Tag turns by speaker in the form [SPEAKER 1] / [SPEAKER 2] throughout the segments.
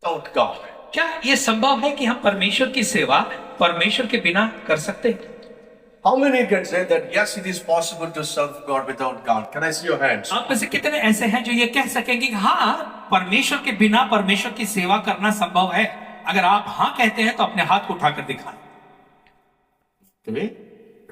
[SPEAKER 1] without God?
[SPEAKER 2] क्या ये संभव है कि हम परमेश्वर की सेवा परमेश्वर के बिना कर सकते हैं?
[SPEAKER 1] How many can say that yes, it is possible to serve God without God? Can I see your hands?
[SPEAKER 2] आप में से कितने ऐसे हैं जो ये कह सकेंगे कि हाँ, परमेश्वर के बिना परमेश्वर की सेवा करना संभव है? अगर आप हाँ कहते हैं तो अपने हाथ को उठाकर दिखाएं।
[SPEAKER 1] Okay.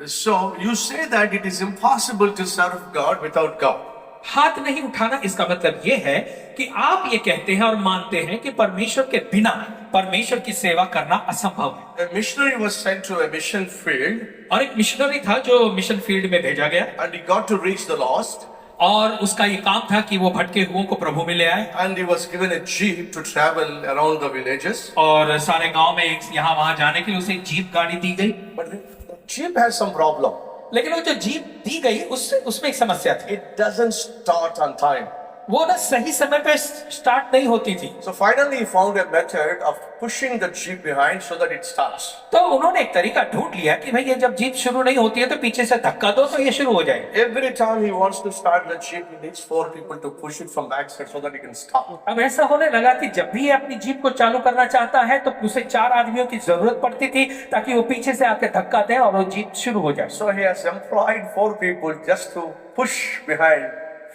[SPEAKER 1] So you say that it is impossible to serve God without God.
[SPEAKER 2] हाथ नहीं उठाना इसका मतलब ये है कि आप ये कहते हैं और मानते हैं कि परमेश्वर के बिना परमेश्वर की सेवा करना असंभव है।
[SPEAKER 1] A missionary was sent to a mission field
[SPEAKER 2] और एक मिशनरी था जो मिशन फील्ड में भेजा गया
[SPEAKER 1] and he got to reach the lost
[SPEAKER 2] और उसका ये काम था कि वो भटके हुओं को प्रभु में ले आए
[SPEAKER 1] and he was given a jeep to travel around the villages.
[SPEAKER 2] और सारे गांव में यहाँ वहां जाने के लिए उसे एक जीप गाड़ी दी गई।
[SPEAKER 1] But the jeep has some problem.
[SPEAKER 2] लेकिन वो जो जीप दी गई उसमें एक समस्या थी,
[SPEAKER 1] It doesn't start on time.
[SPEAKER 2] वो ना सही समय पे स्टार्ट नहीं होती थी।
[SPEAKER 1] So finally he found a method of pushing the jeep behind so that it starts.
[SPEAKER 2] तो उन्होंने एक तरीका ढूंढ लिया कि भाई ये जब जीप शुरू नहीं होती है तो पीछे से धक्का दो तो ये शुरू हो जाए।
[SPEAKER 1] Every time he wants to start the jeep, he needs 4 people to push it from backside so that he can stop.
[SPEAKER 2] अब ऐसा होने लगा कि जब भी ये अपनी जीप को चालू करना चाहता है तो उसे 4 आदमियों की जरूरत पड़ती थी ताकि वो पीछे से आके धक्का दे और वो जीप शुरू हो जाए।
[SPEAKER 1] So he has employed 4 people just to push behind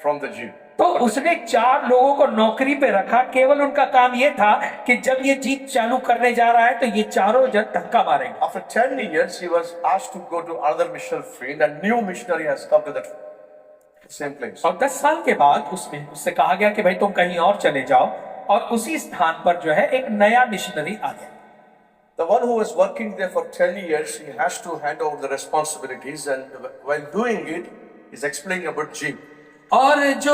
[SPEAKER 1] from the jeep.
[SPEAKER 2] तो उसने 4 लोगों को नौकरी पे रखा, केवल उनका काम ये था कि जब ये जीप चालू करने जा रहा है तो ये चारों जन धक्का मारेंगे।
[SPEAKER 1] After 10 years, he was asked to go to another mission field, and new missionary has come to that same place.
[SPEAKER 2] और 10 साल के बाद उससे कहा गया कि भाई तुम कहीं और चले जाओ और उसी स्थान पर जो है एक नया मिशनरी आ गया।
[SPEAKER 1] The one who was working there for 10 years, he has to hand over the responsibilities, and while doing it, he's explaining about jeep.
[SPEAKER 2] और जो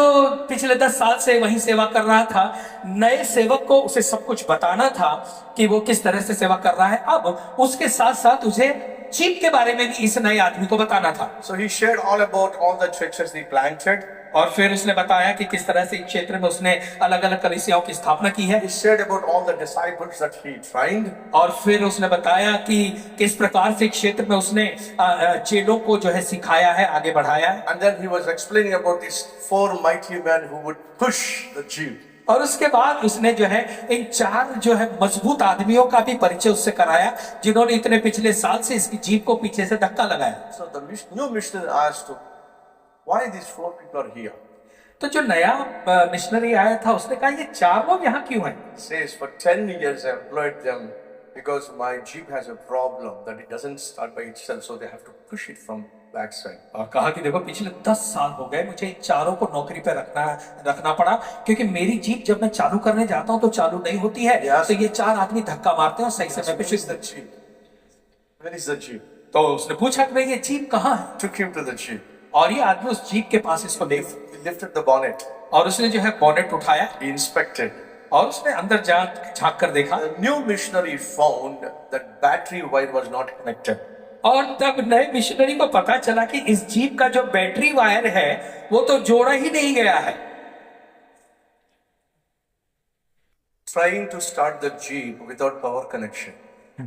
[SPEAKER 2] पिछले 10 साल से वहीं सेवा कर रहा था, नए सेवक को उसे सब कुछ बताना था कि वो किस तरह से सेवा कर रहा है। अब उसके साथ साथ उसे जीप के बारे में भी इस नए आदमी को बताना था।
[SPEAKER 1] So he shared all about all the churches he planted.
[SPEAKER 2] और फिर उसने बताया कि किस तरह से इस क्षेत्र में उसने अलग अलग कलीसियाओं की स्थापना की है।
[SPEAKER 1] He shared about all the disciples that he trained.
[SPEAKER 2] और फिर उसने बताया कि किस प्रकार से क्षेत्र में उसने चेलों को जो है सिखाया है, आगे बढ़ाया है।
[SPEAKER 1] And then he was explaining about these 4 mighty men who would push the jeep.
[SPEAKER 2] और उसके बाद उसने जो है इन 4 जो है मजबूत आदमियों का भी परिचय उससे कराया जिन्होंने इतने पिछले साल से इसकी जीप को पीछे से धक्का लगाया।
[SPEAKER 1] So the new missionary asked, why these 4 people are here?
[SPEAKER 2] तो जो नया मिशनरी आया था उसने कहा ये 4 लोग यहाँ क्यों हैं?
[SPEAKER 1] He says, for 10 years I employed them because my jeep has a problem that it doesn't start by itself, so they have to push it from backside.
[SPEAKER 2] और कहा कि देखो पिछले 10 साल हो गए मुझे इन 4 को नौकरी पे रखना पड़ा क्योंकि मेरी जीप जब मैं चालू करने जाता हूँ तो चालू नहीं होती है।
[SPEAKER 1] Yes.
[SPEAKER 2] तो ये 4 आदमी धक्का मारते हैं और सही समय पे
[SPEAKER 1] Where is the jeep? Where is the jeep?
[SPEAKER 2] तो उसने पूछा कि भाई ये जीप कहाँ है?
[SPEAKER 1] Took him to the jeep.
[SPEAKER 2] और ये आदमी उस जीप के पास इसको ले
[SPEAKER 1] He lifted the bonnet.
[SPEAKER 2] और उसने जो है बोनेट उठाया
[SPEAKER 1] He inspected.
[SPEAKER 2] और उसने अंदर झांक कर देखा
[SPEAKER 1] The new missionary found that battery wire was not connected.
[SPEAKER 2] और तब नए मिशनरी को पता चला कि इस जीप का जो बैटरी वायर है वो तो जोड़ा ही नहीं गया है।
[SPEAKER 1] Trying to start the jeep without power connection.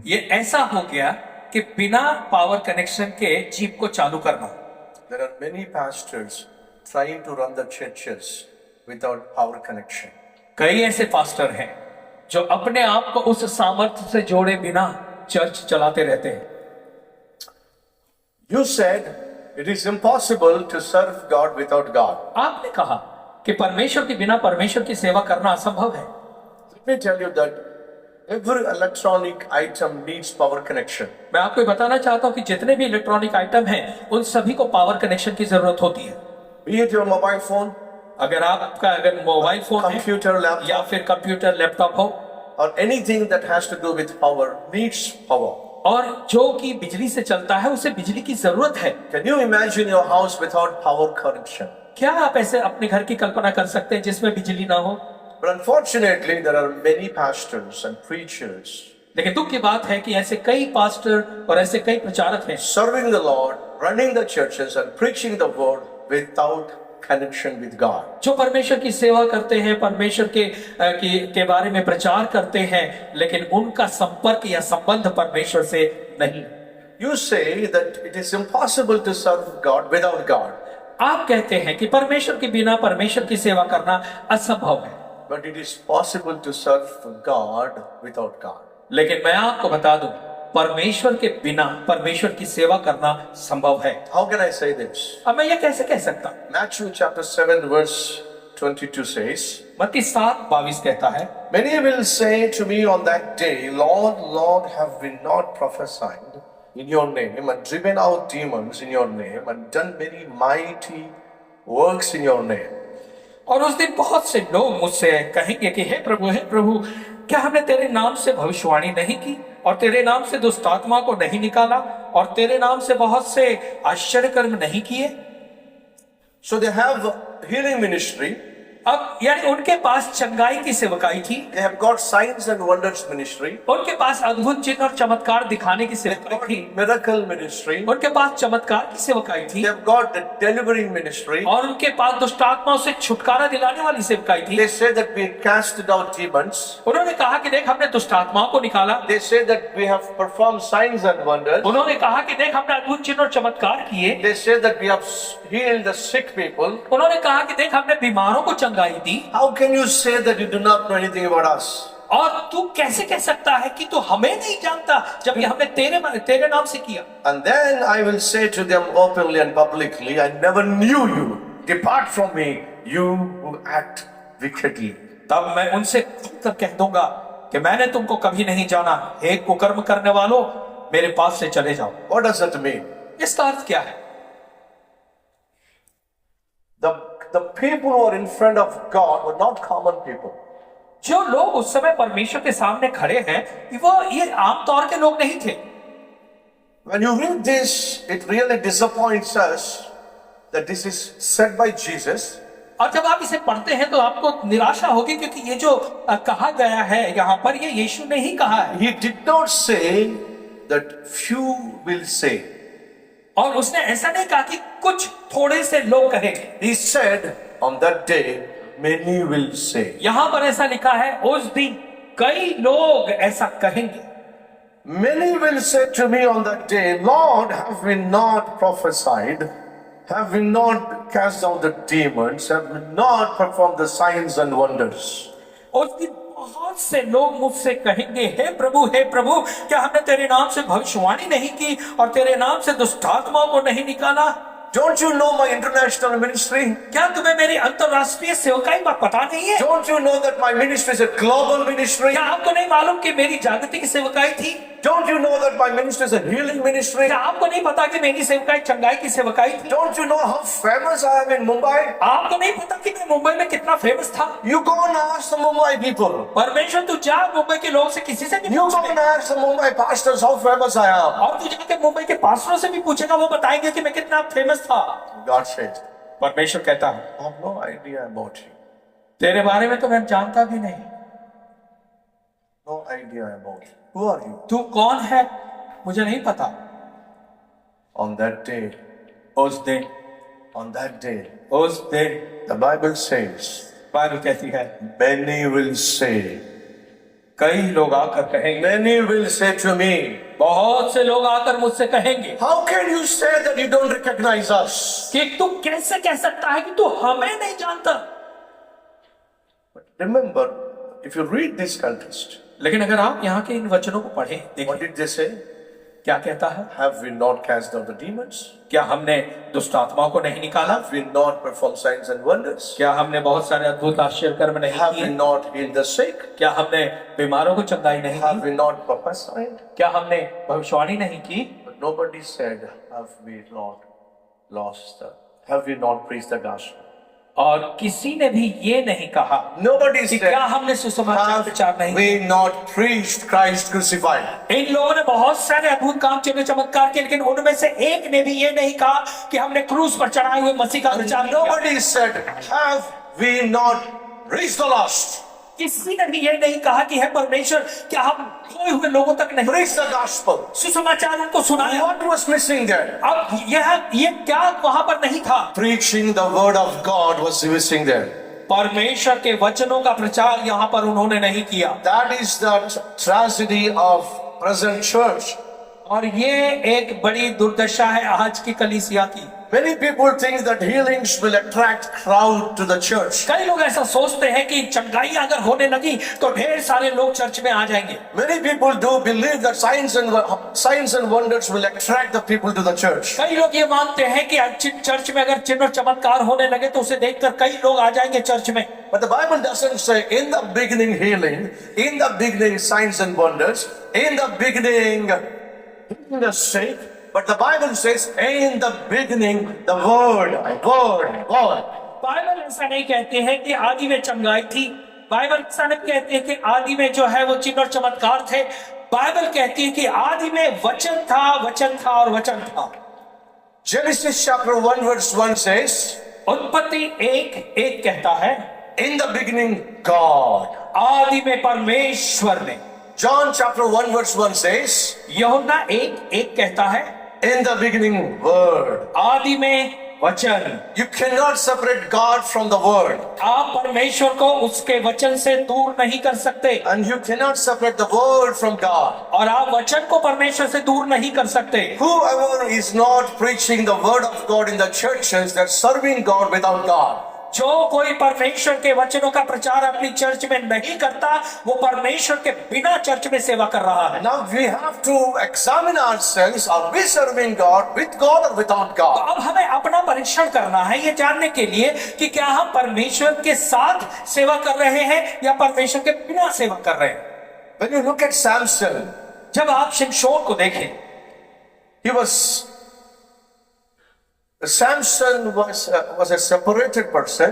[SPEAKER 2] ये ऐसा हो गया कि बिना पावर कनेक्शन के जीप को चालू करना।
[SPEAKER 1] There are many pastors trying to run the churches without power connection.
[SPEAKER 2] कई ऐसे पास्टर हैं जो अपने आप को उस सामर्थ्य से जोड़े बिना चर्च चलाते रहते हैं।
[SPEAKER 1] You said it is impossible to serve God without God.
[SPEAKER 2] आपने कहा कि परमेश्वर के बिना परमेश्वर की सेवा करना असंभव है।
[SPEAKER 1] Let me tell you that every electronic item needs power connection.
[SPEAKER 2] मैं आपको बताना चाहता हूं कि जितने भी इलेक्ट्रॉनिक आइटम हैं उन सभी को पावर कनेक्शन की जरूरत होती है।
[SPEAKER 1] Be it your mobile phone,
[SPEAKER 2] अगर मोबाइल फोन है
[SPEAKER 1] computer, laptop,
[SPEAKER 2] या फिर कंप्यूटर लैपटॉप हो
[SPEAKER 1] or anything that has to do with power needs power.
[SPEAKER 2] और जो कि बिजली से चलता है उसे बिजली की जरूरत है।
[SPEAKER 1] Can you imagine your house without power connection?
[SPEAKER 2] क्या आप ऐसे अपने घर की कल्पना कर सकते हैं जिसमें बिजली ना हो?
[SPEAKER 1] But unfortunately, there are many pastors and preachers
[SPEAKER 2] लेकिन दुख की बात है कि ऐसे कई पास्टर और ऐसे कई प्रचारक हैं
[SPEAKER 1] serving the Lord, running the churches and preaching the word without connection with God.
[SPEAKER 2] जो परमेश्वर की सेवा करते हैं, परमेश्वर के बारे में प्रचार करते हैं, लेकिन उनका संपर्क या संबंध परमेश्वर से नहीं।
[SPEAKER 1] You say that it is impossible to serve God without God.
[SPEAKER 2] आप कहते हैं कि परमेश्वर के बिना परमेश्वर की सेवा करना असंभव है।
[SPEAKER 1] But it is possible to serve God without God.
[SPEAKER 2] लेकिन मैं आपको बता दूं, परमेश्वर के बिना परमेश्वर की सेवा करना संभव है।
[SPEAKER 1] How can I say this?
[SPEAKER 2] अब मैं ये कैसे कह सकता हूं?
[SPEAKER 1] Matthew chapter 7 verse 22 says,
[SPEAKER 2] मत्ती 7:22 कहता है,
[SPEAKER 1] Many will say to me on that day, Lord, Lord, have we not prophesied in your name and driven out demons in your name and done many mighty works in your name?
[SPEAKER 2] और उस दिन बहुत से लोग मुझसे कहेंगे कि हे प्रभु, क्या हमने तेरे नाम से भविष्यवाणी नहीं की और तेरे नाम से दुष्ट आत्मा को नहीं निकाला और तेरे नाम से बहुत से आश्चर्य कर्म नहीं किए?
[SPEAKER 1] So they have healing ministry.
[SPEAKER 2] अब यानी उनके पास चंगाई की सेवकाई थी,
[SPEAKER 1] They have got signs and wonders ministry.
[SPEAKER 2] उनके पास अद्भुत चिन्ह और चमत्कार दिखाने की सेवकाई थी,
[SPEAKER 1] Miracle ministry.
[SPEAKER 2] उनके पास चमत्कार की सेवकाई थी,
[SPEAKER 1] They have got the delivering ministry.
[SPEAKER 2] और उनके पास दुष्ट आत्माओं से छुटकारा दिलाने वाली सेवकाई थी।
[SPEAKER 1] They say that we casted out demons.
[SPEAKER 2] उन्होंने कहा कि देख हमने दुष्ट आत्माओं को निकाला,
[SPEAKER 1] They say that we have performed signs and wonders.
[SPEAKER 2] उन्होंने कहा कि देख हमने अद्भुत चिन्ह और चमत्कार किए,
[SPEAKER 1] They say that we have healed the sick people.
[SPEAKER 2] उन्होंने कहा कि देख हमने बीमारों को चंगाई दी।
[SPEAKER 1] How can you say that you do not know anything about us?
[SPEAKER 2] और तू कैसे कह सकता है कि तू हमें नहीं जानता जबकि हमने तेरे नाम से किया?
[SPEAKER 1] And then I will say to them openly and publicly, I never knew you. Depart from me, you who act wickedly.
[SPEAKER 2] तब मैं उनसे खुद कह दूंगा कि मैंने तुमको कभी नहीं जाना, हे कुकर्म करने वालों, मेरे पास से चले जाओ।
[SPEAKER 1] What does that mean?
[SPEAKER 2] इसका अर्थ क्या है?
[SPEAKER 1] The people who are in front of God were not common people.
[SPEAKER 2] जो लोग उस समय परमेश्वर के सामने खड़े हैं, वो ये आमतौर के लोग नहीं थे।
[SPEAKER 1] When you read this, it really disappoints us that this is said by Jesus.
[SPEAKER 2] और जब आप इसे पढ़ते हैं तो आपको निराशा होगी, क्योंकि ये जो कहा गया है यहाँ पर, ये यीशु ने ही कहा है।
[SPEAKER 1] He did not say that few will say.
[SPEAKER 2] और उसने ऐसा नहीं कहा कि कुछ थोड़े से लोग कहेंगे।
[SPEAKER 1] He said, on that day, many will say.
[SPEAKER 2] यहां पर ऐसा लिखा है, उस दिन कई लोग ऐसा कहेंगे।
[SPEAKER 1] Many will say to me on that day, Lord, have we not prophesied? Have we not cast out the demons? Have we not performed the signs and wonders?
[SPEAKER 2] उस दिन बहुत से लोग मुझसे कहेंगे, हे प्रभु, क्या हमने तेरे नाम से भविष्यवाणी नहीं की और तेरे नाम से दुष्ट आत्माओं को नहीं निकाला?
[SPEAKER 1] Don't you know my international ministry?
[SPEAKER 2] क्या तुम्हें मेरी अंतरराष्ट्रीय सेवकाई का पता नहीं है?
[SPEAKER 1] Don't you know that my ministry is a global ministry?
[SPEAKER 2] क्या आपको नहीं मालूम कि मेरी जागतिक सेवकाई थी?
[SPEAKER 1] Don't you know that my ministry is a healing ministry?
[SPEAKER 2] क्या आपको नहीं पता कि मेरी सेवकाई चंगाई की सेवकाई थी?
[SPEAKER 1] Don't you know how famous I am in Mumbai?
[SPEAKER 2] आपको नहीं पता कि मैं मुंबई में कितना फेमस था?
[SPEAKER 1] You go and ask the Mumbai people.
[SPEAKER 2] परमेश्वर, तू जा मुंबई के लोग से किसी से भी
[SPEAKER 1] You
[SPEAKER 2] पूछ
[SPEAKER 1] go
[SPEAKER 2] ले।
[SPEAKER 1] and ask the Mumbai pastors how famous I am.
[SPEAKER 2] और तू जाके मुंबई के पास्टरों से भी पूछेगा, वो बताएंगे कि मैं कितना फेमस था।
[SPEAKER 1] God said,
[SPEAKER 2] परमेश्वर कहता है,
[SPEAKER 1] I have no idea about you.
[SPEAKER 2] तेरे बारे में तो मैं जानता भी नहीं।
[SPEAKER 1] No idea about you. Who are you?
[SPEAKER 2] तू कौन है मुझे नहीं पता।
[SPEAKER 1] On that day,
[SPEAKER 2] उस दिन
[SPEAKER 1] the Bible says,
[SPEAKER 2] बाइबल कहती है,
[SPEAKER 1] many will say,
[SPEAKER 2] कई लोग आकर कहेंगे,
[SPEAKER 1] many will say to me,
[SPEAKER 2] बहुत से लोग आकर मुझसे कहेंगे
[SPEAKER 1] how can you say that you don't recognize us?
[SPEAKER 2] कि तू कैसे कह सकता है कि तू हमें नहीं जानता?
[SPEAKER 1] But remember, if you read this context,
[SPEAKER 2] लेकिन अगर आप यहाँ के इन वचनों को पढ़ें,
[SPEAKER 1] what
[SPEAKER 2] देखें
[SPEAKER 1] did they say?
[SPEAKER 2] क्या कहता है?
[SPEAKER 1] Have we not cast out the demons?
[SPEAKER 2] क्या हमने दुष्ट आत्माओं को नहीं निकाला?
[SPEAKER 1] Have we not performed signs and wonders?
[SPEAKER 2] क्या हमने बहुत सारे अद्भुत आश्चर्य कर्म नहीं
[SPEAKER 1] Have we
[SPEAKER 2] किए?
[SPEAKER 1] not healed the sick?
[SPEAKER 2] क्या हमने बीमारों को चंगाई नहीं
[SPEAKER 1] Have
[SPEAKER 2] की?
[SPEAKER 1] we not prophesied?
[SPEAKER 2] क्या हमने भविष्यवाणी नहीं की?
[SPEAKER 1] But nobody said, have we not preached the gospel?
[SPEAKER 2] और किसी ने भी ये नहीं कहा
[SPEAKER 1] Nobody
[SPEAKER 2] कि
[SPEAKER 1] said,
[SPEAKER 2] क्या हमने सुसमाचार प्रचार नहीं
[SPEAKER 1] have we not preached Christ crucified?
[SPEAKER 2] इन लोगों ने बहुत सारे अद्भुत काम चिन्ह चमत्कार किए, लेकिन उनमें से एक ने भी ये नहीं कहा कि हमने क्रूस पर चढ़ाए हुए मसीह का प्रचार किया।
[SPEAKER 1] Nobody said, have we not reached the lost?
[SPEAKER 2] किसी ने भी ये नहीं कहा कि है परमेश्वर, क्या हम खोए हुए लोगों तक नहीं
[SPEAKER 1] Preach the gospel.
[SPEAKER 2] सुसमाचार उनको सुनाया?
[SPEAKER 1] What was missing there?
[SPEAKER 2] अब ये क्या वहां पर नहीं था?
[SPEAKER 1] Preaching the word of God was missing there.
[SPEAKER 2] परमेश्वर के वचनों का प्रचार यहाँ पर उन्होंने नहीं किया।
[SPEAKER 1] That is the tragedy of present church.
[SPEAKER 2] और ये एक बड़ी दुर्दशा है आज की कलीसिया की।
[SPEAKER 1] Many people think that healings will attract crowd to the church.
[SPEAKER 2] कई लोग ऐसा सोचते हैं कि चंगाई अगर होने लगी तो ढेर सारे लोग चर्च में आ जाएंगे।
[SPEAKER 1] Many people do believe that signs and wonders will attract the people to the church.
[SPEAKER 2] कई लोग ये मानते हैं कि चर्च में अगर चिन्ह और चमत्कार होने लगे तो उसे देखकर कई लोग आ जाएंगे चर्च में।
[SPEAKER 1] But the Bible doesn't say in the beginning healing, in the beginning signs and wonders, in the beginning the sick. But the Bible says in the beginning the word.
[SPEAKER 2] Bible ऐसा नहीं कहते हैं कि आदि में चंगाई थी। बाइबल ऐसा नहीं कहते हैं कि आदि में जो है वो चिन्ह और चमत्कार थे। बाइबल कहती है कि आदि में वचन था और वचन था।
[SPEAKER 1] Genesis chapter 1 verse 1 says,
[SPEAKER 2] उत्पत्ति 1:1 कहता है,
[SPEAKER 1] in the beginning God.
[SPEAKER 2] आदि में परमेश्वर ने।
[SPEAKER 1] John chapter 1 verse 1 says,
[SPEAKER 2] यूहन्ना 1:1 कहता है,
[SPEAKER 1] in the beginning word.
[SPEAKER 2] आदि में वचन।
[SPEAKER 1] You cannot separate God from the word.
[SPEAKER 2] आप परमेश्वर को उसके वचन से दूर नहीं कर सकते
[SPEAKER 1] And you cannot separate the word from God.
[SPEAKER 2] और आप वचन को परमेश्वर से दूर नहीं कर सकते।
[SPEAKER 1] Whoever is not preaching the word of God in the churches, they're serving God without God.
[SPEAKER 2] जो कोई परमेश्वर के वचनों का प्रचार अपनी चर्च में नहीं करता वो परमेश्वर के बिना चर्च में सेवा कर रहा है।
[SPEAKER 1] Now we have to examine ourselves. Are we serving God with God or without
[SPEAKER 2] तो
[SPEAKER 1] God?
[SPEAKER 2] अब हमें अपना परीक्षण करना है ये जानने के लिए कि क्या हम परमेश्वर के साथ सेवा कर रहे हैं या परमेश्वर के बिना सेवा कर रहे हैं।
[SPEAKER 1] When you look at Samson,
[SPEAKER 2] जब आप शिमशोन को देखें,
[SPEAKER 1] Samson was a separated person,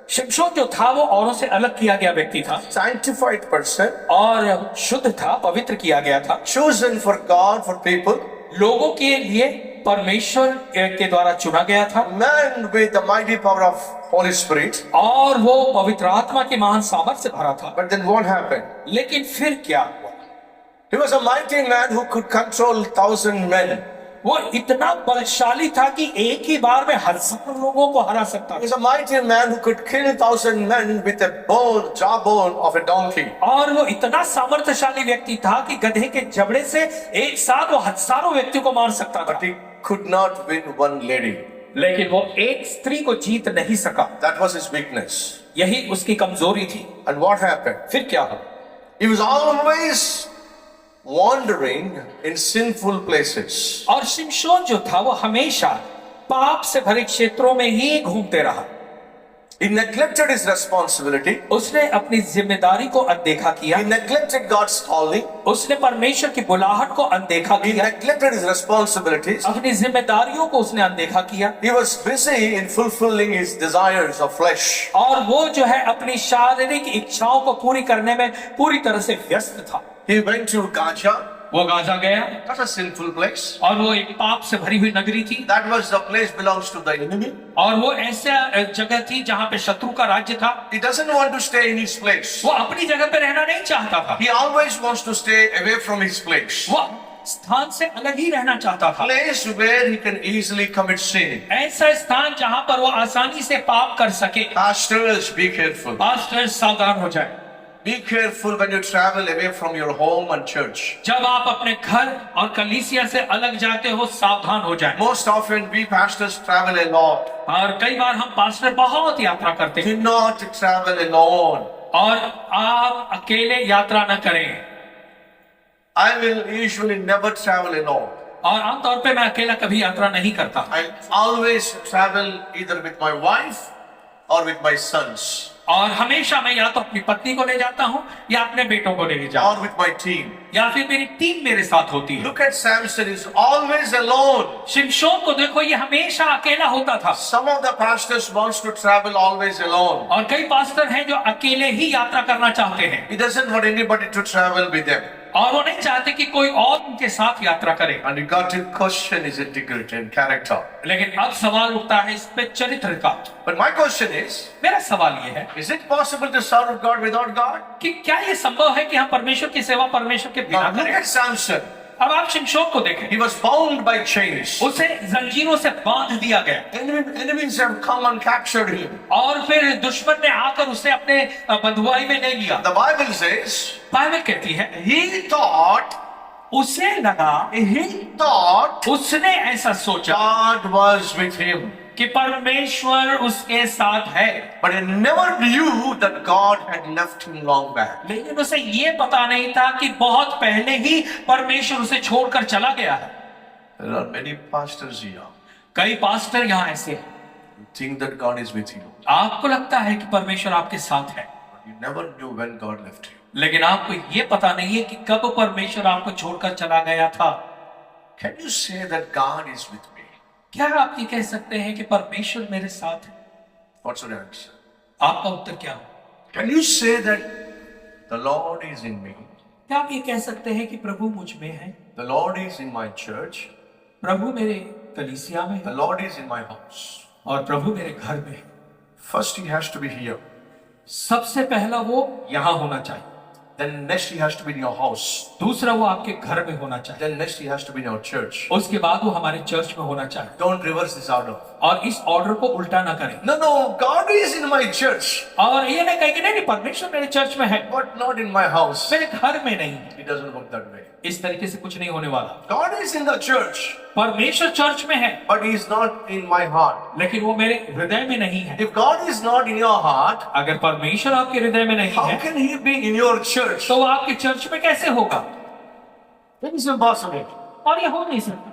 [SPEAKER 2] शिमशोन जो था वो औरों से अलग किया गया व्यक्ति था
[SPEAKER 1] sanctified person,
[SPEAKER 2] और शुद्ध था, पवित्र किया गया था,
[SPEAKER 1] chosen for God, for people,
[SPEAKER 2] लोगों के लिए परमेश्वर के द्वारा चुना गया था,
[SPEAKER 1] man with the mighty power of Holy Spirit.
[SPEAKER 2] और वो पवित्र आत्मा की महान सामर्थ से भरा था।
[SPEAKER 1] But then what happened?
[SPEAKER 2] लेकिन फिर क्या हुआ?
[SPEAKER 1] He was a mighty man who could control 1,000 men.
[SPEAKER 2] वो इतना बलशाली था कि एक ही बार में हजारों लोगों को हरा सकता
[SPEAKER 1] He
[SPEAKER 2] था।
[SPEAKER 1] was a mighty man who could kill 1,000 men with a jawbone of a donkey.
[SPEAKER 2] और वो इतना सामर्थ्यशाली व्यक्ति था कि गधे के जबड़े से एक साथ वो हजारों व्यक्तियों को मार सकता था।
[SPEAKER 1] But he could not win one lady.
[SPEAKER 2] लेकिन वो एक स्त्री को जीत नहीं सका।
[SPEAKER 1] That was his weakness.
[SPEAKER 2] यही उसकी कमजोरी थी।
[SPEAKER 1] And what happened?
[SPEAKER 2] फिर क्या हुआ?
[SPEAKER 1] He was always wandering in sinful places.
[SPEAKER 2] और शिमशोन जो था वो हमेशा पाप से भरे क्षेत्रों में ही घूमते रहा।
[SPEAKER 1] He neglected his responsibility.
[SPEAKER 2] उसने अपनी जिम्मेदारी को अनदेखा किया।
[SPEAKER 1] He neglected God's calling.
[SPEAKER 2] उसने परमेश्वर की बुलाहट को अनदेखा
[SPEAKER 1] He
[SPEAKER 2] किया।
[SPEAKER 1] neglected his responsibilities.
[SPEAKER 2] अपनी जिम्मेदारियों को उसने अनदेखा किया।
[SPEAKER 1] He was busy in fulfilling his desires of flesh.
[SPEAKER 2] और वो जो है अपनी शारीरिक इच्छाओं को पूरी करने में पूरी तरह से व्यस्त था।
[SPEAKER 1] He went to Gaza.
[SPEAKER 2] वो गाजा गया
[SPEAKER 1] That's a sinful place.
[SPEAKER 2] और वो एक पाप से भरी हुई नगरी थी
[SPEAKER 1] That was the place belongs to the enemy.
[SPEAKER 2] और वो ऐसा जगह थी जहाँ पे शत्रु का राज्य था।
[SPEAKER 1] He doesn't want to stay in his place.
[SPEAKER 2] वो अपनी जगह पे रहना नहीं चाहता था।
[SPEAKER 1] He always wants to stay away from his place.
[SPEAKER 2] वो स्थान से अलग ही रहना चाहता था।
[SPEAKER 1] Place where he can easily commit sin.
[SPEAKER 2] ऐसा स्थान जहाँ पर वो आसानी से पाप कर सके।
[SPEAKER 1] Pastors, be careful.
[SPEAKER 2] पास्टर सावधान हो जाए।
[SPEAKER 1] Be careful when you travel away from your home and church.
[SPEAKER 2] जब आप अपने घर और कलीसिया से अलग जाते हो सावधान हो जाए।
[SPEAKER 1] Most often we pastors travel a lot.
[SPEAKER 2] और कई बार हम पास्टर बहुत यात्रा करते हैं।
[SPEAKER 1] Do not travel alone.
[SPEAKER 2] और आप अकेले यात्रा न करें।
[SPEAKER 1] I will usually never travel alone.
[SPEAKER 2] और आमतौर पे मैं अकेला कभी यात्रा नहीं करता।
[SPEAKER 1] I always travel either with my wife or with my sons.
[SPEAKER 2] और हमेशा मैं या तो अपनी पत्नी को ले जाता हूँ या अपने बेटों को ले जाता
[SPEAKER 1] Or with my team.
[SPEAKER 2] हूँ या फिर मेरी टीम मेरे साथ होती है।
[SPEAKER 1] Look at Samson, he's always alone.
[SPEAKER 2] शिमशोन को देखो ये हमेशा अकेला होता था।
[SPEAKER 1] Some of the pastors wants to travel always alone.
[SPEAKER 2] और कई पास्टर हैं जो अकेले ही यात्रा करना चाहते हैं
[SPEAKER 1] He doesn't want anybody to travel with them.
[SPEAKER 2] और वो नहीं चाहते कि कोई और उनके साथ यात्रा करे।
[SPEAKER 1] And you got to question his integrity and character.
[SPEAKER 2] लेकिन अब सवाल उठता है इस पे चरित्र का।
[SPEAKER 1] But my question is
[SPEAKER 2] सवाल ये है
[SPEAKER 1] it possible to serve God without God?
[SPEAKER 2] कि क्या ये संभव है कि हम परमेश्वर की सेवा परमेश्वर के बिना
[SPEAKER 1] Now look
[SPEAKER 2] करें?
[SPEAKER 1] at Samson.
[SPEAKER 2] अब आप शिमशोन को देखें।
[SPEAKER 1] He was bound by chains.
[SPEAKER 2] उसे जंजीरों से बांध दिया गया
[SPEAKER 1] Enemies have come and captured him.
[SPEAKER 2] और फिर दुश्मन ने आकर उसे अपने बंधुआई में ले लिया।
[SPEAKER 1] The Bible says
[SPEAKER 2] बाइबल कहती है
[SPEAKER 1] he thought
[SPEAKER 2] उसे लगा,
[SPEAKER 1] He thought
[SPEAKER 2] उसने ऐसा सोचा
[SPEAKER 1] God was with him.
[SPEAKER 2] कि परमेश्वर उसके साथ है,
[SPEAKER 1] But he never knew that God had left him long back.
[SPEAKER 2] लेकिन उसे ये पता नहीं था कि बहुत पहले ही परमेश्वर उसे छोड़कर चला गया है।
[SPEAKER 1] There are many pastors here.
[SPEAKER 2] कई पास्टर यहाँ ऐसे हैं,
[SPEAKER 1] You think that God is with you,
[SPEAKER 2] आपको लगता है कि परमेश्वर आपके साथ है,
[SPEAKER 1] but you never knew when God left you.
[SPEAKER 2] लेकिन आपको ये पता नहीं है कि कब परमेश्वर आपको छोड़कर चला गया था।
[SPEAKER 1] Can you say that God is with me?
[SPEAKER 2] क्या आप ये कह सकते हैं कि परमेश्वर मेरे साथ है?
[SPEAKER 1] What's your answer?
[SPEAKER 2] आपका उत्तर क्या हो?
[SPEAKER 1] Can you say that the Lord is in me?
[SPEAKER 2] क्या आप ये कह सकते हैं कि प्रभु मुझ में है,
[SPEAKER 1] The Lord is in my church.
[SPEAKER 2] प्रभु मेरे कलीसिया में
[SPEAKER 1] The
[SPEAKER 2] है
[SPEAKER 1] Lord is in my house.
[SPEAKER 2] और प्रभु मेरे घर में है?
[SPEAKER 1] First, He has to be here.
[SPEAKER 2] सबसे पहला वो यहाँ होना चाहिए,
[SPEAKER 1] Then next, He has to be in your house.
[SPEAKER 2] दूसरा वो आपके घर में होना चाहिए,
[SPEAKER 1] Then next, He has to be in your church.
[SPEAKER 2] उसके बाद वो हमारे चर्च में होना चाहिए।
[SPEAKER 1] Don't reverse this order.
[SPEAKER 2] और इस ऑर्डर को उल्टा ना करें,
[SPEAKER 1] No, no, God is in my church,
[SPEAKER 2] और ये नहीं कहेंगे नहीं परमेश्वर मेरे चर्च में है,
[SPEAKER 1] but not in my house.
[SPEAKER 2] मेरे घर में नहीं है।
[SPEAKER 1] It doesn't work that way.
[SPEAKER 2] इस तरीके से कुछ नहीं होने वाला।
[SPEAKER 1] God is in the church,
[SPEAKER 2] परमेश्वर चर्च में है,
[SPEAKER 1] but He is not in my heart.
[SPEAKER 2] लेकिन वो मेरे हृदय में नहीं है।
[SPEAKER 1] If God is not in your heart,
[SPEAKER 2] अगर परमेश्वर आपके हृदय में नहीं
[SPEAKER 1] how
[SPEAKER 2] है,
[SPEAKER 1] can He be in your church?
[SPEAKER 2] तो वो आपके चर्च में कैसे होगा?
[SPEAKER 1] That is impossible.
[SPEAKER 2] और ये हो नहीं सकता।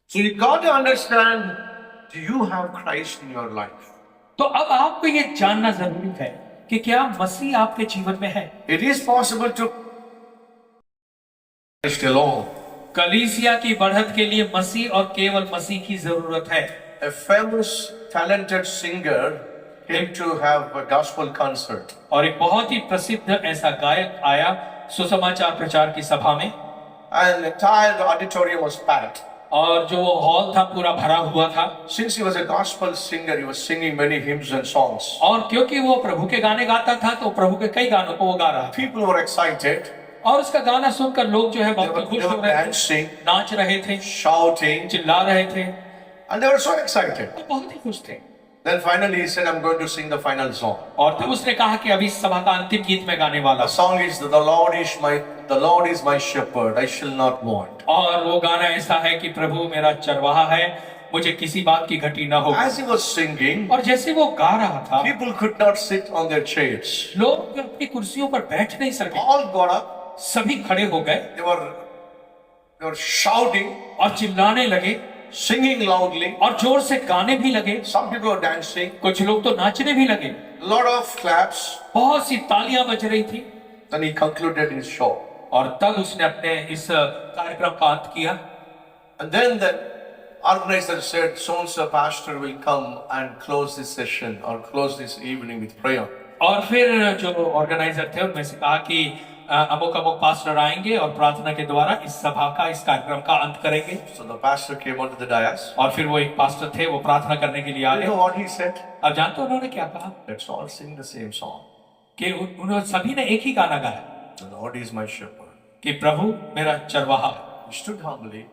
[SPEAKER 1] So you got to understand, do you have Christ in your life?
[SPEAKER 2] तो अब आपको ये जानना जरूरी है कि क्या मसीह आपके जीवन में है।
[SPEAKER 1] It is possible to Christ alone.
[SPEAKER 2] कलीसिया की बढ़त के लिए मसीह और केवल मसीह की जरूरत है।
[SPEAKER 1] A famous, talented singer came to have a gospel concert.
[SPEAKER 2] और एक बहुत ही प्रसिद्ध ऐसा गायक आया सुसमाचार प्रचार की सभा में,
[SPEAKER 1] And the entire auditorium was packed.
[SPEAKER 2] और जो हॉल था पूरा भरा हुआ था।
[SPEAKER 1] Since he was a gospel singer, he was singing many hymns and songs.
[SPEAKER 2] और क्योंकि वो प्रभु के गाने गाता था तो प्रभु के कई गानों को वो गा रहा था,
[SPEAKER 1] People were excited.
[SPEAKER 2] और उसका गाना सुनकर लोग जो है
[SPEAKER 1] They
[SPEAKER 2] बहुत
[SPEAKER 1] were,
[SPEAKER 2] खुश
[SPEAKER 1] they
[SPEAKER 2] हो
[SPEAKER 1] were
[SPEAKER 2] रहे थे,
[SPEAKER 1] dancing,
[SPEAKER 2] नाच रहे थे,
[SPEAKER 1] shouting,
[SPEAKER 2] चिल्ला रहे थे,
[SPEAKER 1] and they were so excited.
[SPEAKER 2] वो बहुत ही खुश थे।
[SPEAKER 1] Then finally he said, I'm going to sing the final song.
[SPEAKER 2] और तब उसने कहा कि अभी सभा का अंतिम गीत मैं गाने वाला
[SPEAKER 1] The song is the Lord is my shepherd, I shall not want.
[SPEAKER 2] हूं। और वो गाना ऐसा है कि प्रभु मेरा चरवाहा है, मुझे किसी बात की घटी ना हो।
[SPEAKER 1] As he was singing,
[SPEAKER 2] और जैसे वो गा रहा था,
[SPEAKER 1] people could not sit on their chairs.
[SPEAKER 2] लोग अपनी कुर्सियों पर बैठ नहीं सके,
[SPEAKER 1] All got up.
[SPEAKER 2] सभी खड़े हो गए
[SPEAKER 1] They were shouting,
[SPEAKER 2] और चिल्लाने लगे
[SPEAKER 1] singing loudly.
[SPEAKER 2] और जोर से गाने भी लगे।
[SPEAKER 1] Some people were dancing.
[SPEAKER 2] कुछ लोग तो नाचने भी लगे,
[SPEAKER 1] Lot of claps.
[SPEAKER 2] बहुत सी तालियां बज रही थी।
[SPEAKER 1] Then he concluded his show.
[SPEAKER 2] और तब उसने अपने इस कार्यक्रम का अंत किया।
[SPEAKER 1] And then the organizer said, so-and-so pastor will come and close this session or close this evening with prayer.
[SPEAKER 2] और फिर जो ऑर्गेनाइजर थे उनमें से कहा कि अमुक अमुक पास्टर आएंगे और प्रार्थना के द्वारा इस सभा का, इस कार्यक्रम का अंत करेंगे।
[SPEAKER 1] So the pastor came onto the dais.
[SPEAKER 2] और फिर वो एक पास्टर थे, वो प्रार्थना करने के लिए
[SPEAKER 1] You
[SPEAKER 2] आए।
[SPEAKER 1] know what he said?
[SPEAKER 2] अब जानते हो उन्होंने क्या कहा?
[SPEAKER 1] Let's all sing the same song.
[SPEAKER 2] कि उन्होंने सभी ने एक ही गाना गाया
[SPEAKER 1] The Lord is my shepherd.
[SPEAKER 2] कि प्रभु मेरा चरवाहा है।
[SPEAKER 1] He stood humbly.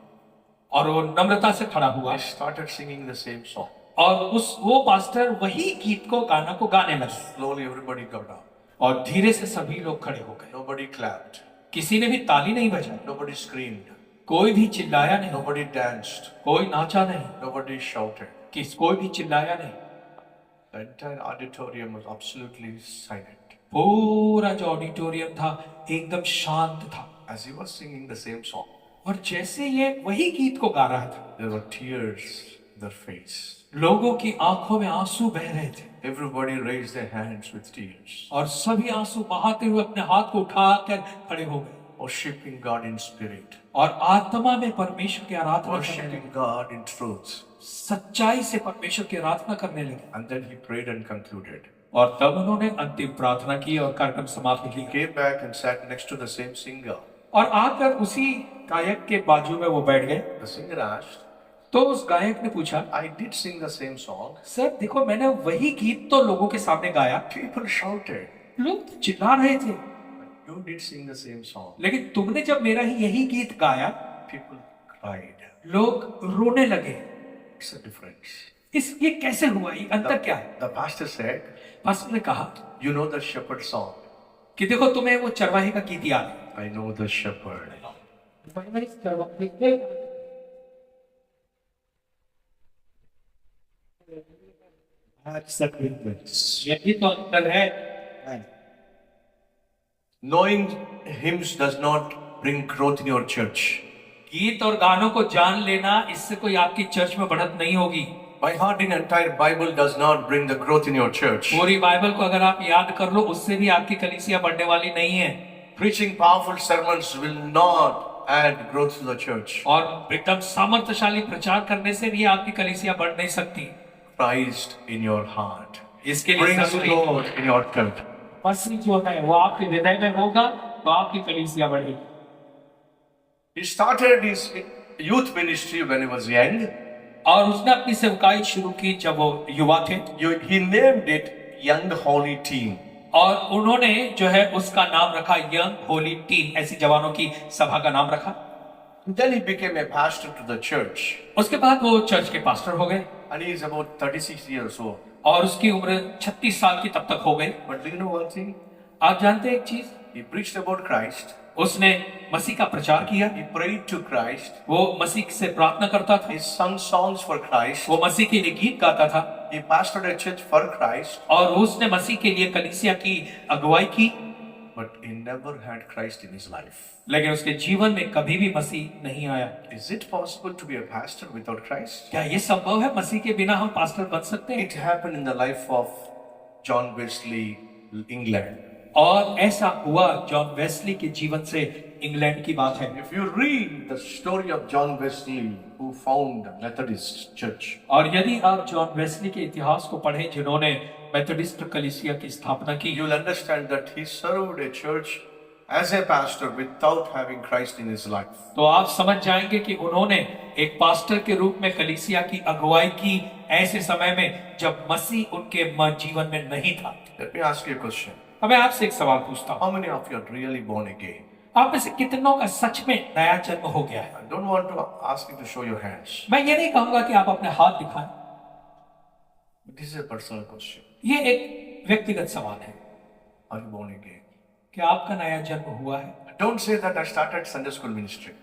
[SPEAKER 2] और वो नम्रता से खड़ा हुआ
[SPEAKER 1] He started singing the same song.
[SPEAKER 2] और वो पास्टर वही गीत को, गाना को गाने लगे।
[SPEAKER 1] Slowly everybody got up.
[SPEAKER 2] और धीरे से सभी लोग खड़े हो गए।
[SPEAKER 1] Nobody clapped.
[SPEAKER 2] किसी ने भी ताली नहीं बजाई,
[SPEAKER 1] Nobody screamed.
[SPEAKER 2] कोई भी चिल्लाया नहीं,
[SPEAKER 1] Nobody danced.
[SPEAKER 2] कोई नाचा नहीं,
[SPEAKER 1] Nobody shouted.
[SPEAKER 2] कोई भी चिल्लाया नहीं।
[SPEAKER 1] The entire auditorium was absolutely silent.
[SPEAKER 2] पूरा जो ऑडिटोरियम था एकदम शांत था।
[SPEAKER 1] As he was singing the same song,
[SPEAKER 2] और जैसे ये वही गीत को गा रहा था,
[SPEAKER 1] there were tears in their face.
[SPEAKER 2] लोगों की आंखों में आंसू बह रहे थे।
[SPEAKER 1] Everybody raised their hands with tears,
[SPEAKER 2] और सभी आंसू बहाते हुए अपने हाथ को उठाकर खड़े हो गए
[SPEAKER 1] worshiping God in spirit,
[SPEAKER 2] और आत्मा में परमेश्वर की आराधना करने लगे,
[SPEAKER 1] worshiping God in truth.
[SPEAKER 2] सच्चाई से परमेश्वर की आराधना करने लगे।
[SPEAKER 1] And then he prayed and concluded.
[SPEAKER 2] और तब उन्होंने अंतिम प्रार्थना की और कार्यक्रम समाप्त
[SPEAKER 1] He
[SPEAKER 2] किया।
[SPEAKER 1] came back and sat next to the same singer.
[SPEAKER 2] और आकर उसी गायक के बाजू में वो बैठ गए।
[SPEAKER 1] The singer asked,
[SPEAKER 2] तो उस गायक ने पूछा,
[SPEAKER 1] I did sing the same song.
[SPEAKER 2] Sir देखो मैंने वही गीत तो लोगों के सामने गाया,
[SPEAKER 1] People shouted.
[SPEAKER 2] लोग तो चिल्ला रहे थे,
[SPEAKER 1] You did sing the same song.
[SPEAKER 2] लेकिन तुमने जब मेरा ही यही गीत गाया,
[SPEAKER 1] People cried.
[SPEAKER 2] लोग रोने लगे।
[SPEAKER 1] What's the difference?
[SPEAKER 2] ये कैसे हुआ? ये अंतर क्या है?
[SPEAKER 1] The pastor said,
[SPEAKER 2] पास्टर ने कहा
[SPEAKER 1] you know the shepherd song.
[SPEAKER 2] कि देखो तुम्हें वो चरवाहे का गीत याद है,
[SPEAKER 1] I know the shepherd. That's the difference.
[SPEAKER 2] यही तो अंतर है।
[SPEAKER 1] Knowing hymns does not bring growth in your church.
[SPEAKER 2] गीत और गानों को जान लेना, इससे कोई आपकी चर्च में बढ़त नहीं होगी।
[SPEAKER 1] By heart in entire Bible does not bring the growth in your church.
[SPEAKER 2] पूरी बाइबल को अगर आप याद कर लो, उससे भी आपकी कलीसिया बढ़ने वाली नहीं है।
[SPEAKER 1] Preaching powerful sermons will not add growth to the church.
[SPEAKER 2] और एकदम सामर्थ्यशाली प्रचार करने से भी आपकी कलीसिया बढ़ नहीं सकती।
[SPEAKER 1] Christ in your heart.
[SPEAKER 2] इसके लिए
[SPEAKER 1] Brings
[SPEAKER 2] जरूरी
[SPEAKER 1] Lord in your church.
[SPEAKER 2] मसीह जो है वो आपके हृदय में होगा, तो आपकी कलीसिया बढ़ेगी।
[SPEAKER 1] He started his youth ministry when he was young.
[SPEAKER 2] और उसने अपनी सेवकाई शुरू की जब वो युवा थे।
[SPEAKER 1] He named it Young Holy Team.
[SPEAKER 2] और उन्होंने जो है उसका नाम रखा यंग होली टीम, ऐसी जवानों की सभा का नाम रखा।
[SPEAKER 1] Then he became a pastor to the church.
[SPEAKER 2] उसके बाद वो चर्च के पास्टर हो गए।
[SPEAKER 1] And he is about 36 years old.
[SPEAKER 2] और उसकी उम्र 36 साल की तब तक हो गई।
[SPEAKER 1] But do you know one thing?
[SPEAKER 2] आप जानते हैं एक चीज,
[SPEAKER 1] He preached about Christ.
[SPEAKER 2] उसने मसीह का प्रचार किया,
[SPEAKER 1] He prayed to Christ.
[SPEAKER 2] वो मसीह से प्रार्थना करता था,
[SPEAKER 1] He sung songs for Christ.
[SPEAKER 2] वो मसीह के लिए गीत गाता था,
[SPEAKER 1] He pastored a church for Christ.
[SPEAKER 2] और उसने मसीह के लिए कलीसिया की अगुवाई की।
[SPEAKER 1] But he never had Christ in his life.
[SPEAKER 2] लेकिन उसके जीवन में कभी भी मसीह नहीं आया।
[SPEAKER 1] Is it possible to be a pastor without Christ?
[SPEAKER 2] क्या ये संभव है, मसीह के बिना हम पास्टर बन सकते हैं?
[SPEAKER 1] It happened in the life of John Wesley, England.
[SPEAKER 2] और ऐसा हुआ जॉन वेस्ली के जीवन से, इंग्लैंड की बात है।
[SPEAKER 1] If you read the story of John Wesley, who found the Methodist Church,
[SPEAKER 2] और यदि आप जॉन वेस्ली के इतिहास को पढ़ें, जिन्होंने मेथोडिस्ट कलीसिया की स्थापना की,
[SPEAKER 1] you will understand that he served a church as a pastor without having Christ in his life.
[SPEAKER 2] तो आप समझ जाएंगे कि उन्होंने एक पास्टर के रूप में कलीसिया की अगुवाई की ऐसे समय में जब मसीह उनके जीवन में नहीं था।
[SPEAKER 1] Let me ask you a question.
[SPEAKER 2] अब मैं आपसे एक सवाल पूछता हूँ,
[SPEAKER 1] How many of you are really born again?
[SPEAKER 2] आप में से कितनों का सच में नया जन्म हो गया है?
[SPEAKER 1] I don't want to ask you to show your hands.
[SPEAKER 2] मैं ये नहीं कहूंगा कि आप अपने हाथ दिखाएं,
[SPEAKER 1] This is a personal question.
[SPEAKER 2] ये एक व्यक्तिगत सवाल है।
[SPEAKER 1] Are you born again?
[SPEAKER 2] क्या आपका नया जन्म हुआ है?
[SPEAKER 1] Don't say that I started Sunday school ministry.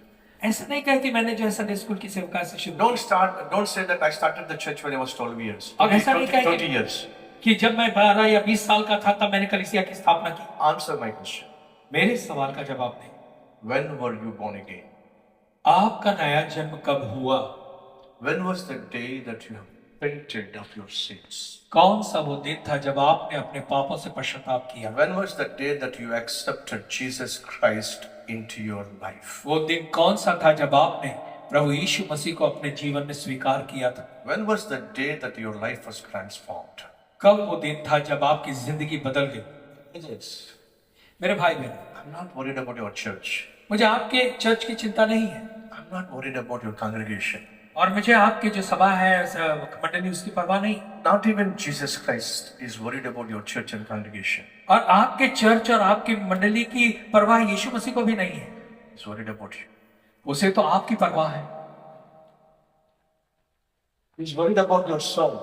[SPEAKER 2] ऐसा नहीं कहे कि मैंने जो है संडे स्कूल की सेवकाई से शुरू,
[SPEAKER 1] Don't say that I started the church when I was 12 years.
[SPEAKER 2] और ऐसा नहीं
[SPEAKER 1] 20
[SPEAKER 2] कहे
[SPEAKER 1] years.
[SPEAKER 2] कि जब मैं 12 या 20 साल का था तब मैंने कलीसिया की स्थापना की।
[SPEAKER 1] Answer my question.
[SPEAKER 2] मेरे सवाल का जवाब नहीं।
[SPEAKER 1] When were you born again?
[SPEAKER 2] आपका नया जन्म कब हुआ?
[SPEAKER 1] When was the day that you repented of your sins?
[SPEAKER 2] कौन सा वो दिन था जब आपने अपने पापों से पश्चाताप किया?
[SPEAKER 1] When was the day that you accepted Jesus Christ into your life?
[SPEAKER 2] वो दिन कौन सा था जब आपने प्रभु यीशु मसीह को अपने जीवन में स्वीकार किया था?
[SPEAKER 1] When was the day that your life was transformed?
[SPEAKER 2] कब वो दिन था जब आपकी जिंदगी बदल गई?
[SPEAKER 1] Yes.
[SPEAKER 2] मेरे भाई बहन,
[SPEAKER 1] I'm not worried about your church.
[SPEAKER 2] मुझे आपके चर्च की चिंता नहीं है,
[SPEAKER 1] I'm not worried about your congregation.
[SPEAKER 2] और मुझे आपकी जो सभा है मंडली, उसकी परवाह नहीं।
[SPEAKER 1] Not even Jesus Christ is worried about your church and congregation.
[SPEAKER 2] और आपके चर्च और आपकी मंडली की परवाह यीशु मसीह को भी नहीं है।
[SPEAKER 1] He's worried about you.
[SPEAKER 2] उसे तो आपकी परवाह है।
[SPEAKER 1] He's worried about your soul.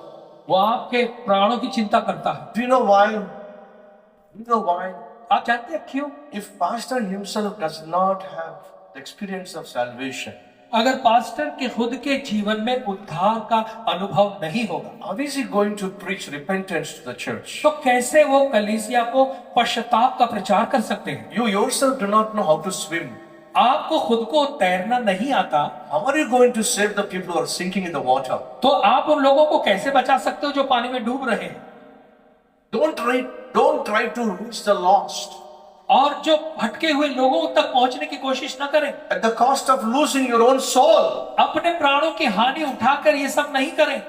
[SPEAKER 2] वो आपके प्राणों की चिंता करता है।
[SPEAKER 1] Do you know why? Do you know why?
[SPEAKER 2] आप जानते हैं क्यों?
[SPEAKER 1] If pastor himself does not have the experience of salvation,
[SPEAKER 2] अगर पास्टर के खुद के जीवन में उद्धार का अनुभव नहीं होगा,
[SPEAKER 1] how is he going to preach repentance to the church?
[SPEAKER 2] तो कैसे वो कलीसिया को पश्चाताप का प्रचार कर सकते हैं?
[SPEAKER 1] You yourself do not know how to swim.
[SPEAKER 2] आपको खुद को तैरना नहीं आता,
[SPEAKER 1] How are you going to save the people who are sinking in the water?
[SPEAKER 2] तो आप उन लोगों को कैसे बचा सकते हो जो पानी में डूब रहे हैं?
[SPEAKER 1] Don't try to reach the lost
[SPEAKER 2] और जो भटके हुए लोगों तक पहुंचने की कोशिश न करें,
[SPEAKER 1] at the cost of losing your own soul.
[SPEAKER 2] अपने प्राणों की हानि उठाकर ये सब नहीं करें।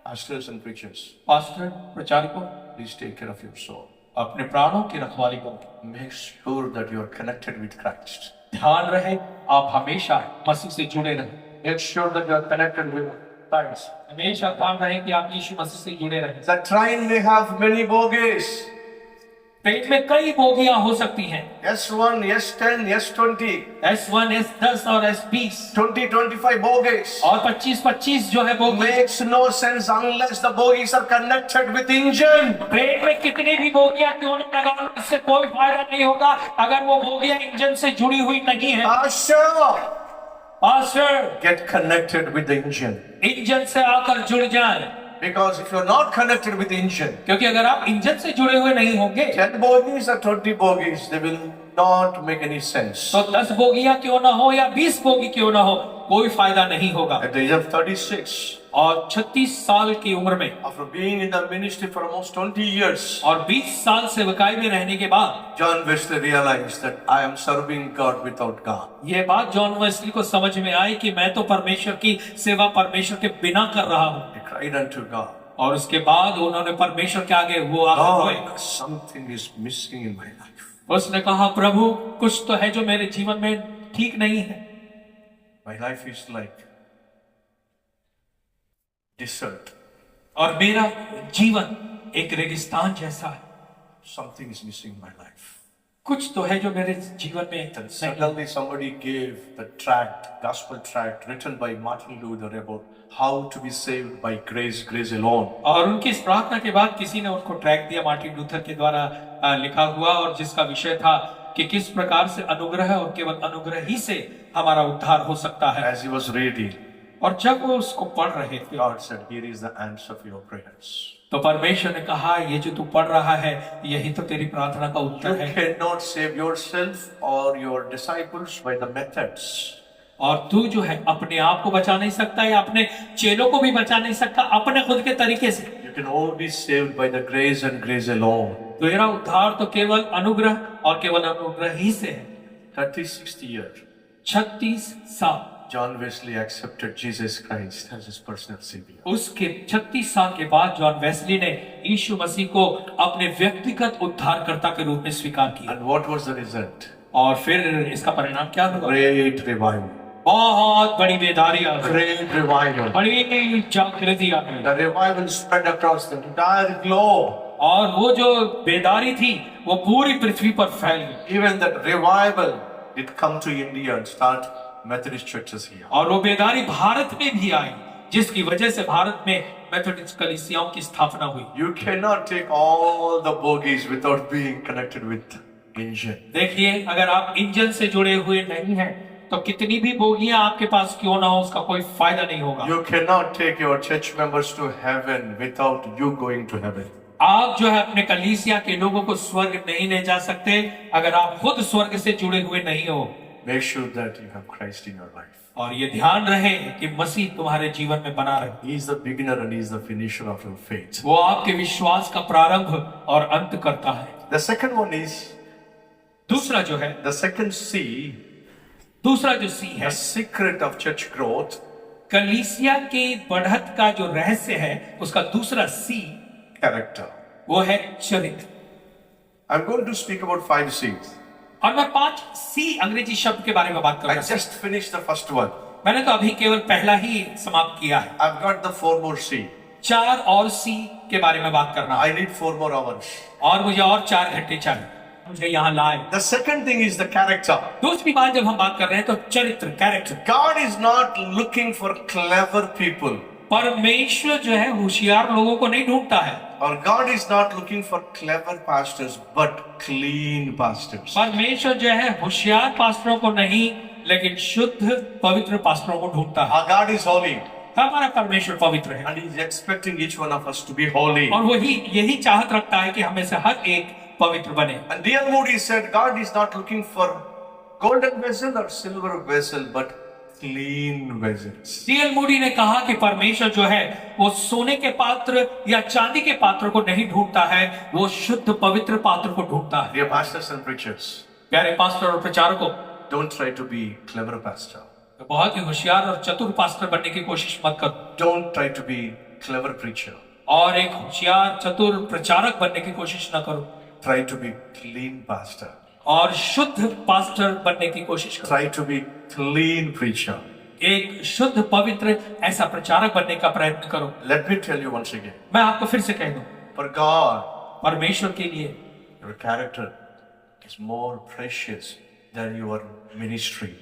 [SPEAKER 1] Pastors and preachers,
[SPEAKER 2] पास्टर, प्रचारकों,
[SPEAKER 1] please take care of your soul.
[SPEAKER 2] अपने प्राणों की रखवाली करो।
[SPEAKER 1] Make sure that you are connected with Christ.
[SPEAKER 2] ध्यान रहे आप हमेशा मसीह से जुड़े रहें।
[SPEAKER 1] Make sure that you are connected with Christ.
[SPEAKER 2] हमेशा ध्यान रहे कि आप यीशु मसीह से जुड़े रहें।
[SPEAKER 1] The train may have many bogies.
[SPEAKER 2] Train में कई बोगियां हो सकती हैं,
[SPEAKER 1] S1, S10, S20,
[SPEAKER 2] S1, S10 और S20
[SPEAKER 1] 20, 25 bogies.
[SPEAKER 2] और 25 जो है bogie.
[SPEAKER 1] Makes no sense unless the bogies are connected with engine.
[SPEAKER 2] Train में कितनी भी बोगियां क्यों न लगा लो, इससे कोई फायदा नहीं होगा अगर वो बोगियां इंजन से जुड़ी हुई नहीं है।
[SPEAKER 1] Pastor, get connected with the engine.
[SPEAKER 2] Engine से आकर जुड़ जाए,
[SPEAKER 1] Because if you're not connected with the engine,
[SPEAKER 2] क्योंकि अगर आप इंजन से जुड़े हुए नहीं होंगे
[SPEAKER 1] 10 bogies or 20 bogies, they will not make any sense.
[SPEAKER 2] तो 10 बोगियां क्यों ना हो या 20 बोगी क्यों ना हो, कोई फायदा नहीं होगा।
[SPEAKER 1] At the age of 36,
[SPEAKER 2] और 36 साल की उम्र में
[SPEAKER 1] after being in the ministry for almost 20 years,
[SPEAKER 2] और 20 साल सेवकाई में रहने के बाद
[SPEAKER 1] John Wesley realized that I am serving God without God.
[SPEAKER 2] ये बात जॉन वेस्ली को समझ में आई कि मैं तो परमेश्वर की सेवा परमेश्वर के बिना कर रहा हूँ।
[SPEAKER 1] He cried unto God,
[SPEAKER 2] और उसके बाद उन्होंने परमेश्वर के आगे वो आगे रोए।
[SPEAKER 1] God, something is missing in my life.
[SPEAKER 2] उसने कहा प्रभु कुछ तो है जो मेरे जीवन में ठीक नहीं है।
[SPEAKER 1] My life is like desert.
[SPEAKER 2] और मेरा जीवन एक रेगिस्तान जैसा है।
[SPEAKER 1] Something is missing in my life.
[SPEAKER 2] कुछ तो है जो मेरे जीवन में
[SPEAKER 1] Then
[SPEAKER 2] नहीं।
[SPEAKER 1] suddenly somebody gave the tract, gospel tract written by Martin Luther about how to be saved by grace, grace alone.
[SPEAKER 2] और उनकी इस प्रार्थना के बाद किसी ने उनको ट्रैक दिया मार्टिन लूथर के द्वारा लिखा हुआ, और जिसका विषय था कि किस प्रकार से अनुग्रह और केवल अनुग्रह ही से हमारा उद्धार हो सकता है।
[SPEAKER 1] As he was reading,
[SPEAKER 2] और जब वो उसको पढ़ रहे थे
[SPEAKER 1] God said, "Here is the answer for your prayers."
[SPEAKER 2] तो परमेश्वर ने कहा ये जो तू पढ़ रहा है यही तो तेरी प्रार्थना का उत्तर
[SPEAKER 1] You
[SPEAKER 2] है।
[SPEAKER 1] cannot save yourself or your disciples by the methods.
[SPEAKER 2] और तू जो है अपने आप को बचा नहीं सकता या अपने चेलों को भी बचा नहीं सकता अपने खुद के तरीके से।
[SPEAKER 1] You can only be saved by the grace and grace alone.
[SPEAKER 2] तेरा उद्धार तो केवल अनुग्रह और केवल अनुग्रह ही से है।
[SPEAKER 1] 36th year,
[SPEAKER 2] 36 साल
[SPEAKER 1] John Wesley accepted Jesus Christ as his personal savior.
[SPEAKER 2] उसके 36 साल के बाद जॉन वेस्ली ने यीशु मसीह को अपने व्यक्तिगत उद्धारकर्ता के रूप में स्वीकार किया।
[SPEAKER 1] And what was the result?
[SPEAKER 2] और फिर इसका परिणाम क्या हुआ?
[SPEAKER 1] Great revival.
[SPEAKER 2] बहुत बड़ी बेदारी आ गई,
[SPEAKER 1] Great revival.
[SPEAKER 2] बड़ी जागृति आ गई।
[SPEAKER 1] The revival spread across the entire globe.
[SPEAKER 2] और वो जो बेदारी थी वो पूरी पृथ्वी पर फैल गई।
[SPEAKER 1] Even that revival did come to India and start Methodist churches here.
[SPEAKER 2] और वो बेदारी भारत में भी आई जिसकी वजह से भारत में मेथोडिस्ट कलीसियाओं की स्थापना हुई।
[SPEAKER 1] You cannot take all the bogies without being connected with engine.
[SPEAKER 2] देखिए अगर आप इंजन से जुड़े हुए नहीं हैं तो कितनी भी बोगियां आपके पास क्यों ना हो उसका कोई फायदा नहीं होगा।
[SPEAKER 1] You cannot take your church members to heaven without you going to heaven.
[SPEAKER 2] आप जो है अपने कलीसिया के लोगों को स्वर्ग नहीं ले जा सकते अगर आप खुद स्वर्ग से जुड़े हुए नहीं हो।
[SPEAKER 1] Make sure that you have Christ in your life.
[SPEAKER 2] और ये ध्यान रहे कि मसीह तुम्हारे जीवन में बना रहे।
[SPEAKER 1] He is the beginner and he is the finisher of your faith.
[SPEAKER 2] वो आपके विश्वास का प्रारंभ और अंत करता है।
[SPEAKER 1] The second one is
[SPEAKER 2] दूसरा जो है
[SPEAKER 1] the second C,
[SPEAKER 2] दूसरा जो सी है
[SPEAKER 1] the secret of church growth,
[SPEAKER 2] कलीसिया की बढ़त का जो रहस्य है उसका दूसरा सी
[SPEAKER 1] character.
[SPEAKER 2] वो है चरित्र।
[SPEAKER 1] I'm going to speak about 5 C's.
[SPEAKER 2] और मैं 5 सी अंग्रेजी शब्द के बारे में बात
[SPEAKER 1] I
[SPEAKER 2] करूंगा।
[SPEAKER 1] just finished the first one.
[SPEAKER 2] मैंने तो अभी केवल पहला ही समाप्त किया है।
[SPEAKER 1] I've got the 4 more C.
[SPEAKER 2] 4 और सी के बारे में बात करना है
[SPEAKER 1] I need 4 more hours.
[SPEAKER 2] और मुझे और 4 घंटे चाहिए मुझे यहाँ लाए।
[SPEAKER 1] The second thing is the character.
[SPEAKER 2] दूसरी बात जब हम बात कर रहे हैं तो चरित्र, character.
[SPEAKER 1] God is not looking for clever people.
[SPEAKER 2] परमेश्वर जो है होशियार लोगों को नहीं ढूंढता है,
[SPEAKER 1] Or God is not looking for clever pastors, but clean pastors.
[SPEAKER 2] परमेश्वर जो है होशियार पास्टरों को नहीं लेकिन शुद्ध पवित्र पास्टरों को ढूंढता है।
[SPEAKER 1] Our God is holy.
[SPEAKER 2] हमारा परमेश्वर पवित्र है
[SPEAKER 1] And He is expecting each one of us to be holy.
[SPEAKER 2] और वही यही चाहत रखता है कि हमें से हर एक पवित्र बने।
[SPEAKER 1] And D.L. Moody said, God is not looking for golden vessel or silver vessel, but clean vessels.
[SPEAKER 2] D.L. Moody ने कहा कि परमेश्वर जो है वो सोने के पात्र या चांदी के पात्र को नहीं ढूंढता है, वो शुद्ध पवित्र पात्र को ढूंढता है।
[SPEAKER 1] Dear pastors and preachers,
[SPEAKER 2] प्यारे पास्टर और प्रचारकों,
[SPEAKER 1] don't try to be clever pastor.
[SPEAKER 2] तो बहुत ही होशियार और चतुर पास्टर बनने की कोशिश मत करो
[SPEAKER 1] Don't try to be clever preacher.
[SPEAKER 2] और एक होशियार चतुर प्रचारक बनने की कोशिश न करो।
[SPEAKER 1] Try to be clean pastor.
[SPEAKER 2] और शुद्ध पास्टर बनने की कोशिश करो।
[SPEAKER 1] Try to be clean preacher.
[SPEAKER 2] एक शुद्ध पवित्र ऐसा प्रचारक बनने का प्रयत्न करो।
[SPEAKER 1] Let me tell you once again.
[SPEAKER 2] मैं आपको फिर से कह दूं,
[SPEAKER 1] For God,
[SPEAKER 2] परमेश्वर के लिए
[SPEAKER 1] your character is more precious than your ministry.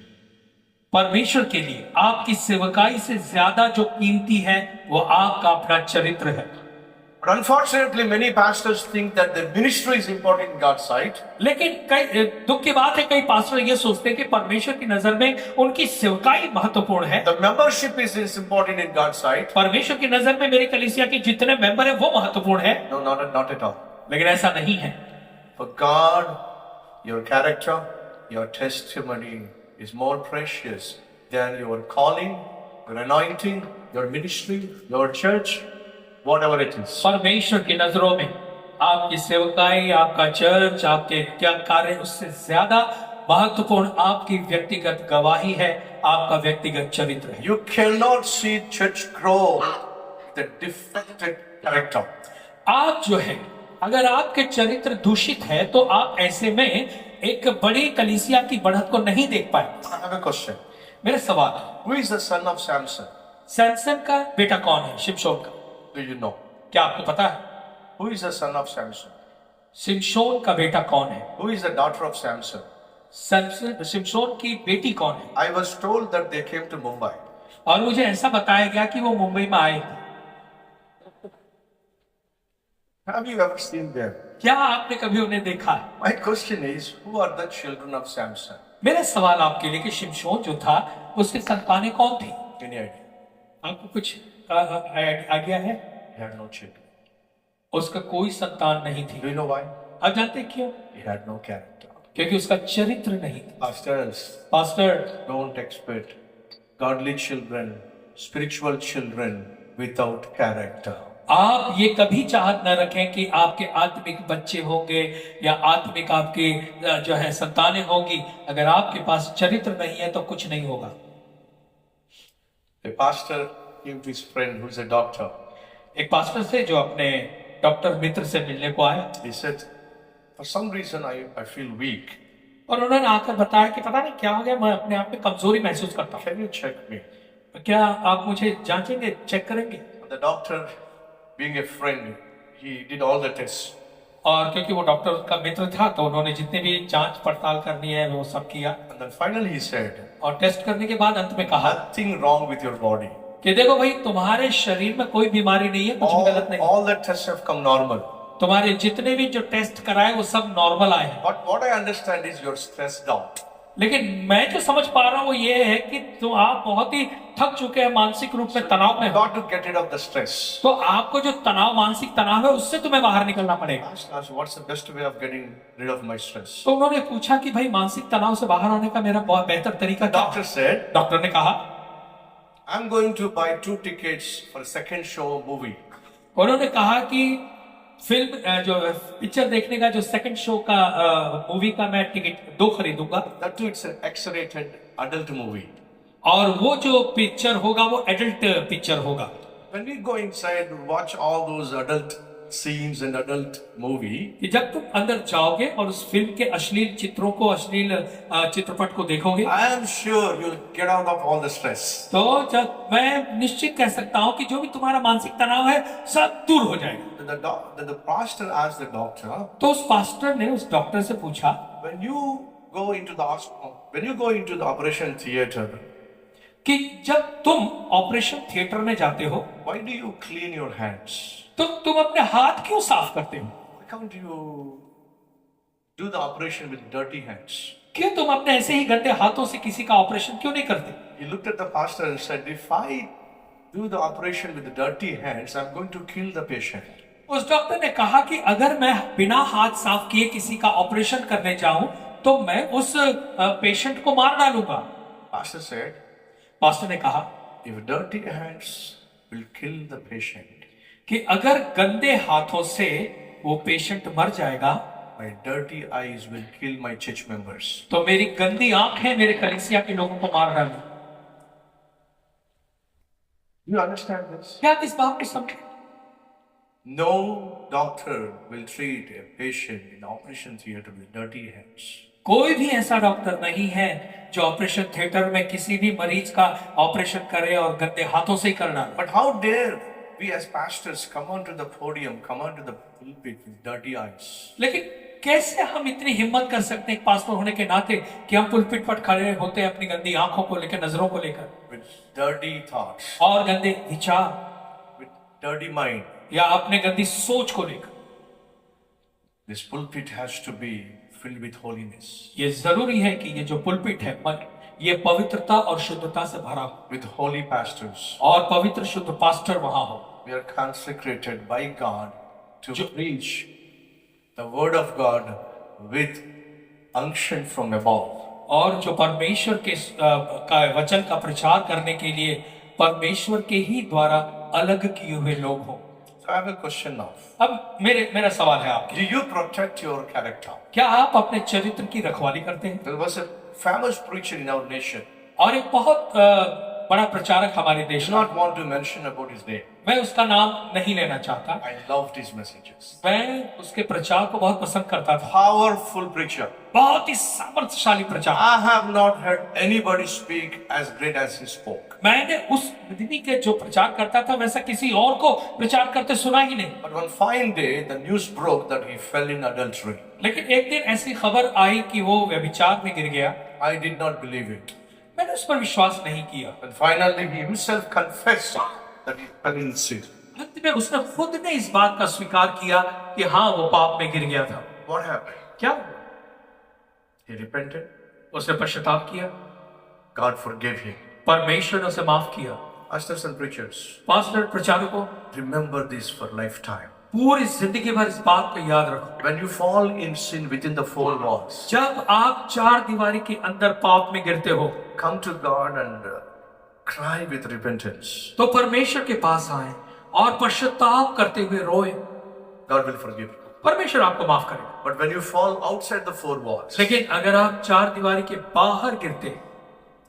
[SPEAKER 2] परमेश्वर के लिए आपकी सेवकाई से ज्यादा जो कीमती है वो आपका अपना चरित्र है।
[SPEAKER 1] But unfortunately, many pastors think that their ministry is important in God's sight.
[SPEAKER 2] लेकिन कई दुख की बात है, कई पास्टर ये सोचते हैं कि परमेश्वर की नजर में उनकी सेवकाई महत्वपूर्ण है।
[SPEAKER 1] The membership is important in God's sight.
[SPEAKER 2] परमेश्वर की नजर में मेरी कलीसिया के जितने मेंबर हैं वो महत्वपूर्ण है।
[SPEAKER 1] No, not at all.
[SPEAKER 2] लेकिन ऐसा नहीं है।
[SPEAKER 1] For God, your character, your testimony is more precious than your calling, your anointing, your ministry, your church, whatever it is.
[SPEAKER 2] परमेश्वर की नजरों में आपकी सेवकाई, आपका चर्च, आपके क्या कार्य, उससे ज्यादा महत्वपूर्ण आपकी व्यक्तिगत गवाही है, आपका व्यक्तिगत चरित्र है।
[SPEAKER 1] You cannot see church grow with a defected character.
[SPEAKER 2] आप जो है, अगर आपके चरित्र दूषित है तो आप ऐसे में एक बड़ी कलीसिया की बढ़त को नहीं देख पाए।
[SPEAKER 1] I have a question.
[SPEAKER 2] मेरा सवाल,
[SPEAKER 1] Who is the son of Samson?
[SPEAKER 2] Samson का बेटा कौन है? शिमशोन का।
[SPEAKER 1] Do you know?
[SPEAKER 2] क्या आपको पता है?
[SPEAKER 1] Who is the son of Samson?
[SPEAKER 2] शिमशोन का बेटा कौन है?
[SPEAKER 1] Who is the daughter of Samson?
[SPEAKER 2] शिमशोन की बेटी कौन है?
[SPEAKER 1] I was told that they came to Mumbai.
[SPEAKER 2] और मुझे ऐसा बताया गया कि वो मुंबई में आए थे।
[SPEAKER 1] Have you ever seen them?
[SPEAKER 2] क्या आपने कभी उन्हें देखा है?
[SPEAKER 1] My question is, who are the children of Samson?
[SPEAKER 2] मेरा सवाल आपके लिए कि शिमशोन जो था उसकी संतानें कौन थी?
[SPEAKER 1] Any idea?
[SPEAKER 2] आपको कुछ आइडिया है?
[SPEAKER 1] He had no children.
[SPEAKER 2] उसका कोई संतान नहीं थी।
[SPEAKER 1] Do you know why?
[SPEAKER 2] आप जानते हैं क्यों?
[SPEAKER 1] He had no character.
[SPEAKER 2] क्योंकि उसका चरित्र नहीं था।
[SPEAKER 1] Pastors,
[SPEAKER 2] pastor,
[SPEAKER 1] don't expect godly children, spiritual children without character.
[SPEAKER 2] आप ये कभी चाहत न रखें कि आपके आत्मिक बच्चे होंगे या आत्मिक आपके जो है संतानें होंगी, अगर आपके पास चरित्र नहीं है तो कुछ नहीं होगा।
[SPEAKER 1] A pastor came to his friend who is a doctor.
[SPEAKER 2] एक पास्टर से जो अपने डॉक्टर मित्र से मिलने को आया
[SPEAKER 1] He said, for some reason I feel weak.
[SPEAKER 2] और उन्होंने आकर बताया कि पता नहीं क्या हो गया, मैं अपने आप में कमजोरी महसूस करता
[SPEAKER 1] Can you check me?
[SPEAKER 2] हूँ, क्या आप मुझे जांचेंगे, चेक करेंगे?
[SPEAKER 1] The doctor, being a friend, he did all the tests.
[SPEAKER 2] और क्योंकि वो डॉक्टर का मित्र था तो उन्होंने जितने भी जांच पड़ताल करनी है वो सब किया।
[SPEAKER 1] And then finally he said,
[SPEAKER 2] और टेस्ट करने के बाद अंत में कहा
[SPEAKER 1] nothing wrong with your body.
[SPEAKER 2] कि देखो भाई, तुम्हारे शरीर में कोई बीमारी नहीं है, कुछ भी गलत नहीं।
[SPEAKER 1] All the tests have come normal.
[SPEAKER 2] तुम्हारे जितने भी जो टेस्ट कराए वो सब नॉर्मल आए हैं।
[SPEAKER 1] But what I understand is you're stressed out.
[SPEAKER 2] लेकिन मैं जो समझ पा रहा हूँ वो ये है कि आप बहुत ही थक चुके हैं, मानसिक रूप में तनाव में
[SPEAKER 1] You
[SPEAKER 2] हो।
[SPEAKER 1] got to get rid of the stress.
[SPEAKER 2] तो आपको जो तनाव, मानसिक तनाव है, उससे तुम्हें बाहर निकलना पड़ेगा।
[SPEAKER 1] Ask, what's the best way of getting rid of my stress?
[SPEAKER 2] तो उन्होंने पूछा कि भाई मानसिक तनाव से बाहर आने का मेरा बहुत बेहतर तरीका क्या है?
[SPEAKER 1] Doctor said,
[SPEAKER 2] डॉक्टर ने कहा,
[SPEAKER 1] I'm going to buy 2 tickets for a second show movie.
[SPEAKER 2] उन्होंने कहा कि फिल्म जो पिक्चर देखने का जो सेकंड शो का मूवी का मैं ticket 2 खरीदूंगा।
[SPEAKER 1] That too, it's an X-rated adult movie.
[SPEAKER 2] और वो जो पिक्चर होगा वो एडल्ट पिक्चर होगा।
[SPEAKER 1] When we go inside to watch all those adult scenes and adult movie,
[SPEAKER 2] कि जब तुम अंदर जाओगे और उस फिल्म के अश्लील चित्रों को, अश्लील चित्रपट को देखोगे,
[SPEAKER 1] I am sure you'll get out of all the stress.
[SPEAKER 2] तो जब मैं निश्चित कह सकता हूँ कि जो भी तुम्हारा मानसिक तनाव है सब दूर हो जाएगा।
[SPEAKER 1] The pastor asked the doctor,
[SPEAKER 2] तो उस पास्टर ने उस डॉक्टर से पूछा
[SPEAKER 1] when you go into the hospital, when you go into the operation theater,
[SPEAKER 2] कि जब तुम ऑपरेशन थिएटर में जाते हो
[SPEAKER 1] why do you clean your hands?
[SPEAKER 2] तो तुम अपने हाथ क्यों साफ करते हो?
[SPEAKER 1] Why can't you do the operation with dirty hands?
[SPEAKER 2] क्यों तुम अपने ऐसे ही गंदे हाथों से किसी का ऑपरेशन क्यों नहीं करते?
[SPEAKER 1] He looked at the pastor and said, if I do the operation with the dirty hands, I'm going to kill the patient.
[SPEAKER 2] उस डॉक्टर ने कहा कि अगर मैं बिना हाथ साफ किए किसी का ऑपरेशन करने जाऊं तो मैं उस पेशेंट को मार डालूंगा।
[SPEAKER 1] Pastor said,
[SPEAKER 2] पास्टर ने कहा
[SPEAKER 1] if dirty hands will kill the patient,
[SPEAKER 2] कि अगर गंदे हाथों से वो पेशेंट मर जाएगा,
[SPEAKER 1] my dirty eyes will kill my church members.
[SPEAKER 2] तो मेरी गंदी आंखें मेरे कलीसिया के लोगों को मार डालेंगी।
[SPEAKER 1] You understand this?
[SPEAKER 2] क्या आप इस बात को समझे?
[SPEAKER 1] No doctor will treat a patient in operation theater with dirty hands.
[SPEAKER 2] कोई भी ऐसा डॉक्टर नहीं है जो ऑपरेशन थिएटर में किसी भी मरीज का ऑपरेशन करे और गंदे हाथों से ही कर डाले।
[SPEAKER 1] But how dare we as pastors come onto the podium, come onto the pulpit with dirty eyes?
[SPEAKER 2] लेकिन कैसे हम इतनी हिम्मत कर सकते हैं एक पास्टर होने के नाते कि हम पुलपिट पर खड़े होते हैं अपनी गंदी आंखों को लेकर, नजरों को लेकर,
[SPEAKER 1] with dirty thoughts,
[SPEAKER 2] और गंदे विचार
[SPEAKER 1] with dirty mind.
[SPEAKER 2] या अपने गंदी सोच को लेकर?
[SPEAKER 1] This pulpit has to be filled with holiness,
[SPEAKER 2] ये जरूरी है कि ये जो पुलपिट है ये पवित्रता और शुद्धता से भरा हो,
[SPEAKER 1] with holy pastors.
[SPEAKER 2] और पवित्र शुद्ध पास्टर वहां हो।
[SPEAKER 1] We are consecrated by God to preach the word of God with unction from above.
[SPEAKER 2] और जो परमेश्वर के का वचन का प्रचार करने के लिए परमेश्वर के ही द्वारा अलग किए हुए लोग हो।
[SPEAKER 1] So I have a question now.
[SPEAKER 2] अब मेरा सवाल है आपके,
[SPEAKER 1] Do you protect your character?
[SPEAKER 2] क्या आप अपने चरित्र की रखवाली करते हैं?
[SPEAKER 1] There was a famous preacher in our nation.
[SPEAKER 2] और एक बहुत बड़ा प्रचारक हमारे
[SPEAKER 1] I
[SPEAKER 2] देश
[SPEAKER 1] do
[SPEAKER 2] में,
[SPEAKER 1] not want to mention about his name.
[SPEAKER 2] मैं उसका नाम नहीं लेना चाहता,
[SPEAKER 1] I loved his messages.
[SPEAKER 2] मैं उसके प्रचार को बहुत पसंद करता था।
[SPEAKER 1] Powerful preacher.
[SPEAKER 2] बहुत ही सामर्थ्यशाली प्रचार।
[SPEAKER 1] I have not heard anybody speak as great as he spoke.
[SPEAKER 2] मैंने उस विधि के जो प्रचार करता था वैसा किसी और को प्रचार करते सुना ही नहीं।
[SPEAKER 1] But one fine day, the news broke that he fell in adultery.
[SPEAKER 2] लेकिन एक दिन ऐसी खबर आई कि वो व्यभिचार में गिर गया।
[SPEAKER 1] I did not believe it.
[SPEAKER 2] मैंने उस पर विश्वास नहीं किया।
[SPEAKER 1] And finally, he himself confessed that he fell in sin.
[SPEAKER 2] अंत में उसने खुद ने इस बात का स्वीकार किया कि हाँ वो पाप में गिर गया था।
[SPEAKER 1] What happened?
[SPEAKER 2] क्या हुआ?
[SPEAKER 1] He repented.
[SPEAKER 2] उसने पश्चाताप किया,
[SPEAKER 1] God forgave him.
[SPEAKER 2] परमेश्वर ने उसे माफ किया।
[SPEAKER 1] Pastors and preachers,
[SPEAKER 2] पास्टर प्रचारकों,
[SPEAKER 1] remember this for lifetime.
[SPEAKER 2] पूरी जिंदगी भर इस बात को याद रखो,
[SPEAKER 1] When you fall in sin within the four walls,
[SPEAKER 2] जब आप चार दीवारी के अंदर पाप में गिरते हो
[SPEAKER 1] come to God and cry with repentance.
[SPEAKER 2] तो परमेश्वर के पास आए और पश्चाताप करते हुए रोए,
[SPEAKER 1] God will forgive you.
[SPEAKER 2] परमेश्वर आपको माफ करेगा।
[SPEAKER 1] But when you fall outside the four walls,
[SPEAKER 2] लेकिन अगर आप चार दीवारी के बाहर गिरते,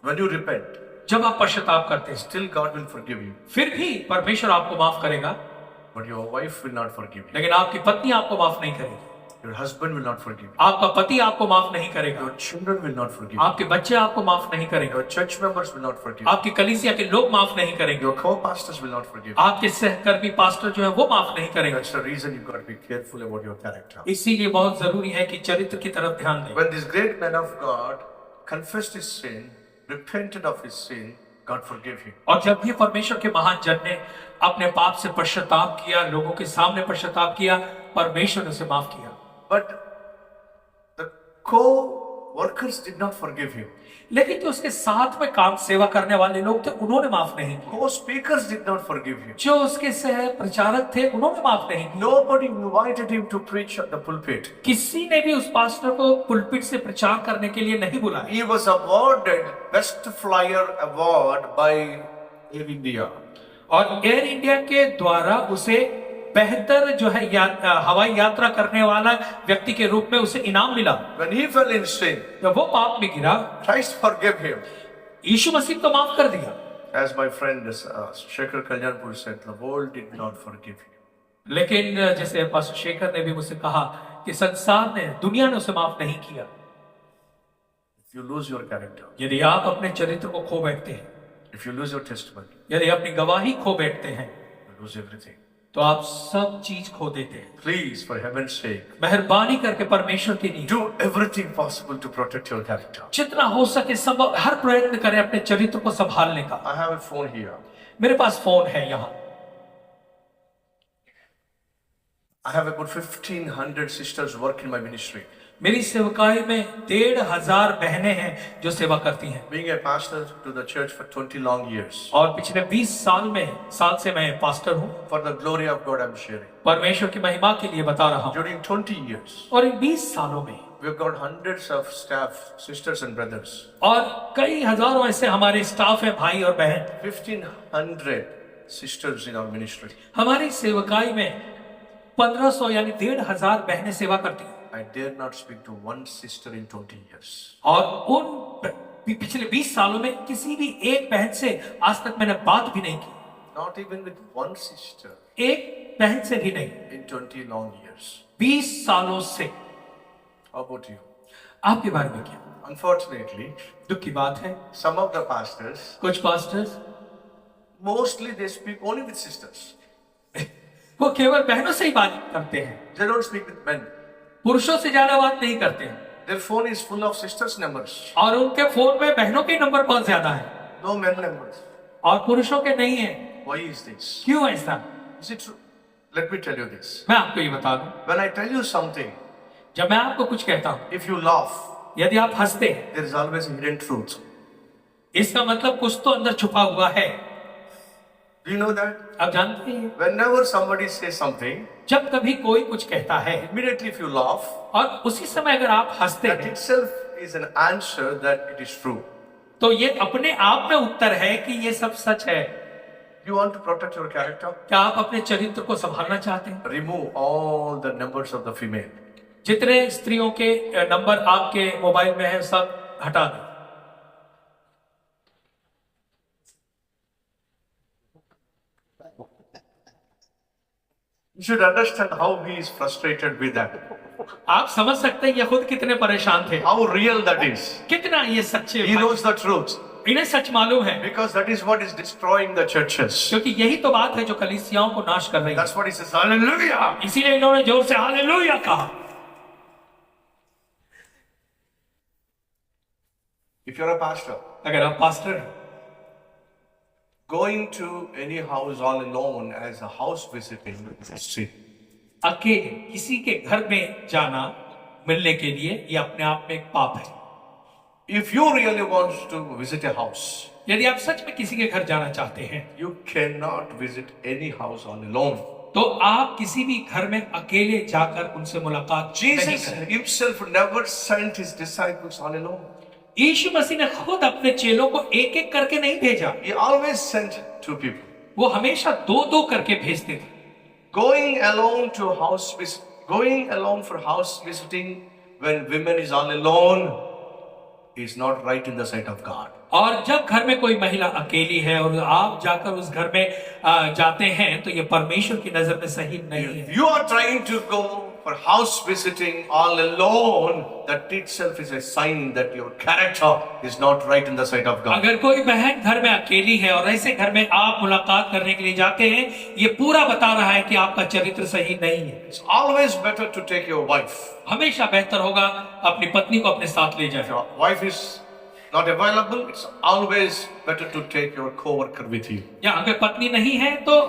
[SPEAKER 1] when you repent,
[SPEAKER 2] जब आप पश्चाताप करते,
[SPEAKER 1] still God will forgive you.
[SPEAKER 2] फिर भी परमेश्वर आपको माफ करेगा,
[SPEAKER 1] But your wife will not forgive you.
[SPEAKER 2] लेकिन आपकी पत्नी आपको माफ नहीं करेगी,
[SPEAKER 1] Your husband will not forgive you.
[SPEAKER 2] आपका पति आपको माफ नहीं करेगा,
[SPEAKER 1] Your children will not forgive you.
[SPEAKER 2] आपके बच्चे आपको माफ नहीं करेंगे,
[SPEAKER 1] Your church members will not forgive you.
[SPEAKER 2] आपकी कलीसिया के लोग माफ नहीं करेंगे,
[SPEAKER 1] Your co-pastors will not forgive you.
[SPEAKER 2] आपके सहकर्मी पास्टर जो है वो माफ नहीं करेंगे।
[SPEAKER 1] That's the reason you've got to be careful about your character.
[SPEAKER 2] इसीलिए बहुत जरूरी है कि चरित्र की तरफ ध्यान दें।
[SPEAKER 1] When this great man of God confessed his sin, repented of his sin, God forgave him.
[SPEAKER 2] और जब भी परमेश्वर के महान जन ने अपने पाप से पश्चाताप किया, लोगों के सामने पश्चाताप किया, परमेश्वर ने उसे माफ किया।
[SPEAKER 1] But the co-workers did not forgive him.
[SPEAKER 2] लेकिन जो उसके साथ में काम सेवा करने वाले लोग थे उन्होंने माफ नहीं किया,
[SPEAKER 1] Co-speakers did not forgive him.
[SPEAKER 2] जो उसके सह प्रचारक थे उन्होंने माफ नहीं किया।
[SPEAKER 1] Nobody invited him to preach at the pulpit.
[SPEAKER 2] किसी ने भी उस पास्टर को पुलपिट से प्रचार करने के लिए नहीं बुलाया।
[SPEAKER 1] He was awarded Best Flyer Award by Air India.
[SPEAKER 2] और एयर इंडिया के द्वारा उसे बेहतर जो है हवाई यात्रा करने वाला व्यक्ति के रूप में उसे इनाम मिला।
[SPEAKER 1] When he fell in sin,
[SPEAKER 2] जब वो पाप में गिरा,
[SPEAKER 1] Christ forgave him.
[SPEAKER 2] यीशु मसीह को माफ कर दिया।
[SPEAKER 1] As my friend Shekhar Kalyanpur said, the world did not forgive him.
[SPEAKER 2] लेकिन जैसे पास्टर शेखर ने भी मुझसे कहा कि संसार ने, दुनिया ने उसे माफ नहीं किया।
[SPEAKER 1] If you lose your character,
[SPEAKER 2] यदि आप अपने चरित्र को खो बैठते हैं,
[SPEAKER 1] if you lose your testimony,
[SPEAKER 2] यदि अपनी गवाही खो बैठते हैं,
[SPEAKER 1] you lose everything.
[SPEAKER 2] तो आप सब चीज खो देते हैं।
[SPEAKER 1] Please, for heaven's sake,
[SPEAKER 2] मेहरबानी करके परमेश्वर की नीति
[SPEAKER 1] do everything possible to protect your character.
[SPEAKER 2] जितना हो सके संभव हर प्रयत्न करें अपने चरित्र को संभालने का।
[SPEAKER 1] I have a phone here.
[SPEAKER 2] मेरे पास फोन है यहाँ,
[SPEAKER 1] I have about 1,500 sisters work in my ministry.
[SPEAKER 2] मेरी सेवकाई में 1,500 बहनें हैं जो सेवा करती हैं।
[SPEAKER 1] Being a pastor to the church for 20 long years,
[SPEAKER 2] और पिछले 20 साल से मैं पास्टर हूँ।
[SPEAKER 1] for the glory of God I'm sharing.
[SPEAKER 2] परमेश्वर की महिमा के लिए बता रहा हूँ।
[SPEAKER 1] During 20 years,
[SPEAKER 2] और इन 20 सालों में
[SPEAKER 1] we've got hundreds of staff, sisters and brothers.
[SPEAKER 2] और कई हजारों ऐसे हमारे स्टाफ है, भाई और बहन।
[SPEAKER 1] 1,500 sisters in our ministry.
[SPEAKER 2] हमारी सेवकाई में 1500 यानी 1,500 बहनें सेवा करती हैं।
[SPEAKER 1] I dare not speak to one sister in 20 years.
[SPEAKER 2] और उन पिछले 20 सालों में किसी भी एक बहन से आज तक मैंने बात भी नहीं की,
[SPEAKER 1] Not even with one sister
[SPEAKER 2] एक बहन से भी नहीं,
[SPEAKER 1] in 20 long years.
[SPEAKER 2] 20 सालों से।
[SPEAKER 1] How about you?
[SPEAKER 2] आपके बारे में क्या?
[SPEAKER 1] Unfortunately,
[SPEAKER 2] दुख की बात है,
[SPEAKER 1] some of the pastors,
[SPEAKER 2] कुछ pastors
[SPEAKER 1] mostly they speak only with sisters.
[SPEAKER 2] वो केवल बहनों से ही बात करते हैं,
[SPEAKER 1] They don't speak with men.
[SPEAKER 2] पुरुषों से ज्यादा बात नहीं करते
[SPEAKER 1] Their phone is full of sisters' numbers,
[SPEAKER 2] और उनके फोन में बहनों के नंबर बहुत ज्यादा है
[SPEAKER 1] no men numbers.
[SPEAKER 2] और पुरुषों के नहीं है।
[SPEAKER 1] Why is this?
[SPEAKER 2] क्यों ऐसा?
[SPEAKER 1] Is it true? Let me tell you this.
[SPEAKER 2] मैं आपको ये बता दूं,
[SPEAKER 1] When I tell you something,
[SPEAKER 2] जब मैं आपको कुछ कहता हूं,
[SPEAKER 1] if you laugh,
[SPEAKER 2] यदि आप हंसते हैं,
[SPEAKER 1] there is always a hidden truth.
[SPEAKER 2] इसका मतलब कुछ तो अंदर छुपा हुआ है।
[SPEAKER 1] Do you know that?
[SPEAKER 2] आप जानते हैं,
[SPEAKER 1] Whenever somebody says something,
[SPEAKER 2] जब कभी कोई कुछ कहता है
[SPEAKER 1] immediately if you laugh,
[SPEAKER 2] और उसी समय अगर आप हंसते
[SPEAKER 1] that
[SPEAKER 2] हैं,
[SPEAKER 1] itself is an answer that it is true.
[SPEAKER 2] तो ये अपने आप में उत्तर है कि ये सब सच है।
[SPEAKER 1] You want to protect your character?
[SPEAKER 2] क्या आप अपने चरित्र को संभालना चाहते हैं?
[SPEAKER 1] Remove all the numbers of the female.
[SPEAKER 2] जितने स्त्रियों के नंबर आपके मोबाइल में है सब हटा दें।
[SPEAKER 1] You should understand how he is frustrated with that.
[SPEAKER 2] आप समझ सकते हैं ये खुद कितने परेशान थे,
[SPEAKER 1] How real that is.
[SPEAKER 2] कितना ये सच्चे
[SPEAKER 1] He
[SPEAKER 2] भाई।
[SPEAKER 1] knows the truth.
[SPEAKER 2] इन्हें सच मालूम है,
[SPEAKER 1] Because that is what is destroying the churches.
[SPEAKER 2] क्योंकि यही तो बात है जो कलीसियाओं को नाश कर रही है।
[SPEAKER 1] That's what he says. Hallelujah.
[SPEAKER 2] इसीलिए इन्होंने जोर से हालेलुया कहा।
[SPEAKER 1] If you're a pastor,
[SPEAKER 2] अगर आप पास्टर हैं,
[SPEAKER 1] going to any house all alone as a house visiting is a sin.
[SPEAKER 2] अकेले किसी के घर में जाना मिलने के लिए ये अपने आप में एक पाप है।
[SPEAKER 1] If you really want to visit a house,
[SPEAKER 2] यदि आप सच में किसी के घर जाना चाहते हैं,
[SPEAKER 1] you cannot visit any house all alone.
[SPEAKER 2] तो आप किसी भी घर में अकेले जाकर उनसे मुलाकात नहीं
[SPEAKER 1] Jesus
[SPEAKER 2] करें।
[SPEAKER 1] himself never sent his disciples all alone.
[SPEAKER 2] यीशु मसीह ने खुद अपने चेलों को एक एक करके नहीं भेजा,
[SPEAKER 1] He always sent two people.
[SPEAKER 2] वो हमेशा दो दो करके भेजते थे।
[SPEAKER 1] Going alone to house going alone for house visiting when women is all alone is not right in the sight of God.
[SPEAKER 2] और जब घर में कोई महिला अकेली है और आप जाकर उस घर में जाते हैं तो ये परमेश्वर की नजर में सही नहीं है।
[SPEAKER 1] If you are trying to go for house visiting all alone, that itself is a sign that your character is not right in the sight of God.
[SPEAKER 2] अगर कोई बहन घर में अकेली है और ऐसे घर में आप मुलाकात करने के लिए जाते हैं, ये पूरा बता रहा है कि आपका चरित्र सही नहीं है।
[SPEAKER 1] It's always better to take your wife.
[SPEAKER 2] हमेशा बेहतर होगा अपनी पत्नी को अपने साथ ले
[SPEAKER 1] If
[SPEAKER 2] जाए।
[SPEAKER 1] your wife is not available, it's always better to take your co-worker with you.
[SPEAKER 2] या अगर पत्नी नहीं है तो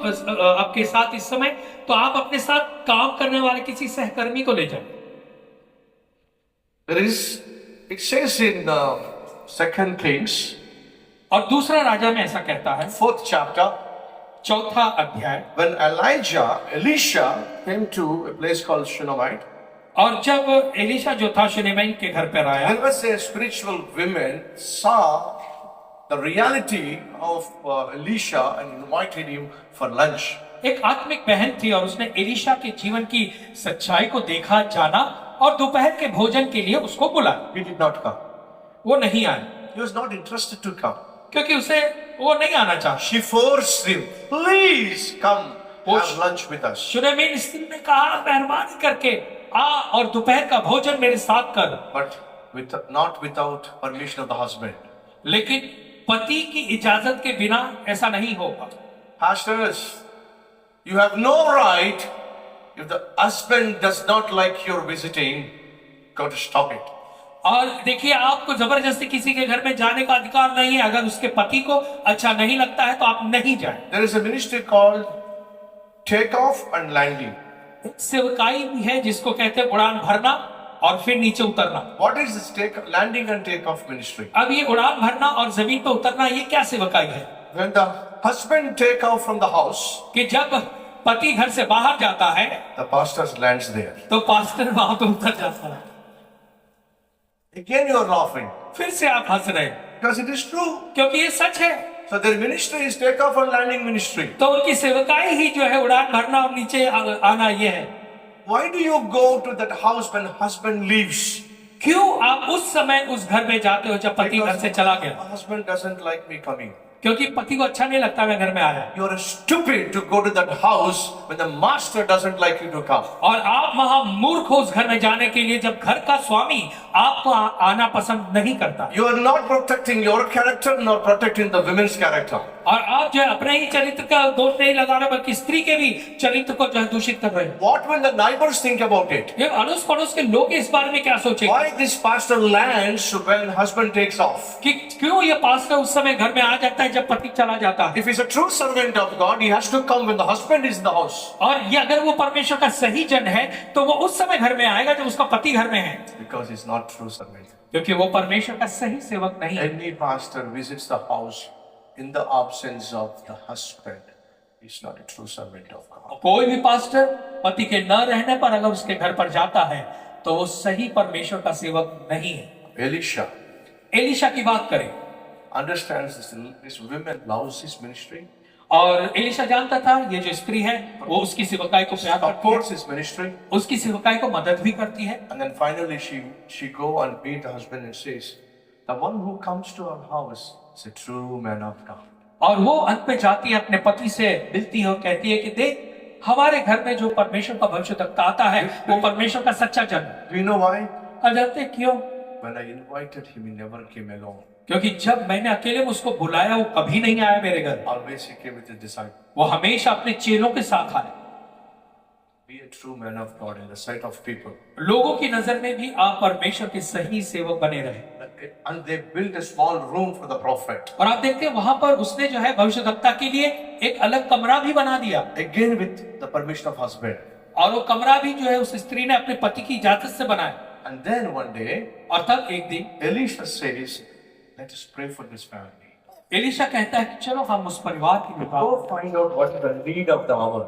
[SPEAKER 2] आपके साथ इस समय, तो आप अपने साथ काम करने वाले किसी सहकर्मी को ले जाएं।
[SPEAKER 1] There is, it says in 2 Kings,
[SPEAKER 2] और दूसरा राजा में ऐसा कहता है,
[SPEAKER 1] 4th chapter,
[SPEAKER 2] चौथा अध्याय,
[SPEAKER 1] when Elisha came to a place called Shunammite,
[SPEAKER 2] और जब एलिशा जो था शुनेमाई के घर पर आया,
[SPEAKER 1] there was a spiritual woman saw the reality of Elisha and invited him for lunch.
[SPEAKER 2] एक आत्मिक बहन थी और उसने एलिशा के जीवन की सच्चाई को देखा, जाना और दोपहर के भोजन के लिए उसको बुलाया।
[SPEAKER 1] He did not come.
[SPEAKER 2] वो नहीं आया
[SPEAKER 1] He was not interested to come.
[SPEAKER 2] क्योंकि उसे वो नहीं आना चाहा।
[SPEAKER 1] She forced him, please come have lunch with us.
[SPEAKER 2] शुनेमी स्त्री ने कहा, मेहरबानी करके आ और दोपहर का भोजन मेरे साथ कर।
[SPEAKER 1] But not without permission of the husband.
[SPEAKER 2] लेकिन पति की इजाजत के बिना ऐसा नहीं होगा।
[SPEAKER 1] Pastors, you have no right, if the husband does not like your visiting, go to stop it.
[SPEAKER 2] और देखिए, आपको जबरदस्ती किसी के घर में जाने का अधिकार नहीं है। अगर उसके पति को अच्छा नहीं लगता है तो आप नहीं जाएं।
[SPEAKER 1] There is a ministry called Takeoff and Landing.
[SPEAKER 2] सेवकाई भी है जिसको कहते हैं उड़ान भरना और फिर नीचे उतरना।
[SPEAKER 1] What is this landing and takeoff ministry?
[SPEAKER 2] अब ये उड़ान भरना और जमीन पर उतरना, ये क्या सेवकाई है?
[SPEAKER 1] When the husband take off from the house,
[SPEAKER 2] कि जब पति घर से बाहर जाता है
[SPEAKER 1] the pastor lands there.
[SPEAKER 2] तो पास्टर वहां पे उतर जाता है।
[SPEAKER 1] Again you are laughing
[SPEAKER 2] फिर से आप हंस रहे हैं
[SPEAKER 1] because it is true.
[SPEAKER 2] क्योंकि ये सच है।
[SPEAKER 1] So their ministry is takeoff and landing ministry.
[SPEAKER 2] तो उनकी सेवकाई ही जो है उड़ान भरना और नीचे आना ये है।
[SPEAKER 1] Why do you go to that house when husband leaves?
[SPEAKER 2] क्यों आप उस समय उस घर में जाते हो जब पति घर से चला गया?
[SPEAKER 1] My husband doesn't like me coming.
[SPEAKER 2] क्योंकि पति को अच्छा नहीं लगता मैं घर में आया।
[SPEAKER 1] You are stupid to go to that house when the master doesn't like you to come.
[SPEAKER 2] और आप वहां मूर्ख हो उस घर में जाने के लिए जब घर का स्वामी आपको आना पसंद नहीं करता।
[SPEAKER 1] You are not protecting your character nor protecting the women's character.
[SPEAKER 2] और आप जो है अपने ही चरित्र का दोष नहीं लगा रहे बल्कि स्त्री के भी चरित्र को जो है दूषित कर रहे हैं।
[SPEAKER 1] What will the neighbors think about it?
[SPEAKER 2] ये अड़ोस पड़ोस के लोग इस बारे में क्या सोचेंगे
[SPEAKER 1] Why this pastor lands when husband takes off?
[SPEAKER 2] कि क्यों ये पास्टर उस समय घर में आ जाता है जब पति चला जाता है।
[SPEAKER 1] If he's a true servant of God, he has to come when the husband is in the house.
[SPEAKER 2] और ये अगर वो परमेश्वर का सही जन है तो वो उस समय घर में आएगा जब उसका पति घर में है,
[SPEAKER 1] Because he's not true servant.
[SPEAKER 2] क्योंकि वो परमेश्वर का सही सेवक नहीं है।
[SPEAKER 1] Any pastor visits the house in the absence of the husband, he's not a true servant of God.
[SPEAKER 2] कोई भी पास्टर पति के न रहने पर अगर उसके घर पर जाता है तो वो सही परमेश्वर का सेवक नहीं है।
[SPEAKER 1] Elisha
[SPEAKER 2] एलिशा की बात करें,
[SPEAKER 1] understands this woman loves his ministry,
[SPEAKER 2] और एलिशा जानता था ये जो स्त्री है वो उसकी सेवकाई को प्यार करती
[SPEAKER 1] supports his ministry,
[SPEAKER 2] है, उसकी सेवकाई को मदद भी करती है।
[SPEAKER 1] and then finally she go and meet the husband and says, the one who comes to our house is a true man of God.
[SPEAKER 2] और वो अंत में जाती है अपने पति से मिलती है और कहती है कि देख हमारे घर में जो परमेश्वर का भविष्यद्वक्ता आता है वो परमेश्वर का सच्चा जन।
[SPEAKER 1] Do you know why?
[SPEAKER 2] अब जानते हैं क्यों?
[SPEAKER 1] When I invited him, he never came alone.
[SPEAKER 2] क्योंकि जब मैंने अकेले में उसको बुलाया वो कभी नहीं आया मेरे घर,
[SPEAKER 1] Always he came with his disciples.
[SPEAKER 2] वो हमेशा अपने चेलों के साथ आए।
[SPEAKER 1] Be a true man of God in the sight of people.
[SPEAKER 2] लोगों की नजर में भी आप परमेश्वर के सही सेवक बने रहे।
[SPEAKER 1] And they built a small room for the prophet.
[SPEAKER 2] और आप देखते हैं वहां पर उसने जो है भविष्यद्वक्ता के लिए एक अलग कमरा भी बना दिया,
[SPEAKER 1] Again with the permission of husband.
[SPEAKER 2] और वो कमरा भी जो है उस स्त्री ने अपने पति की इजाजत से बनाया।
[SPEAKER 1] And then one day,
[SPEAKER 2] और तब एक दिन
[SPEAKER 1] Elisha says, let us pray for this family.
[SPEAKER 2] Elisha कहता है कि चलो हम उस परिवार की
[SPEAKER 1] Go
[SPEAKER 2] विवाह
[SPEAKER 1] find out what is the need of the hour.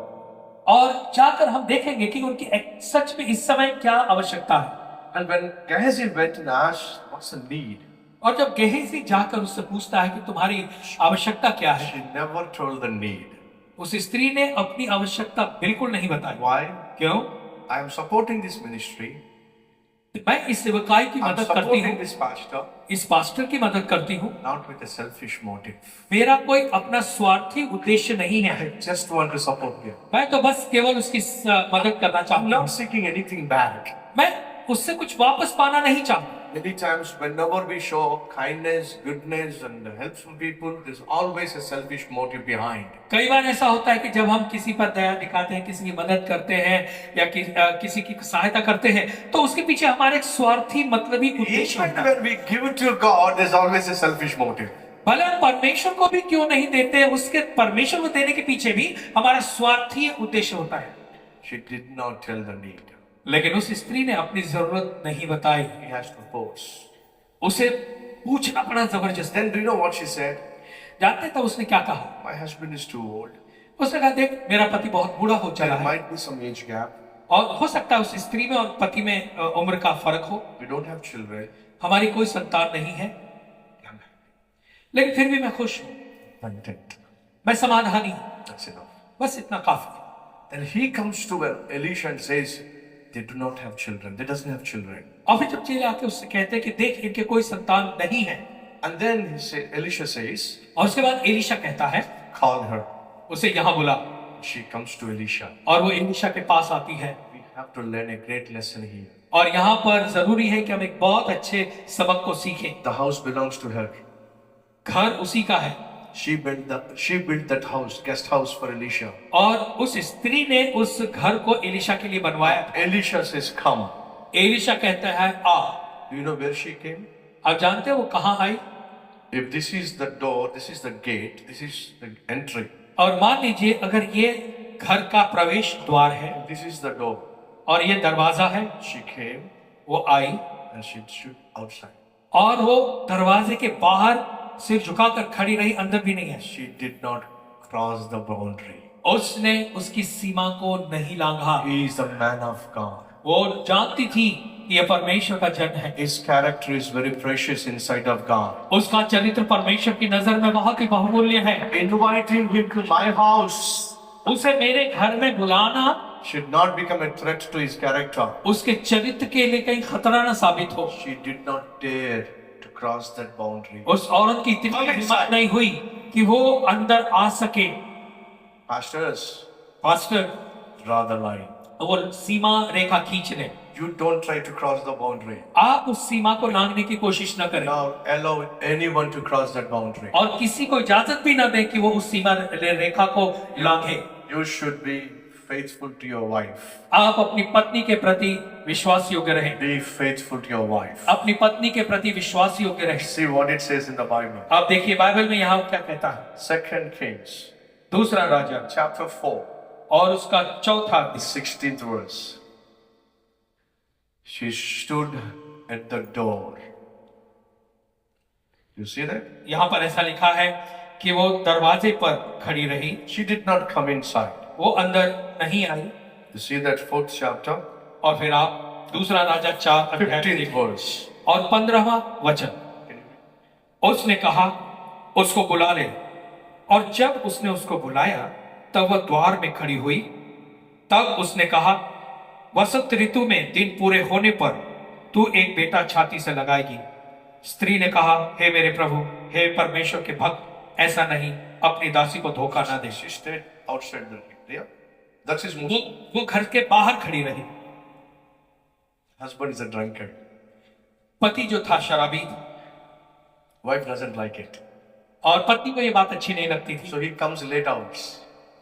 [SPEAKER 2] और जाकर हम देखेंगे कि उनकी सच में इस समय क्या आवश्यकता है।
[SPEAKER 1] And when Gehazi went and asked, what's the need?
[SPEAKER 2] और जब गेहजी जाकर उससे पूछता है कि तुम्हारी आवश्यकता क्या है,
[SPEAKER 1] She never told the need.
[SPEAKER 2] उस स्त्री ने अपनी आवश्यकता बिल्कुल नहीं बताई।
[SPEAKER 1] Why?
[SPEAKER 2] क्यों?
[SPEAKER 1] I am supporting this ministry.
[SPEAKER 2] मैं इस सेवकाई की
[SPEAKER 1] I'm
[SPEAKER 2] मदद करती हूँ,
[SPEAKER 1] supporting this pastor,
[SPEAKER 2] इस पास्टर की मदद करती हूँ,
[SPEAKER 1] not with a selfish motive.
[SPEAKER 2] मेरा कोई अपना स्वार्थी उद्देश्य नहीं है,
[SPEAKER 1] I just want to support him.
[SPEAKER 2] मैं तो बस केवल उसकी मदद करना
[SPEAKER 1] I'm
[SPEAKER 2] चाहता
[SPEAKER 1] not
[SPEAKER 2] हूँ,
[SPEAKER 1] seeking anything back.
[SPEAKER 2] मैं उससे कुछ वापस पाना नहीं चाहता।
[SPEAKER 1] Many times, whenever we show kindness, goodness, and helpful people, there's always a selfish motive behind.
[SPEAKER 2] कई बार ऐसा होता है कि जब हम किसी पर दया दिखाते हैं, किसी की मदद करते हैं या किसी की सहायता करते हैं तो उसके पीछे हमारे एक स्वार्थी मतलबी उद्देश्य
[SPEAKER 1] Even
[SPEAKER 2] होता है।
[SPEAKER 1] when we give it to God, there's always a selfish motive.
[SPEAKER 2] भले हम परमेश्वर को भी क्यों नहीं देते, उसके परमेश्वर को देने के पीछे भी हमारा स्वार्थी उद्देश्य होता है।
[SPEAKER 1] She did not tell the need.
[SPEAKER 2] लेकिन उस स्त्री ने अपनी जरूरत नहीं बताई,
[SPEAKER 1] He has to force.
[SPEAKER 2] उसे पूछना पड़ा जबरदस्ती।
[SPEAKER 1] Then do you know what she said?
[SPEAKER 2] जानते तब उसने क्या कहा?
[SPEAKER 1] My husband is too old.
[SPEAKER 2] उसने कहा देख मेरा पति बहुत बूढ़ा हो चला
[SPEAKER 1] There
[SPEAKER 2] है,
[SPEAKER 1] might be some age gap.
[SPEAKER 2] और हो सकता है उस स्त्री में और पति में उम्र का फर्क हो,
[SPEAKER 1] We don't have children.
[SPEAKER 2] हमारी कोई संतान नहीं है, लेकिन फिर भी मैं खुश हूँ,
[SPEAKER 1] Content.
[SPEAKER 2] मैं समाधानी हूँ,
[SPEAKER 1] That's enough.
[SPEAKER 2] बस इतना काफी है।
[SPEAKER 1] Then he comes to Elisha and says, they do not have children. They doesn't have children.
[SPEAKER 2] और फिर जब चेले आके उससे कहते हैं कि देख इनके कोई संतान नहीं है,
[SPEAKER 1] And then Elisha says,
[SPEAKER 2] और उसके बाद एलिशा कहता है
[SPEAKER 1] call her.
[SPEAKER 2] उसे यहाँ बुला,
[SPEAKER 1] She comes to Elisha.
[SPEAKER 2] और वो एलिशा के पास आती है।
[SPEAKER 1] We have to learn a great lesson here.
[SPEAKER 2] और यहाँ पर जरूरी है कि हम एक बहुत अच्छे सबक को सीखें।
[SPEAKER 1] The house belongs to her.
[SPEAKER 2] घर उसी का है,
[SPEAKER 1] She built that house, guest house for Elisha.
[SPEAKER 2] और उस स्त्री ने उस घर को एलिशा के लिए बनवाया।
[SPEAKER 1] Elisha says, come.
[SPEAKER 2] एलिशा कहता है आ।
[SPEAKER 1] Do you know where she came?
[SPEAKER 2] आप जानते हो वो कहाँ आई?
[SPEAKER 1] If this is the door, this is the gate, this is the entry.
[SPEAKER 2] और मान लीजिए अगर ये घर का प्रवेश द्वार है
[SPEAKER 1] This is the door.
[SPEAKER 2] और ये दरवाजा है,
[SPEAKER 1] She came
[SPEAKER 2] वो आई
[SPEAKER 1] and she stood outside.
[SPEAKER 2] और वो दरवाजे के बाहर सिर झुकाकर खड़ी रही, अंदर भी नहीं है।
[SPEAKER 1] She did not cross the boundary.
[SPEAKER 2] उसने उसकी सीमा को नहीं लांघा।
[SPEAKER 1] He is the man of God.
[SPEAKER 2] वो जानती थी कि ये परमेश्वर का जन है,
[SPEAKER 1] His character is very precious in sight of God.
[SPEAKER 2] उसका चरित्र परमेश्वर की नजर में बहुत ही बहुमूल्य है।
[SPEAKER 1] Inviting him to my house
[SPEAKER 2] उसे मेरे घर में बुलाना
[SPEAKER 1] should not become a threat to his character.
[SPEAKER 2] उसके चरित्र के लिए कहीं खतरा न साबित हो।
[SPEAKER 1] She did not dare to cross that boundary.
[SPEAKER 2] उस औरत की इतनी हिम्मत नहीं हुई कि वो अंदर आ सके।
[SPEAKER 1] Pastors,
[SPEAKER 2] pastor
[SPEAKER 1] draw the line.
[SPEAKER 2] वो सीमा रेखा खींच ले।
[SPEAKER 1] You don't try to cross the boundary.
[SPEAKER 2] आप उस सीमा को लांघने की कोशिश न करें
[SPEAKER 1] Now allow anyone to cross that boundary.
[SPEAKER 2] और किसी को इजाजत भी न दें कि वो उस सीमा रेखा को लांघे।
[SPEAKER 1] You should be faithful to your wife.
[SPEAKER 2] आप अपनी पत्नी के प्रति विश्वास योग्य रहें।
[SPEAKER 1] Be faithful to your wife.
[SPEAKER 2] अपनी पत्नी के प्रति विश्वास योग्य रहें।
[SPEAKER 1] See what it says in the Bible.
[SPEAKER 2] आप देखिए बाइबल में यहाँ क्या कहता है।
[SPEAKER 1] 2 Kings,
[SPEAKER 2] दूसरा राजा
[SPEAKER 1] chapter 4,
[SPEAKER 2] और उसका चौथा अध्याय,
[SPEAKER 1] 16th verse. She stood at the door. You see that?
[SPEAKER 2] यहाँ पर ऐसा लिखा है कि वो दरवाजे पर खड़ी रही,
[SPEAKER 1] She did not come inside.
[SPEAKER 2] वो अंदर नहीं आई।
[SPEAKER 1] You see that 4th chapter,
[SPEAKER 2] और फिर आप दूसरा राजा 4 अध्याय
[SPEAKER 1] 15th
[SPEAKER 2] देखिए।
[SPEAKER 1] verse.
[SPEAKER 2] और 15वां वचन, उसने कहा उसको बुला ले, और जब उसने उसको बुलाया तब वह द्वार में खड़ी हुई। तब उसने कहा वसंत ऋतु में दिन पूरे होने पर तू एक बेटा छाती से लगाएगी। स्त्री ने कहा हे मेरे प्रभु, हे परमेश्वर के भक्त, ऐसा नहीं, अपनी दासी को धोखा ना दे।
[SPEAKER 1] She stayed outside the area. That's his
[SPEAKER 2] वो
[SPEAKER 1] Muslim.
[SPEAKER 2] वो घर के बाहर खड़ी रही।
[SPEAKER 1] Husband is a drunkard.
[SPEAKER 2] पति जो था शराबी था,
[SPEAKER 1] Wife doesn't like it.
[SPEAKER 2] और पत्नी को ये बात अच्छी नहीं लगती थी,
[SPEAKER 1] So he comes late hours.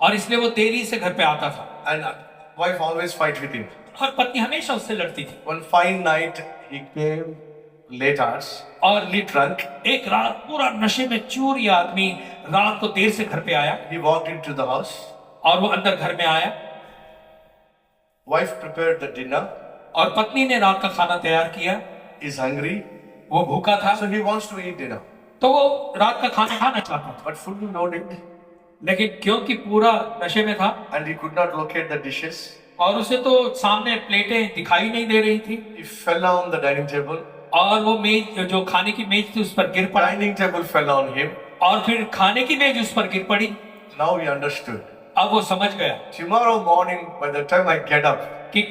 [SPEAKER 2] और इसलिए वो देरी से घर पे आता था,
[SPEAKER 1] And wife always fight with him.
[SPEAKER 2] और पत्नी हमेशा उससे लड़ती थी।
[SPEAKER 1] One fine night, he came late hours,
[SPEAKER 2] और
[SPEAKER 1] drunk.
[SPEAKER 2] एक रात पूरा नशे में चूर ये आदमी रात को देर से घर पे आया,
[SPEAKER 1] He walked into the house.
[SPEAKER 2] और वो अंदर घर में आया,
[SPEAKER 1] Wife prepared the dinner.
[SPEAKER 2] और पत्नी ने रात का खाना तैयार किया।
[SPEAKER 1] Is hungry.
[SPEAKER 2] वो भूखा था,
[SPEAKER 1] So he wants to eat dinner.
[SPEAKER 2] तो वो रात का खाना खाना चाहता था,
[SPEAKER 1] But fully loaded.
[SPEAKER 2] लेकिन क्योंकि पूरा नशे में था
[SPEAKER 1] And he could not locate the dishes.
[SPEAKER 2] और उसे तो सामने प्लेटें दिखाई नहीं दे रही थी,
[SPEAKER 1] He fell on the dining table.
[SPEAKER 2] और वो मेज जो खाने की मेज थी उस पर गिर पड़ा,
[SPEAKER 1] Dining table fell on him.
[SPEAKER 2] और फिर खाने की मेज उस पर गिर पड़ी।
[SPEAKER 1] Now he understood.
[SPEAKER 2] अब वो समझ गया
[SPEAKER 1] Tomorrow morning, by the time I get up,
[SPEAKER 2] कि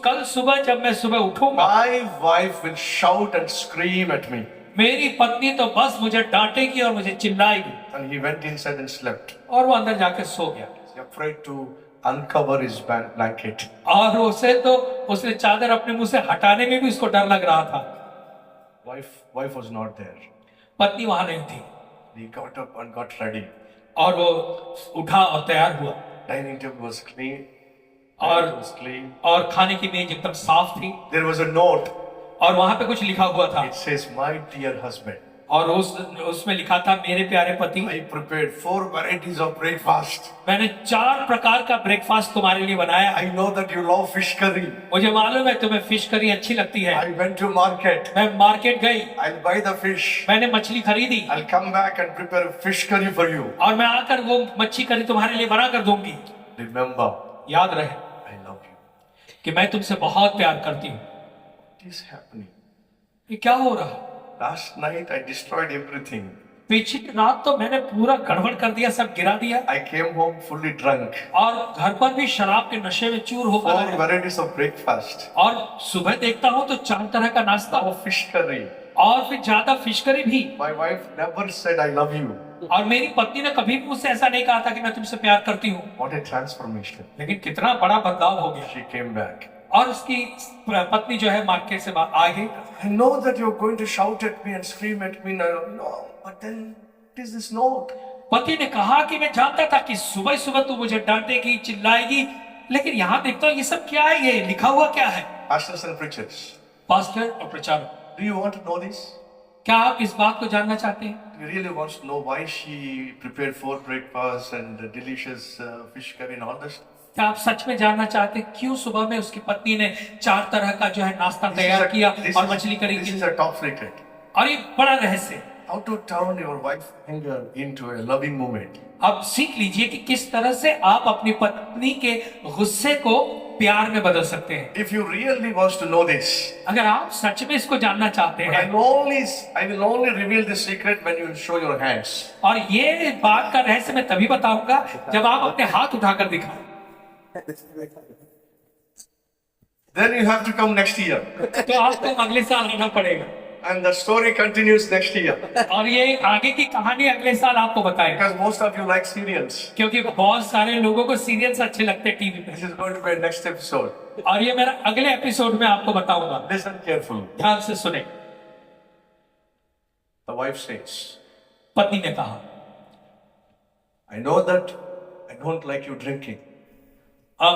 [SPEAKER 2] कल सुबह जब मैं सुबह उठूंगा,
[SPEAKER 1] my wife will shout and scream at me.
[SPEAKER 2] मेरी पत्नी तो बस मुझे डांटेगी और मुझे चिल्लाएगी।
[SPEAKER 1] And he went inside and slept.
[SPEAKER 2] और वो अंदर जाके सो गया,
[SPEAKER 1] He afraid to uncover his blanket.
[SPEAKER 2] और उसे तो उसने चादर अपने मुंह से हटाने में भी उसको डर लग रहा था।
[SPEAKER 1] Wife was not there.
[SPEAKER 2] पत्नी वहां नहीं थी,
[SPEAKER 1] He got up and got ready.
[SPEAKER 2] और वो उठा और तैयार हुआ,
[SPEAKER 1] Dining table was clean.
[SPEAKER 2] और
[SPEAKER 1] It was clean.
[SPEAKER 2] और खाने की मेज एकदम साफ थी,
[SPEAKER 1] There was a note.
[SPEAKER 2] और वहां पे कुछ लिखा हुआ था,
[SPEAKER 1] It says, "My dear husband,
[SPEAKER 2] और उसमें लिखा था मेरे प्यारे पति,
[SPEAKER 1] I prepared 4 varieties of breakfast.
[SPEAKER 2] मैंने 4 प्रकार का ब्रेकफास्ट तुम्हारे लिए बनाया है।
[SPEAKER 1] I know that you love fish curry.
[SPEAKER 2] मुझे मालूम है तुम्हें फिश करी अच्छी लगती है।
[SPEAKER 1] I went to market.
[SPEAKER 2] मैं मार्केट गई,
[SPEAKER 1] I'll buy the fish.
[SPEAKER 2] मैंने मछली खरीदी,
[SPEAKER 1] I'll come back and prepare fish curry for you.
[SPEAKER 2] और मैं आकर वो मच्छी करी तुम्हारे लिए बना कर दूंगी।
[SPEAKER 1] Remember,
[SPEAKER 2] याद रहे
[SPEAKER 1] I love you.
[SPEAKER 2] कि मैं तुमसे बहुत प्यार करती हूँ।
[SPEAKER 1] What is happening?
[SPEAKER 2] ये क्या हो रहा?
[SPEAKER 1] Last night I destroyed everything.
[SPEAKER 2] पिछली रात तो मैंने पूरा गड़बड़ कर दिया, सब गिरा दिया,
[SPEAKER 1] I came home fully drunk.
[SPEAKER 2] और घर पर भी शराब के नशे में चूर होकर
[SPEAKER 1] 4
[SPEAKER 2] आया।
[SPEAKER 1] varieties of breakfast.
[SPEAKER 2] और सुबह देखता हूँ तो 4 तरह का नाश्ता,
[SPEAKER 1] Oh, fish curry.
[SPEAKER 2] और फिर ज्यादा फिश करी भी।
[SPEAKER 1] My wife never said I love you.
[SPEAKER 2] और मेरी पत्नी ने कभी भी मुझसे ऐसा नहीं कहा था कि मैं तुमसे प्यार करती हूँ।
[SPEAKER 1] What a transformation.
[SPEAKER 2] लेकिन कितना बड़ा बदलाव हो गया।
[SPEAKER 1] She came back.
[SPEAKER 2] और उसकी पत्नी जो है मार्केट से आ गई।
[SPEAKER 1] I know that you're going to shout at me and scream at me now. No, but then what is this note?
[SPEAKER 2] पति ने कहा कि मैं जानता था कि सुबह सुबह तू मुझे डांटेगी, चिल्लाएगी, लेकिन यहाँ देखता हूँ ये सब क्या है, ये लिखा हुआ क्या है?
[SPEAKER 1] Pastors and preachers,
[SPEAKER 2] पास्टर और प्रचारक,
[SPEAKER 1] do you want to know this?
[SPEAKER 2] क्या आप इस बात को जानना चाहते हैं?
[SPEAKER 1] You really want to know why she prepared 4 breakfasts and delicious fish curry and all this?
[SPEAKER 2] क्या आप सच में जानना चाहते हैं क्यों सुबह में उसकी पत्नी ने 4 तरह का जो है नाश्ता तैयार किया और मछली करी
[SPEAKER 1] This
[SPEAKER 2] की?
[SPEAKER 1] is a top secret.
[SPEAKER 2] और ये बड़ा रहस्य है।
[SPEAKER 1] How to turn your wife's anger into a loving moment.
[SPEAKER 2] अब सीख लीजिए कि किस तरह से आप अपनी पत्नी के गुस्से को प्यार में बदल सकते हैं।
[SPEAKER 1] If you really want to know this,
[SPEAKER 2] अगर आप सच में इसको जानना चाहते
[SPEAKER 1] but
[SPEAKER 2] हैं,
[SPEAKER 1] I will only reveal this secret when you show your hands.
[SPEAKER 2] और ये बात का रहस्य मैं तभी बताऊंगा जब आप अपने हाथ उठाकर दिखाएं।
[SPEAKER 1] Then you have to come next year.
[SPEAKER 2] तो आपको अगले साल आना पड़ेगा।
[SPEAKER 1] And the story continues next year.
[SPEAKER 2] और ये आगे की कहानी अगले साल आपको बताएगा,
[SPEAKER 1] Because most of you like serials.
[SPEAKER 2] क्योंकि बहुत सारे लोगों को सीरियल्स अच्छे लगते हैं टीवी पे।
[SPEAKER 1] This is going to be next episode.
[SPEAKER 2] और ये मेरा अगले एपिसोड में आपको बताऊंगा,
[SPEAKER 1] Listen carefully.
[SPEAKER 2] ध्यान से सुने।
[SPEAKER 1] The wife says,
[SPEAKER 2] पत्नी ने कहा,
[SPEAKER 1] I know that I don't like you drinking.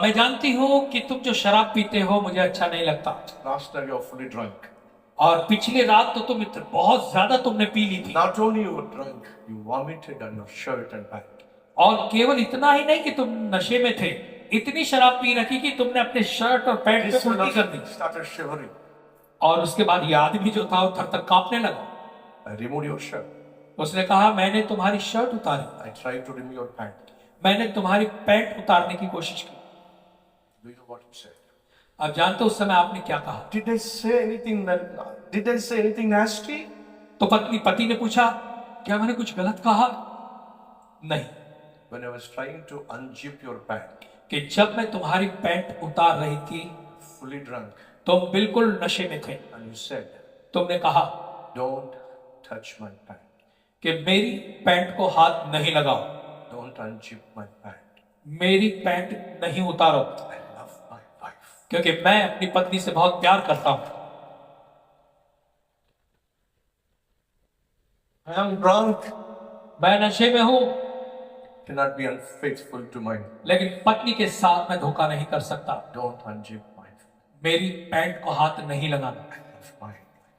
[SPEAKER 2] मैं जानती हूँ कि तुम जो शराब पीते हो मुझे अच्छा नहीं लगता,
[SPEAKER 1] Last night you were fully drunk.
[SPEAKER 2] और पिछली रात तो तुम बहुत ज्यादा तुमने पी ली थी,
[SPEAKER 1] Not only you were drunk, you vomited on your shirt and pant.
[SPEAKER 2] और केवल इतना ही नहीं कि तुम नशे में थे, इतनी शराब पी रखी कि तुमने अपने शर्ट और पैंट पे
[SPEAKER 1] This
[SPEAKER 2] उल्टी कर दी।
[SPEAKER 1] fellow started shivering.
[SPEAKER 2] और उसके बाद ये आदमी जो था वो थर थर कांपने लगा।
[SPEAKER 1] I removed your shirt.
[SPEAKER 2] उसने कहा, मैंने तुम्हारी शर्ट उतारी,
[SPEAKER 1] I tried to remove your pant.
[SPEAKER 2] मैंने तुम्हारी पैंट उतारने की कोशिश की।
[SPEAKER 1] Do you know what you said?
[SPEAKER 2] अब जानते हो उस समय आपने क्या कहा?
[SPEAKER 1] Did I say anything nasty?
[SPEAKER 2] तो पति ने पूछा, क्या मैंने कुछ गलत कहा? नहीं।
[SPEAKER 1] When I was trying to unzip your pant,
[SPEAKER 2] कि जब मैं तुम्हारी पैंट उतार रही थी,
[SPEAKER 1] fully drunk,
[SPEAKER 2] तुम बिल्कुल नशे में थे,
[SPEAKER 1] and you said,
[SPEAKER 2] तुमने कहा
[SPEAKER 1] don't touch my pant.
[SPEAKER 2] कि मेरी पैंट को हाथ नहीं लगाओ,
[SPEAKER 1] Don't unzip my pant.
[SPEAKER 2] मेरी पैंट नहीं उतारो,
[SPEAKER 1] I love my wife.
[SPEAKER 2] क्योंकि मैं अपनी पत्नी से बहुत प्यार करता हूं।
[SPEAKER 1] I am drunk.
[SPEAKER 2] मैं नशे में हूं,
[SPEAKER 1] Cannot be unfaithful to my.
[SPEAKER 2] लेकिन पत्नी के साथ मैं धोखा नहीं कर सकता।
[SPEAKER 1] Don't unzip my.
[SPEAKER 2] मेरी पैंट को हाथ नहीं लगाना,
[SPEAKER 1] I love my.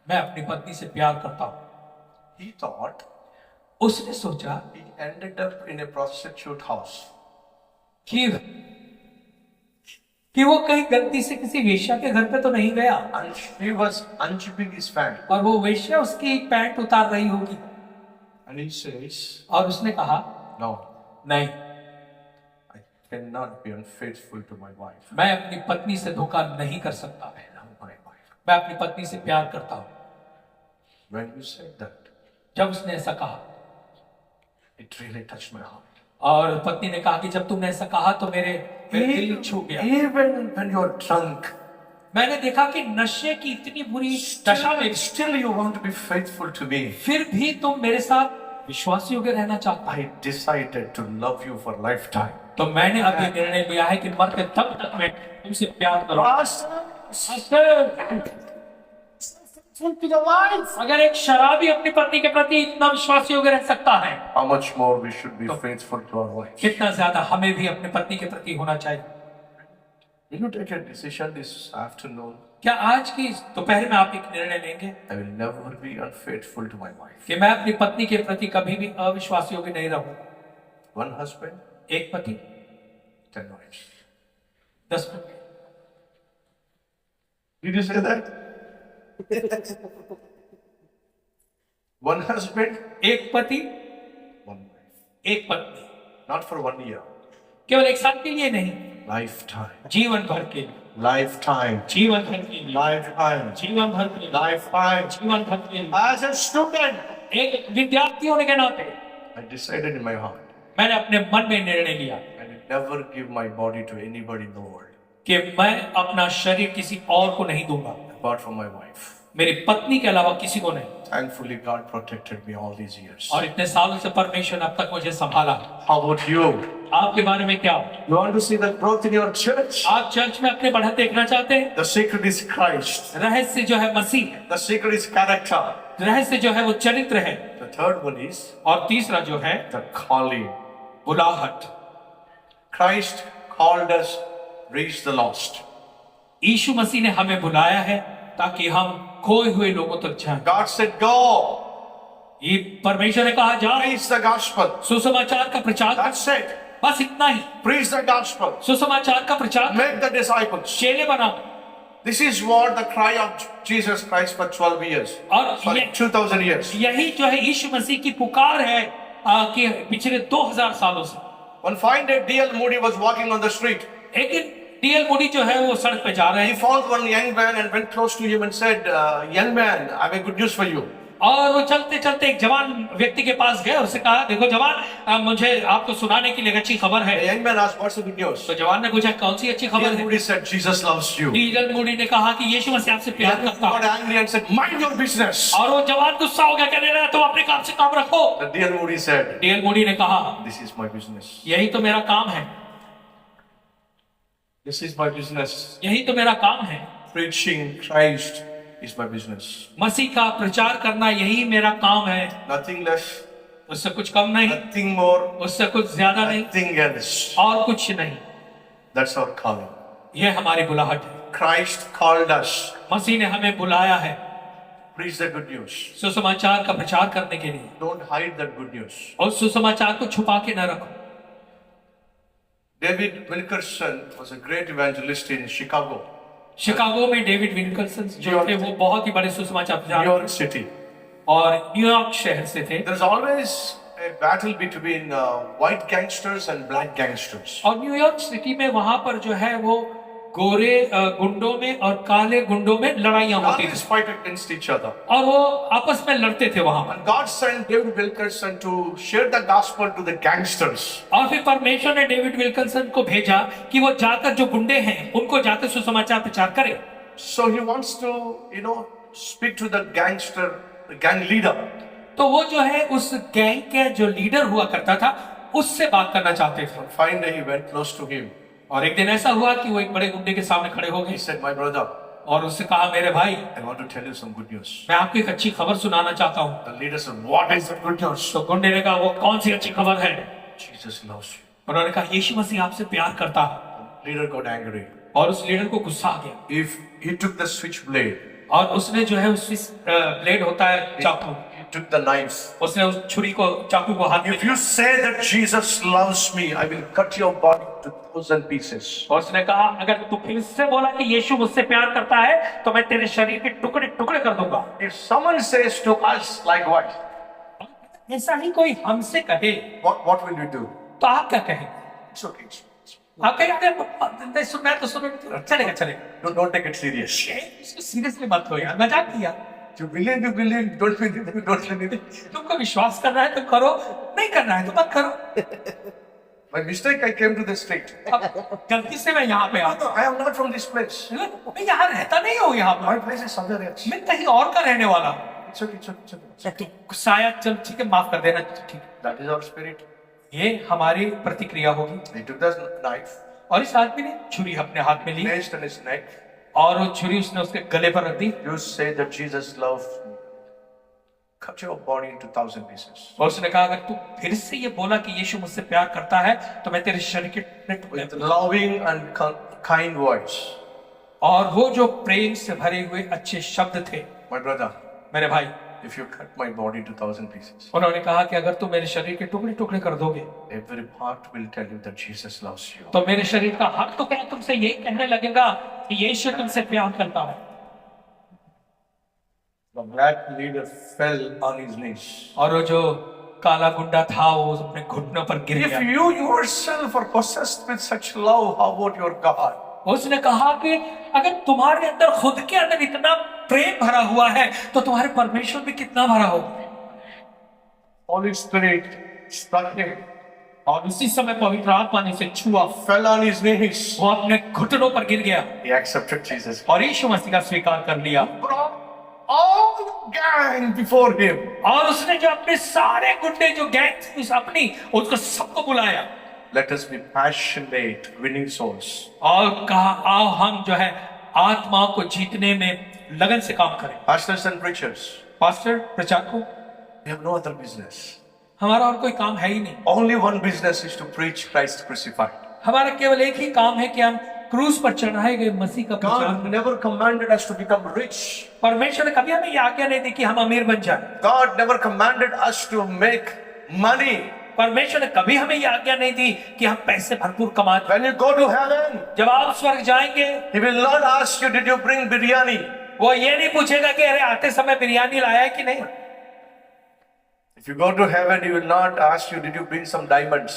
[SPEAKER 2] मैं अपनी पत्नी से प्यार करता हूं।
[SPEAKER 1] He thought
[SPEAKER 2] उसने सोचा
[SPEAKER 1] he ended up in a prostitute house.
[SPEAKER 2] कि वो कहीं गलती से किसी वेश्या के घर पे तो नहीं गया,
[SPEAKER 1] And he was unzipping his pant.
[SPEAKER 2] और वो वेश्या उसकी पैंट उतार रही होगी।
[SPEAKER 1] And he says,
[SPEAKER 2] और उसने कहा,
[SPEAKER 1] no,
[SPEAKER 2] नहीं,
[SPEAKER 1] I cannot be unfaithful to my wife.
[SPEAKER 2] मैं अपनी पत्नी से धोखा नहीं कर सकता,
[SPEAKER 1] I love my wife.
[SPEAKER 2] मैं अपनी पत्नी से प्यार करता हूं।
[SPEAKER 1] When you said that,
[SPEAKER 2] जब उसने ऐसा कहा,
[SPEAKER 1] it really touched my heart.
[SPEAKER 2] और पत्नी ने कहा कि जब तुमने ऐसा कहा तो मेरे दिल छू गया।
[SPEAKER 1] Even when you're drunk,
[SPEAKER 2] मैंने देखा कि नशे की इतनी बुरी दशा में
[SPEAKER 1] still you want to be faithful to me.
[SPEAKER 2] फिर भी तुम मेरे साथ विश्वासी होकर रहना चाहता है।
[SPEAKER 1] I decided to love you for lifetime.
[SPEAKER 2] तो मैंने अब ये निर्णय लिया है कि मरते तब तक मैं तुमसे प्यार करूंगा। अगर एक शराबी अपनी पत्नी के प्रति इतना विश्वासी होकर रह सकता है,
[SPEAKER 1] How much more we should be faithful to our wives.
[SPEAKER 2] कितना ज्यादा हमें भी अपनी पत्नी के प्रति होना चाहिए।
[SPEAKER 1] Will you take a decision this afternoon?
[SPEAKER 2] क्या आज की दोपहर में आप एक निर्णय लेंगे
[SPEAKER 1] I will never be unfaithful to my wife.
[SPEAKER 2] कि मैं अपनी पत्नी के प्रति कभी भी अविश्वासी होकर नहीं रहूंगा?
[SPEAKER 1] One husband,
[SPEAKER 2] एक पति
[SPEAKER 1] 10 wives.
[SPEAKER 2] 10 पत्नी।
[SPEAKER 1] Did you say that? One husband,
[SPEAKER 2] एक पति
[SPEAKER 1] one wife.
[SPEAKER 2] एक पत्नी,
[SPEAKER 1] Not for 1 year.
[SPEAKER 2] केवल एक साल के लिए नहीं,
[SPEAKER 1] Lifetime.
[SPEAKER 2] जीवन भर के लिए,
[SPEAKER 1] Lifetime.
[SPEAKER 2] जीवन भर के लिए,
[SPEAKER 1] Lifetime.
[SPEAKER 2] जीवन भर के लिए,
[SPEAKER 1] Lifetime.
[SPEAKER 2] जीवन भर के लिए।
[SPEAKER 1] As a student,
[SPEAKER 2] एक विद्यार्थी होने के नाते
[SPEAKER 1] I decided in my heart,
[SPEAKER 2] मैंने अपने मन में निर्णय लिया
[SPEAKER 1] I will never give my body to anybody in the world,
[SPEAKER 2] कि मैं अपना शरीर किसी और को नहीं दूंगा,
[SPEAKER 1] apart from my wife.
[SPEAKER 2] मेरी पत्नी के अलावा किसी को नहीं।
[SPEAKER 1] Thankfully, God protected me all these years.
[SPEAKER 2] और इतने सालों से परमेश्वर ने अब तक मुझे संभाला।
[SPEAKER 1] How about you?
[SPEAKER 2] आपके बारे में क्या?
[SPEAKER 1] You want to see the growth in your church?
[SPEAKER 2] आप चर्च में अपने बढ़त देखना चाहते हैं?
[SPEAKER 1] The secret is Christ.
[SPEAKER 2] रहस्य जो है मसीह है,
[SPEAKER 1] The secret is character.
[SPEAKER 2] रहस्य जो है वो चरित्र है,
[SPEAKER 1] The third one is
[SPEAKER 2] और तीसरा जो है
[SPEAKER 1] the calling.
[SPEAKER 2] बुलाहट।
[SPEAKER 1] Christ called us, reach the lost.
[SPEAKER 2] यीशु मसीह ने हमें बुलाया है ताकि हम खोए हुए लोगों तक जाएं।
[SPEAKER 1] God said, go,
[SPEAKER 2] ये परमेश्वर ने कहा, जाओ
[SPEAKER 1] preach the gospel.
[SPEAKER 2] सुसमाचार का प्रचार कर।
[SPEAKER 1] That's it.
[SPEAKER 2] बस इतना ही,
[SPEAKER 1] Preach the gospel.
[SPEAKER 2] सुसमाचार का प्रचार कर,
[SPEAKER 1] Make the disciples.
[SPEAKER 2] चेले बनाओ।
[SPEAKER 1] This is what the cry of Jesus Christ for 12 years.
[SPEAKER 2] और
[SPEAKER 1] Sorry, 2000 years.
[SPEAKER 2] यही जो है यीशु मसीह की पुकार है कि पिछले 2000 सालों से।
[SPEAKER 1] One fine day, D.L. Moody was walking on the street.
[SPEAKER 2] एक दिन डीएल मोदी जो है वो सड़क पे जा रहे
[SPEAKER 1] He
[SPEAKER 2] हैं,
[SPEAKER 1] found one young man and went close to him and said, young man, I have a good news for you.
[SPEAKER 2] और वो चलते चलते एक जवान व्यक्ति के पास गए, उससे कहा, देखो जवान, मुझे आपको सुनाने के लिए एक अच्छी खबर है।
[SPEAKER 1] The young man asked, "What's the good news?"
[SPEAKER 2] तो जवान ने पूछा, कौन सी अच्छी खबर
[SPEAKER 1] D.L.
[SPEAKER 2] है?
[SPEAKER 1] Moody said, "Jesus loves you."
[SPEAKER 2] D L. Moody ने कहा कि यीशु मसीह आपसे प्यार
[SPEAKER 1] He
[SPEAKER 2] करता
[SPEAKER 1] got
[SPEAKER 2] है।
[SPEAKER 1] angry and said, "Mind your business."
[SPEAKER 2] और वो जवान गुस्सा हो गया, कहने लगा, तुम अपने काम से काम रखो।
[SPEAKER 1] The D.L. Moody said,
[SPEAKER 2] D L. Moody ने कहा,
[SPEAKER 1] "This is my business.
[SPEAKER 2] यही तो मेरा काम है,
[SPEAKER 1] This is my business.
[SPEAKER 2] यही तो मेरा काम है।
[SPEAKER 1] Preaching Christ is my business.
[SPEAKER 2] मसीह का प्रचार करना यही मेरा काम है,
[SPEAKER 1] Nothing less,
[SPEAKER 2] उससे कुछ कम नहीं,
[SPEAKER 1] nothing more,
[SPEAKER 2] उससे कुछ ज्यादा नहीं,
[SPEAKER 1] nothing else.
[SPEAKER 2] और कुछ नहीं।
[SPEAKER 1] That's our calling.
[SPEAKER 2] ये हमारी बुलाहट है।
[SPEAKER 1] Christ called us.
[SPEAKER 2] मसीह ने हमें बुलाया है
[SPEAKER 1] Preach the good news.
[SPEAKER 2] सुसमाचार का प्रचार करने के लिए,
[SPEAKER 1] Don't hide that good news.
[SPEAKER 2] और सुसमाचार को छुपा के न रखो।
[SPEAKER 1] David Wilkerson was a great evangelist in Chicago,
[SPEAKER 2] Chicago में डेविड विल्करसन जो
[SPEAKER 1] न्यूयॉर्क-
[SPEAKER 2] थे, वो बहुत ही बड़े सुसमाचार
[SPEAKER 1] New
[SPEAKER 2] प्रचारक
[SPEAKER 1] York City.
[SPEAKER 2] और न्यूयॉर्क शहर से थे।
[SPEAKER 1] There's always a battle between white gangsters and black gangsters.
[SPEAKER 2] और न्यूयॉर्क सिटी में वहां पर जो है वो गोरे गुंडों में और काले गुंडों में लड़ाइयां होती
[SPEAKER 1] Always
[SPEAKER 2] थी,
[SPEAKER 1] fight against each other.
[SPEAKER 2] और वो आपस में लड़ते थे वहां पर।
[SPEAKER 1] And God sent David Wilkerson to share the gospel to the gangsters.
[SPEAKER 2] और फिर परमेश्वर ने डेविड विल्करसन को भेजा कि वो जाकर जो गुंडे हैं उनको जाकर सुसमाचार प्रचार करे।
[SPEAKER 1] So he wants to, speak to the gangster, the gang leader.
[SPEAKER 2] तो वो जो है उस गैंग के जो लीडर हुआ करता था उससे बात करना चाहते थे।
[SPEAKER 1] Finally, he went close to him.
[SPEAKER 2] और एक दिन ऐसा हुआ कि वो एक बड़े गुंडे के सामने खड़े हो
[SPEAKER 1] He
[SPEAKER 2] गए
[SPEAKER 1] said, "My brother,
[SPEAKER 2] और उससे कहा, मेरे भाई,
[SPEAKER 1] I want to tell you some good news."
[SPEAKER 2] मैं आपको एक अच्छी खबर सुनाना चाहता हूँ।
[SPEAKER 1] The leader said, "What is the good news?"
[SPEAKER 2] तो गुंडे ने कहा, वो कौन सी अच्छी खबर है?
[SPEAKER 1] Jesus loves you.
[SPEAKER 2] उन्होंने कहा, यीशु मसीह आपसे प्यार करता है।
[SPEAKER 1] The leader got angry.
[SPEAKER 2] और उस लीडर को गुस्सा आ गया,
[SPEAKER 1] If he took the switchblade,
[SPEAKER 2] और उसने जो है उस ब्लेड होता है चाकू,
[SPEAKER 1] he took the knife.
[SPEAKER 2] उसने उस छुरी को, चाकू को हाथ में
[SPEAKER 1] If you say that Jesus loves me, I will cut your body to 1,000 pieces.
[SPEAKER 2] और उसने कहा, अगर तू फिर से बोला कि यीशु मुझसे प्यार करता है तो मैं तेरे शरीर के टुकड़े टुकड़े कर दूंगा।
[SPEAKER 1] If someone says to us likewise,
[SPEAKER 2] ऐसा ही कोई हमसे कहे
[SPEAKER 1] what will we do?
[SPEAKER 2] तो आप क्या कहें?
[SPEAKER 1] It's okay.
[SPEAKER 2] आप कहें, अगर सुनना है तो सुनो, चलेगा चलेगा,
[SPEAKER 1] Don't take it serious.
[SPEAKER 2] इसको सीरियसली मत लो यार, मजाक किया।
[SPEAKER 1] You believe, don't believe, don't believe.
[SPEAKER 2] तुमको विश्वास करना है तो करो, नहीं करना है तो मत करो।
[SPEAKER 1] By mistake, I came to this street.
[SPEAKER 2] अब गलती से मैं यहाँ पे आ
[SPEAKER 1] No, I am not from this place.
[SPEAKER 2] मैं यहाँ रहता नहीं हूँ, यहाँ
[SPEAKER 1] My
[SPEAKER 2] पर
[SPEAKER 1] place is somewhere else.
[SPEAKER 2] मैं कहीं और का रहने वाला हूँ।
[SPEAKER 1] It's okay, it's okay, it's okay.
[SPEAKER 2] तो शायद चल ठीक है, माफ कर देना, ठीक है।
[SPEAKER 1] That is our spirit.
[SPEAKER 2] ये हमारी प्रतिक्रिया होगी।
[SPEAKER 1] He took the knife,
[SPEAKER 2] और इस आदमी ने छुरी अपने हाथ में ली
[SPEAKER 1] placed on his neck.
[SPEAKER 2] और वो छुरी उसने उसके गले पर रख दी,
[SPEAKER 1] You say that Jesus loves me. Cut your body into 1,000 pieces.
[SPEAKER 2] और उसने कहा, अगर तू फिर से ये बोला कि यीशु मुझसे प्यार करता है तो मैं तेरे शरीर के टुकड़े
[SPEAKER 1] With loving and kind voice.
[SPEAKER 2] और वो जो प्रेम से भरे हुए अच्छे शब्द थे,
[SPEAKER 1] My brother,
[SPEAKER 2] मेरे भाई,
[SPEAKER 1] if you cut my body into 1,000 pieces,
[SPEAKER 2] उन्होंने कहा कि अगर तू मेरे शरीर के टुकड़े टुकड़े कर दोगे
[SPEAKER 1] every part will tell you that Jesus loves you.
[SPEAKER 2] तो मेरे शरीर का हक तो क्या तुमसे यही कहने लगेगा कि यीशु तुमसे प्यार करता है।
[SPEAKER 1] The black leader fell on his knees.
[SPEAKER 2] और वो जो काला गुंडा था वो अपने घुटनों पर गिर
[SPEAKER 1] If
[SPEAKER 2] गया।
[SPEAKER 1] you yourself are possessed with such love, how about your God?
[SPEAKER 2] उसने कहा कि अगर तुम्हारे अंदर खुद के अंदर इतना प्रेम भरा हुआ है तो तुम्हारे परमेश्वर भी कितना भरा होगा।
[SPEAKER 1] Holy Spirit struck him,
[SPEAKER 2] और उसी समय पवित्र आत्मा ने उसे छुआ,
[SPEAKER 1] fell on his knees.
[SPEAKER 2] वो अपने घुटनों पर गिर गया
[SPEAKER 1] He accepted Jesus.
[SPEAKER 2] और यीशु मसीह का स्वीकार कर लिया।
[SPEAKER 1] Brought all the gang before him.
[SPEAKER 2] और उसने जो अपने सारे गुंडे जो गैंग थी अपनी, उसको सबको बुलाया
[SPEAKER 1] Let us be passionate, winning souls.
[SPEAKER 2] और कहा, आओ हम जो है आत्माओं को जीतने में लगन से काम करें।
[SPEAKER 1] Pastors and preachers,
[SPEAKER 2] पास्टर, प्रचारकों,
[SPEAKER 1] we have no other business.
[SPEAKER 2] हमारा और कोई काम है ही नहीं।
[SPEAKER 1] Only one business is to preach Christ crucified.
[SPEAKER 2] हमारा केवल एक ही काम है कि हम क्रूस पर चढ़ाए गए मसीह का प्रचार
[SPEAKER 1] God
[SPEAKER 2] करें।
[SPEAKER 1] never commanded us to become rich.
[SPEAKER 2] परमेश्वर ने कभी हमें ये आज्ञा नहीं दी कि हम अमीर बन जाए।
[SPEAKER 1] God never commanded us to make money.
[SPEAKER 2] परमेश्वर ने कभी हमें ये आज्ञा नहीं दी कि हम पैसे भरपूर कमाएं।
[SPEAKER 1] When you go to heaven,
[SPEAKER 2] जब आप स्वर्ग जाएंगे
[SPEAKER 1] He will not ask you, did you bring biryani?
[SPEAKER 2] वो ये नहीं पूछेगा कि अरे आते समय बिरयानी लाया है कि नहीं।
[SPEAKER 1] If you go to heaven, He will not ask you, did you bring some diamonds?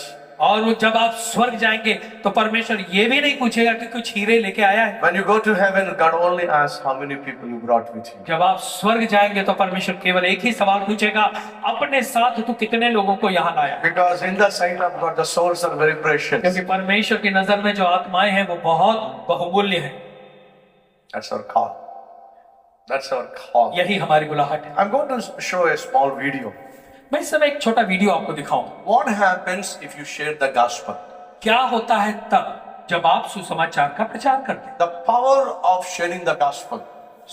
[SPEAKER 2] और वो जब आप स्वर्ग जाएंगे तो परमेश्वर ये भी नहीं पूछेगा कि कुछ हीरे लेके आया है।
[SPEAKER 1] When you go to heaven, God only asks how many people you brought with you.
[SPEAKER 2] जब आप स्वर्ग जाएंगे तो परमेश्वर केवल एक ही सवाल पूछेगा, अपने साथ तू कितने लोगों को यहाँ लाया।
[SPEAKER 1] Because in the sight of God, the souls are very precious.
[SPEAKER 2] क्योंकि परमेश्वर की नजर में जो आत्माएं हैं वो बहुत बहुमूल्य हैं।
[SPEAKER 1] That's our call. That's our call.
[SPEAKER 2] यही हमारी बुलाहट है।
[SPEAKER 1] I'm going to show a small video.
[SPEAKER 2] मैं इस समय एक छोटा वीडियो आपको दिखाऊं।
[SPEAKER 1] What happens if you share the gospel?
[SPEAKER 2] क्या होता है तब जब आप सुसमाचार का प्रचार करते हैं।
[SPEAKER 1] The power of sharing the gospel.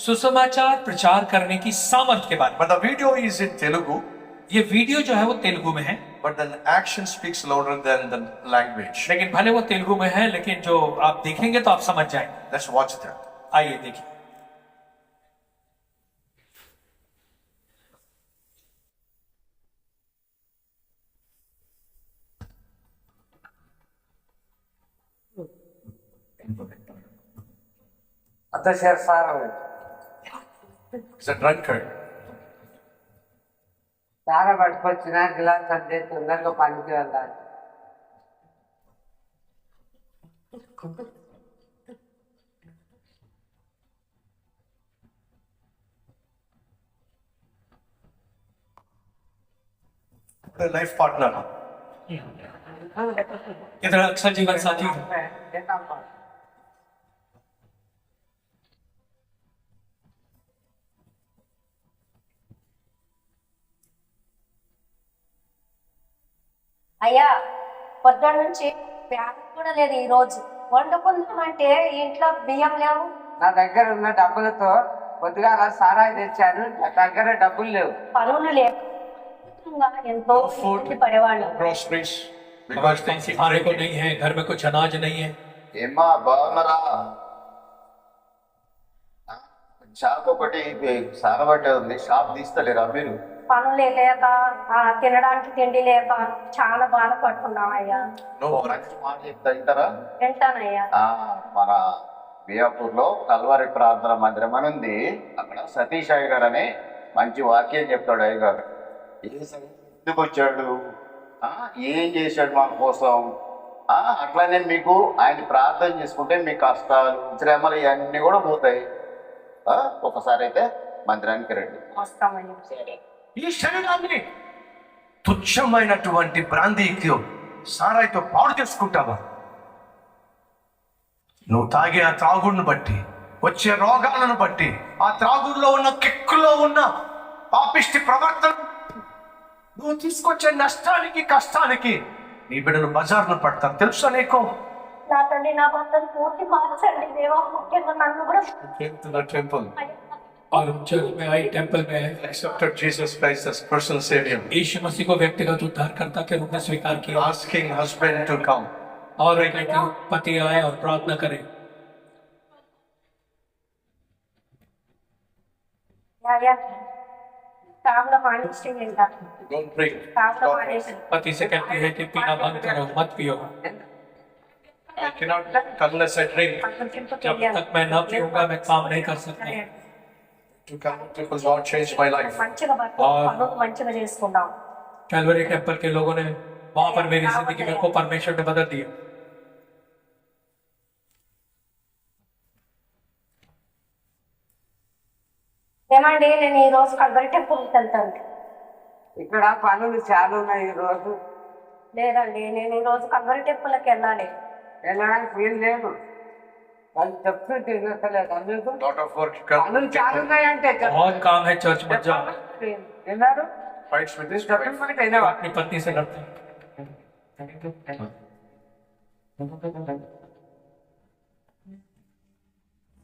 [SPEAKER 2] सुसमाचार प्रचार करने की सामर्थ्य के बारे में।
[SPEAKER 1] But the video is in Telugu.
[SPEAKER 2] ये वीडियो जो है वो तेलुगु में है,
[SPEAKER 1] But the action speaks louder than the language.
[SPEAKER 2] लेकिन भले वो तेलुगु में है, लेकिन जो आप देखेंगे तो आप समझ जाएंगे।
[SPEAKER 1] Let's watch that.
[SPEAKER 2] आइए देखिए।
[SPEAKER 3] అత్తగారు సార్
[SPEAKER 1] He's a drunkard.
[SPEAKER 3] సారా పట్టుకొచ్చిన గిలాస్ అంటే తొందరగా పనికి వెళ్ళాలి.
[SPEAKER 1] The life partner.
[SPEAKER 2] इधर अक्सर जीवन साथी है।
[SPEAKER 4] అయ్యా పొద్దున్న నుంచి బ్యాగ్ కూడా లేదు. ఈ రోజు వండుకుందామంటే ఇంట్లో బియ్యం లేవు.
[SPEAKER 3] నా దగ్గర ఉన్న డబ్బులతో పొద్దుగాల సారాయి తెచ్చాను, నా దగ్గర డబ్బులు లేవు.
[SPEAKER 4] పనులు లేక ఎంతో
[SPEAKER 1] No food,
[SPEAKER 4] ఇబ్బంది పడేవాళ్ళు.
[SPEAKER 1] groceries.
[SPEAKER 2] because खाने को नहीं है, घर में कुछ अनाज नहीं है।
[SPEAKER 5] ఏమ్మా బాగున్నారా? షాప్ ఒకటి సాగబట్టే ఉంది, షాప్ తీస్తలేరా మీరు?
[SPEAKER 4] పనులు లేక తినడానికి తిండి లేక చాలా బాధపడుతున్నాం అయ్యా.
[SPEAKER 1] No
[SPEAKER 5] ఒక మంచి మాట చెప్తా వింటారా?
[SPEAKER 4] వింటానయ్యా.
[SPEAKER 5] మన బియాపూర్ లో కల్వారి ప్రార్థన మందిరం అని ఉంది. అక్కడ సతీష్ అయ్య గారు అనే మంచి వాక్యం చెప్తాడు. అయ్య గారు ఎందుకు వచ్చాడు, ఏం చేశాడు మా కోసం, అట్లానే మీకు ఆయన ప్రార్థన చేసుకుంటే మీ కష్టాలు శ్రమలు ఇవన్నీ కూడా పోతాయి. ఒకసారి అయితే మందిరానికి రండి.
[SPEAKER 4] వస్తామయ్యా. సరే.
[SPEAKER 1] ఈ శరీరాన్ని తుచ్చమైనటువంటి బ్రాందీతో సారాయితో పాడు చేసుకుంటావా? నువ్వు తాగే ఆ త్రాగుడిని బట్టి, వచ్చే రోగాలను బట్టి, ఆ త్రాగుడిలో ఉన్న కిక్కులో ఉన్న పాపిష్టి ప్రవర్తన, నువ్వు తీసుకొచ్చే నష్టానికి కష్టానికి నీ బిడ్డలు బజార్ను పడతారు. తెలుసా నీకు?
[SPEAKER 4] నా తండ్రి నా భర్తను పూర్తి మార్చండి దేవా. ముఖ్యంగా నన్ను కూడా
[SPEAKER 1] టెంపుల్
[SPEAKER 2] और चर्च में आई, टेंपल में
[SPEAKER 1] accepted Jesus Christ as personal savior,
[SPEAKER 2] यीशु मसीह को व्यक्तिगत उद्धारकर्ता के रूप में स्वीकार किया,
[SPEAKER 1] asking husband to come.
[SPEAKER 2] और एक पति आए और प्रार्थना करे।
[SPEAKER 4] తాగడం మానేసి వెళ్తా.
[SPEAKER 1] Don't drink.
[SPEAKER 4] తాగడం మానేసి
[SPEAKER 2] पति से कहती है कि पीना बंद करो, मत पियो।
[SPEAKER 1] I cannot unless I drink.
[SPEAKER 2] जब तक मैं न पीऊंगा मैं काम नहीं कर सकता।
[SPEAKER 1] To come to Lord change my life.
[SPEAKER 4] మంచిగా పనులు మంచిగా చేసుకుందాం.
[SPEAKER 2] कैलवरी टेंपल के लोगों ने वहां पर मेरी जिंदगी में को परमेश्वर ने बदल दिया।
[SPEAKER 4] ఏమండి నేను ఈ రోజు కల్వరి టెంపుల్కి వెళ్తాను.
[SPEAKER 3] ఇక్కడ పనులు చాలా ఉన్నాయి ఈ రోజు.
[SPEAKER 4] లేదండి నేను ఈ రోజు కల్వరి టెంపుల్కి వెళ్ళాలి.
[SPEAKER 3] వెళ్ళడానికి వీలు లేదు. వాళ్ళు చెప్తుంటే వినట్లేదు. అందుకు
[SPEAKER 1] Lot of work.
[SPEAKER 3] పనులు చాలా ఉన్నాయంటే
[SPEAKER 2] बहुत काम है चर्च में जाओ।
[SPEAKER 3] విన్నారు?
[SPEAKER 1] Fights with this
[SPEAKER 3] చెప్పిన
[SPEAKER 1] wife.
[SPEAKER 3] మాట వినవా?
[SPEAKER 2] अपनी पत्नी से लड़ते हैं।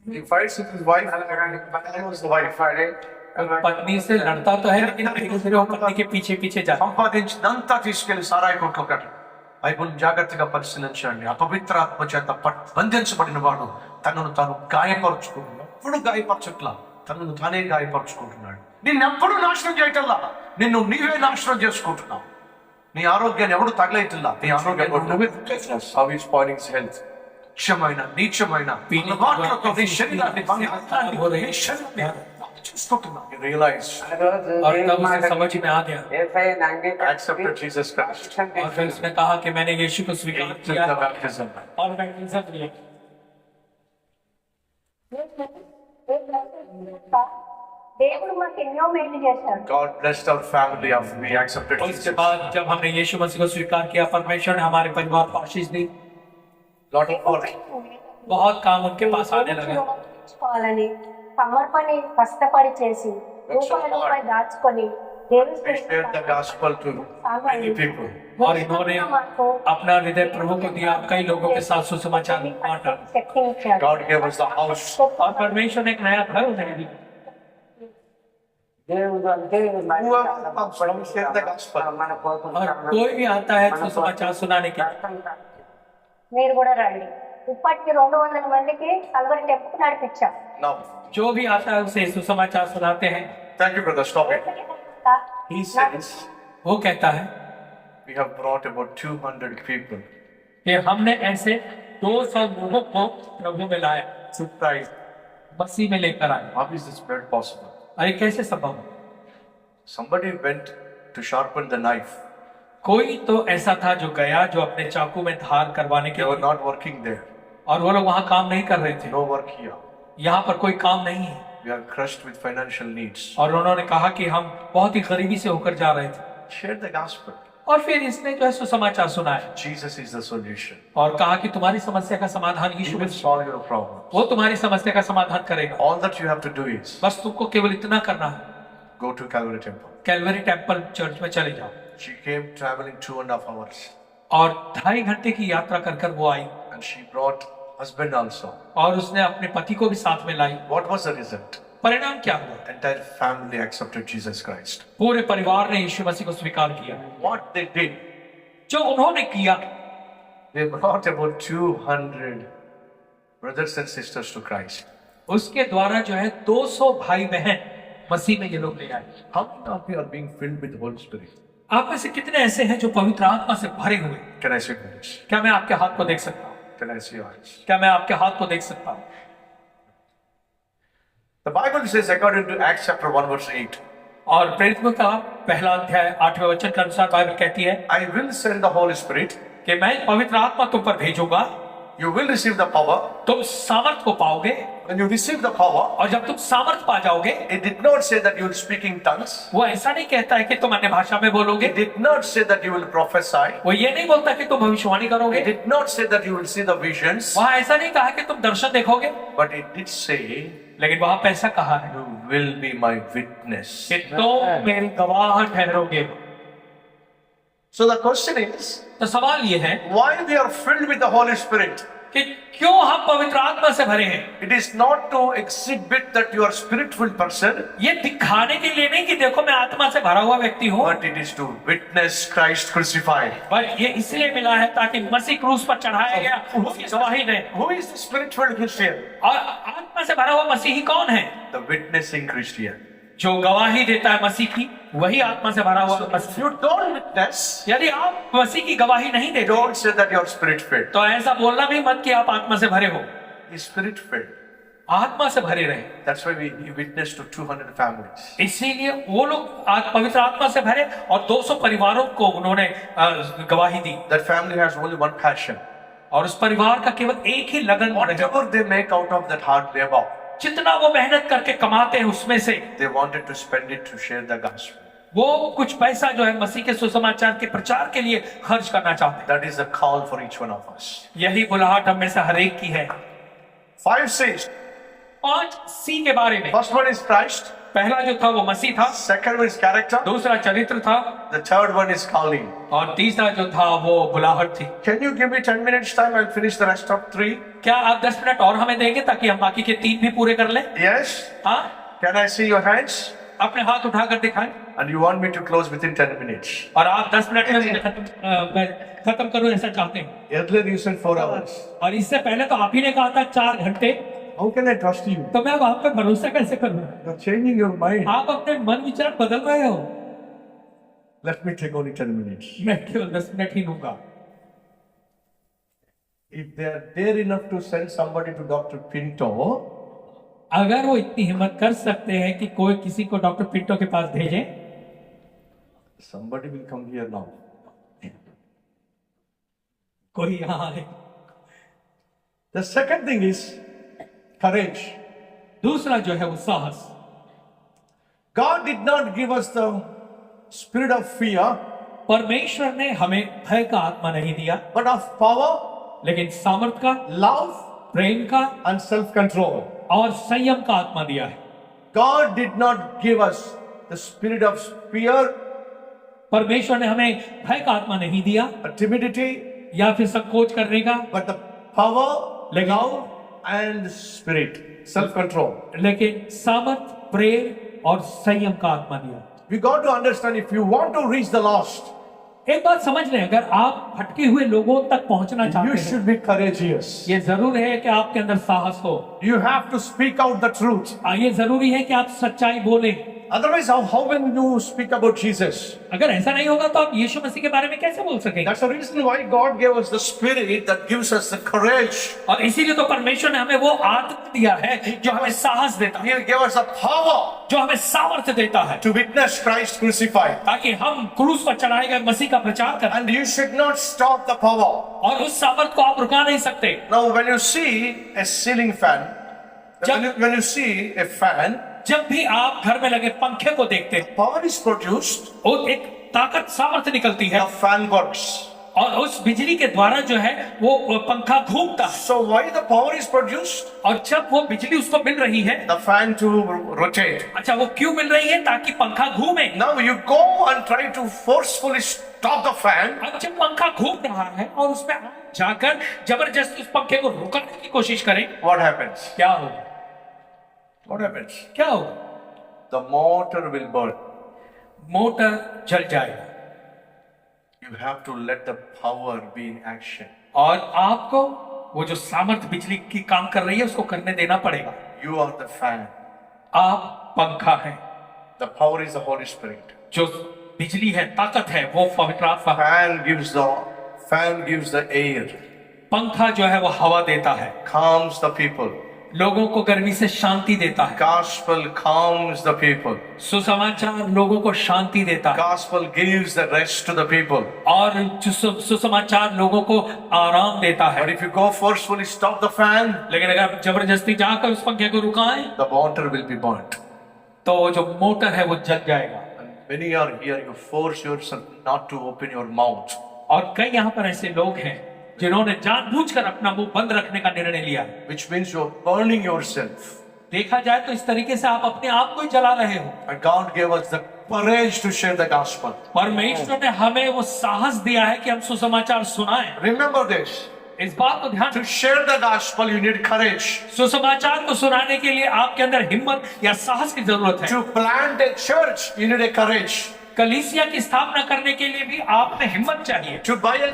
[SPEAKER 1] He fights with his wife. Almost the wife.
[SPEAKER 2] पत्नी से लड़ता तो है, लेकिन धीरे धीरे वो पत्नी के पीछे पीछे जाता।
[SPEAKER 1] సంపాదించినంతా తీసుకెళ్లి సారాయి కొట్లో కట్టు. బైబిల్ జాగ్రత్తగా పరిశీలించండి. అపవిత్రాత్మ చేత బంధించబడిన వాడు తనను తాను గాయపరుచుకుంటున్నాడు. ఎప్పుడు గాయపరచట్లా, తనను తానే గాయపరుచుకుంటున్నాడు. నిన్నెప్పుడు నాశనం చేయటల్లా, నిన్ను నీవే నాశనం చేసుకుంటున్నావు. నీ ఆరోగ్యాన్ని ఎవడు తగలేయటల్లా, నీ ఆరోగ్యాన్ని నువ్వే How is spoiling his health? నీచమైన
[SPEAKER 2] पीने
[SPEAKER 1] అలవాట్లతో నీ శరీరాన్ని బంధించాలి. నీ శరీరాన్ని
[SPEAKER 2] just talking about.
[SPEAKER 1] He realized,
[SPEAKER 3] ఆ రోజు
[SPEAKER 2] और
[SPEAKER 3] దేవుని
[SPEAKER 2] तब उसे
[SPEAKER 3] మాట
[SPEAKER 2] समझ में आ गया
[SPEAKER 3] యేసయ్యను
[SPEAKER 1] accepted Jesus Christ,
[SPEAKER 2] और फिर उसने कहा कि मैंने यीशु को स्वीकार
[SPEAKER 1] took
[SPEAKER 2] किया
[SPEAKER 1] the baptism.
[SPEAKER 2] और बैप्टिज्म लिया।
[SPEAKER 4] దేవుడు మాకు ఎన్నో మేలు చేశాడు.
[SPEAKER 1] God blessed our family after we accepted
[SPEAKER 2] और इसके
[SPEAKER 1] Jesus.
[SPEAKER 2] बाद जब हमने यीशु मसीह को स्वीकार किया, परमेश्वर ने हमारे परिवार को आशीष दी।
[SPEAKER 1] Lot of work.
[SPEAKER 2] बहुत काम उनके पास आने लगा
[SPEAKER 4] చేసుకోవాలని సమర్పణి కష్టపడి చేసి రూపాయి దాచుకొని దేవుని
[SPEAKER 1] We shared the gospel to many people.
[SPEAKER 2] और इन्होंने अपना हृदय प्रभु को दिया, कई लोगों के साथ सुसमाचार बांटा
[SPEAKER 4] శక్తినిచ్చాడు.
[SPEAKER 1] God gave us the house.
[SPEAKER 2] और परमेश्वर ने एक नया घर उन्हें दिया।
[SPEAKER 3] దేవుడు అంటే
[SPEAKER 1] Whoever comes from share the gospel.
[SPEAKER 3] మన కోసం
[SPEAKER 2] और कोई भी आता है सुसमाचार सुनाने के लिए,
[SPEAKER 4] మీరు కూడా రండి. ఇప్పటికి 200 మందికి కల్వరి టెంపుల్ నడిపించాం.
[SPEAKER 1] Now,
[SPEAKER 2] जो भी आता है उसे सुसमाचार सुनाते हैं।
[SPEAKER 1] thank you, brother. Stop it. He says
[SPEAKER 2] वो कहता है
[SPEAKER 1] we have brought about 200 people.
[SPEAKER 2] कि हमने ऐसे 200 लोगों को प्रभु में लाया,
[SPEAKER 1] Surprise.
[SPEAKER 2] मसीह में लेकर आए।
[SPEAKER 1] How is this bread possible?
[SPEAKER 2] अरे कैसे संभव?
[SPEAKER 1] Somebody went to sharpen the knife.
[SPEAKER 2] कोई तो ऐसा था जो गया, जो अपने चाकू में धार करवाने के
[SPEAKER 1] They were
[SPEAKER 2] लिए,
[SPEAKER 1] not working there.
[SPEAKER 2] और वो लोग वहां काम नहीं कर रहे थे।
[SPEAKER 1] No work here.
[SPEAKER 2] यहाँ पर कोई काम नहीं है।
[SPEAKER 1] We are crushed with financial needs.
[SPEAKER 2] और उन्होंने कहा कि हम बहुत ही गरीबी से होकर जा रहे थे।
[SPEAKER 1] Share the gospel.
[SPEAKER 2] और फिर इसने जो है सुसमाचार सुनाया
[SPEAKER 1] Jesus is the solution.
[SPEAKER 2] और कहा कि तुम्हारी समस्या का समाधान
[SPEAKER 1] He
[SPEAKER 2] Yeshu
[SPEAKER 1] will
[SPEAKER 2] Masih,
[SPEAKER 1] solve your problem.
[SPEAKER 2] वो तुम्हारी समस्या का समाधान करेगा।
[SPEAKER 1] All that you have to do is
[SPEAKER 2] बस तुमको केवल इतना करना है,
[SPEAKER 1] go to Calvary Temple.
[SPEAKER 2] Calvary temple church में चले जाओ।
[SPEAKER 1] She came traveling 2.5 hours
[SPEAKER 2] और 2.5 घंटे की यात्रा कर कर वो आई
[SPEAKER 1] and she brought husband also.
[SPEAKER 2] और उसने अपने पति को भी साथ में लाई।
[SPEAKER 1] What was the result?
[SPEAKER 2] परिणाम क्या हुआ?
[SPEAKER 1] Entire family accepted Jesus Christ.
[SPEAKER 2] पूरे परिवार ने यीशु मसीह को स्वीकार किया।
[SPEAKER 1] What they did,
[SPEAKER 2] जो उन्होंने किया,
[SPEAKER 1] they brought about 200 brothers and sisters to Christ.
[SPEAKER 2] उसके द्वारा जो है 200 भाई बहन मसीह में ये लोग ले आए।
[SPEAKER 1] How many of you are being filled with the Holy Spirit?
[SPEAKER 2] आप में से कितने ऐसे हैं जो पवित्र आत्मा से भरे हुए?
[SPEAKER 1] Can I see your hands?
[SPEAKER 2] क्या मैं आपके हाथ को देख सकता हूँ?
[SPEAKER 1] Can I see your hands?
[SPEAKER 2] क्या मैं आपके हाथ को देख सकता हूँ?
[SPEAKER 1] The Bible says, according to Acts chapter 1 verse 8,
[SPEAKER 2] और प्रेरितों का पहला अध्याय 8वें वचन के अनुसार बाइबल कहती है
[SPEAKER 1] I will send the Holy Spirit.
[SPEAKER 2] कि मैं पवित्र आत्मा तुम पर भेजूंगा,
[SPEAKER 1] You will receive the power.
[SPEAKER 2] तुम सामर्थ को पाओगे,
[SPEAKER 1] When you receive the power,
[SPEAKER 2] और जब तुम सामर्थ पा जाओगे,
[SPEAKER 1] it did not say that you will speak in tongues.
[SPEAKER 2] वो ऐसा नहीं कहता है कि तुम अन्य भाषा में बोलोगे,
[SPEAKER 1] It did not say that you will prophesy.
[SPEAKER 2] वो ये नहीं बोलता कि तुम भविष्यवाणी
[SPEAKER 1] It
[SPEAKER 2] करोगे,
[SPEAKER 1] did not say that you will see the visions.
[SPEAKER 2] वहां ऐसा नहीं कहा कि तुम दर्शन देखोगे,
[SPEAKER 1] But it did say,
[SPEAKER 2] लेकिन वहां पे ऐसा कहा है
[SPEAKER 1] you will be my witness.
[SPEAKER 2] कि तुम मेरे गवाह ठहरोगे।
[SPEAKER 1] So the question is,
[SPEAKER 2] तो सवाल ये है
[SPEAKER 1] why we are filled with the Holy Spirit?
[SPEAKER 2] कि क्यों हम पवित्र आत्मा से भरे हैं?
[SPEAKER 1] It is not to exhibit that you are spiritual person,
[SPEAKER 2] ये दिखाने के लिए नहीं कि देखो मैं आत्मा से भरा हुआ व्यक्ति हूँ,
[SPEAKER 1] but it is to witness Christ crucified.
[SPEAKER 2] पर ये इसलिए मिला है ताकि मसीह क्रूस पर चढ़ाया गया उसकी गवाही दे।
[SPEAKER 1] Who is the spiritual Christian?
[SPEAKER 2] और आत्मा से भरा हुआ मसीही कौन है?
[SPEAKER 1] The witnessing Christian.
[SPEAKER 2] जो गवाही देता है मसीह की, वही आत्मा से भरा हुआ
[SPEAKER 1] If
[SPEAKER 2] Masih.
[SPEAKER 1] you don't witness,
[SPEAKER 2] यदि आप मसीह की गवाही नहीं देते
[SPEAKER 1] don't say that you are spirit filled.
[SPEAKER 2] तो ऐसा बोलना भी मत कि आप आत्मा से भरे हो।
[SPEAKER 1] Spirit filled.
[SPEAKER 2] आत्मा से भरे रहे।
[SPEAKER 1] That's why we witness to 200 families.
[SPEAKER 2] इसीलिए वो लोग पवित्र आत्मा से भरे और 200 परिवारों को उन्होंने गवाही दी।
[SPEAKER 1] That family has only one passion.
[SPEAKER 2] और उस परिवार का केवल एक ही लगन है।
[SPEAKER 1] Whatever they make out of that hard labor,
[SPEAKER 2] जितना वो मेहनत करके कमाते हैं उसमें से
[SPEAKER 1] they wanted to spend it to share the gospel.
[SPEAKER 2] वो कुछ पैसा जो है मसीह के सुसमाचार के प्रचार के लिए खर्च करना चाहते हैं।
[SPEAKER 1] That is a call for each one of us.
[SPEAKER 2] यही बुलाहट हम में से हर एक की है।
[SPEAKER 1] 5 C's.
[SPEAKER 2] 5 सी के बारे में।
[SPEAKER 1] First one is Christ.
[SPEAKER 2] पहला जो था वो मसीह था,
[SPEAKER 1] Second one is character.
[SPEAKER 2] दूसरा चरित्र था,
[SPEAKER 1] The third one is calling.
[SPEAKER 2] और तीसरा जो था वो बुलाहट थी।
[SPEAKER 1] Can you give me 10 minutes time? I'll finish the rest of 3.
[SPEAKER 2] क्या आप 10 मिनट और हमें देंगे ताकि हम बाकी के 3 भी पूरे कर लें?
[SPEAKER 1] Yes.
[SPEAKER 2] हाँ,
[SPEAKER 1] Can I see your hands?
[SPEAKER 2] अपने हाथ उठाकर दिखाएं।
[SPEAKER 1] And you want me to close within 10 minutes.
[SPEAKER 2] और आप 10 मिनट में खत्म करो ऐसा चाहते हैं।
[SPEAKER 1] Earlier you said 4 hours.
[SPEAKER 2] और इससे पहले तो आप ही ने कहा था 4 घंटे,
[SPEAKER 1] How can I trust you?
[SPEAKER 2] तो मैं अब आप पे भरोसा कैसे करूं?
[SPEAKER 1] You're changing your mind.
[SPEAKER 2] आप अपने मन विचार बदल रहे हो।
[SPEAKER 1] Let me take only 10 minutes.
[SPEAKER 2] मैं केवल 10 मिनट ही लूंगा।
[SPEAKER 1] If they are dare enough to send somebody to Dr. Pinto,
[SPEAKER 2] अगर वो इतनी हिम्मत कर सकते हैं कि कोई किसी को डॉक्टर पिंटो के पास भेजे,
[SPEAKER 1] Somebody will come here now.
[SPEAKER 2] कोई यहाँ आए।
[SPEAKER 1] The second thing is courage.
[SPEAKER 2] दूसरा जो है वो साहस।
[SPEAKER 1] God did not give us the spirit of fear,
[SPEAKER 2] परमेश्वर ने हमें भय का आत्मा नहीं दिया,
[SPEAKER 1] but of power,
[SPEAKER 2] लेकिन सामर्थ का,
[SPEAKER 1] love,
[SPEAKER 2] प्रेम का
[SPEAKER 1] and self-control.
[SPEAKER 2] और संयम का आत्मा दिया है।
[SPEAKER 1] God did not give us the spirit of fear,
[SPEAKER 2] परमेश्वर ने हमें भय का आत्मा नहीं दिया
[SPEAKER 1] or timidity,
[SPEAKER 2] या फिर संकोच करने का,
[SPEAKER 1] but the power,
[SPEAKER 2] लेकिन
[SPEAKER 1] love, and spirit, self-control.
[SPEAKER 2] लेकिन सामर्थ, प्रेम और संयम का आत्मा दिया।
[SPEAKER 1] We got to understand, if you want to reach the lost,
[SPEAKER 2] एक बात समझ लें, अगर आप भटके हुए लोगों तक पहुंचना
[SPEAKER 1] you
[SPEAKER 2] चाहते हैं,
[SPEAKER 1] should be courageous.
[SPEAKER 2] ये जरूर है कि आपके अंदर साहस हो।
[SPEAKER 1] You have to speak out the truth.
[SPEAKER 2] ये जरूरी है कि आप सच्चाई बोलें।
[SPEAKER 1] Otherwise, how will you speak about Jesus?
[SPEAKER 2] अगर ऐसा नहीं होगा तो आप यीशु मसीह के बारे में कैसे बोल सकेंगे?
[SPEAKER 1] That's the reason why God gave us the spirit that gives us the courage.
[SPEAKER 2] और इसीलिए तो परमेश्वर ने हमें वो आत्मा दिया है जो हमें साहस देता है,
[SPEAKER 1] He gave us the power
[SPEAKER 2] जो हमें सामर्थ्य देता है,
[SPEAKER 1] to witness Christ crucified.
[SPEAKER 2] ताकि हम क्रूस पर चढ़ाए गए मसीह का प्रचार करें।
[SPEAKER 1] And you should not stop the power.
[SPEAKER 2] और उस सामर्थ को आप रुका नहीं सकते।
[SPEAKER 1] Now, when you see a ceiling fan, when you see a fan,
[SPEAKER 2] जब भी आप घर में लगे पंखे को देखते हैं,
[SPEAKER 1] power is produced,
[SPEAKER 2] और एक ताकत सामर्थ्य निकलती है,
[SPEAKER 1] the fan works.
[SPEAKER 2] और उस बिजली के द्वारा जो है वो पंखा घूमता है।
[SPEAKER 1] So why the power is produced?
[SPEAKER 2] और जब वो बिजली उसको मिल रही है,
[SPEAKER 1] The fan to rotate.
[SPEAKER 2] अच्छा वो क्यों मिल रही है? ताकि पंखा घूमे।
[SPEAKER 1] Now you go and try to forcefully stop the fan.
[SPEAKER 2] अब जब पंखा घूम रहा है और उसमें आप जाकर जबरदस्ती उस पंखे को रुकाने की कोशिश करें,
[SPEAKER 1] What happens?
[SPEAKER 2] क्या होगा?
[SPEAKER 1] What happens?
[SPEAKER 2] क्या होगा?
[SPEAKER 1] The motor will burn.
[SPEAKER 2] Motor जल जाएगा।
[SPEAKER 1] You have to let the power be in action.
[SPEAKER 2] और आपको वो जो सामर्थ बिजली की काम कर रही है उसको करने देना पड़ेगा।
[SPEAKER 1] You are the fan.
[SPEAKER 2] आप पंखा हैं,
[SPEAKER 1] The power is the Holy Spirit.
[SPEAKER 2] जो बिजली है, ताकत है, वो पवित्र आत्मा।
[SPEAKER 1] Fan gives the air,
[SPEAKER 2] पंखा जो है वो हवा देता है,
[SPEAKER 1] calms the people.
[SPEAKER 2] लोगों को गर्मी से शांति देता है।
[SPEAKER 1] Gospel calms the people.
[SPEAKER 2] सुसमाचार लोगों को शांति देता है,
[SPEAKER 1] Gospel gives the rest to the people.
[SPEAKER 2] और सुसमाचार लोगों को आराम देता है।
[SPEAKER 1] But if you go forcefully stop the fan,
[SPEAKER 2] लेकिन अगर आप जबरदस्ती जाकर उस पंखे को रुकाएं,
[SPEAKER 1] the motor will be burnt.
[SPEAKER 2] तो वो जो मोटर है वो जल जाएगा।
[SPEAKER 1] And many are here, you force yourself not to open your mouth.
[SPEAKER 2] और कई यहाँ पर ऐसे लोग हैं जिन्होंने जानबूझकर अपना मुंह बंद रखने का निर्णय लिया,
[SPEAKER 1] Which means you're burning yourself.
[SPEAKER 2] देखा जाए तो इस तरीके से आप अपने आप को ही जला रहे हो।
[SPEAKER 1] And God gave us the courage to share the gospel.
[SPEAKER 2] परमेश्वर ने हमें वो साहस दिया है कि हम सुसमाचार सुनाएं।
[SPEAKER 1] Remember this.
[SPEAKER 2] इस बात को ध्यान,
[SPEAKER 1] To share the gospel, you need courage.
[SPEAKER 2] सुसमाचार को सुनाने के लिए आपके अंदर हिम्मत या साहस की जरूरत है।
[SPEAKER 1] To plant a church, you need a courage.
[SPEAKER 2] कलीसिया की स्थापना करने के लिए भी आप में हिम्मत चाहिए।
[SPEAKER 1] To buy a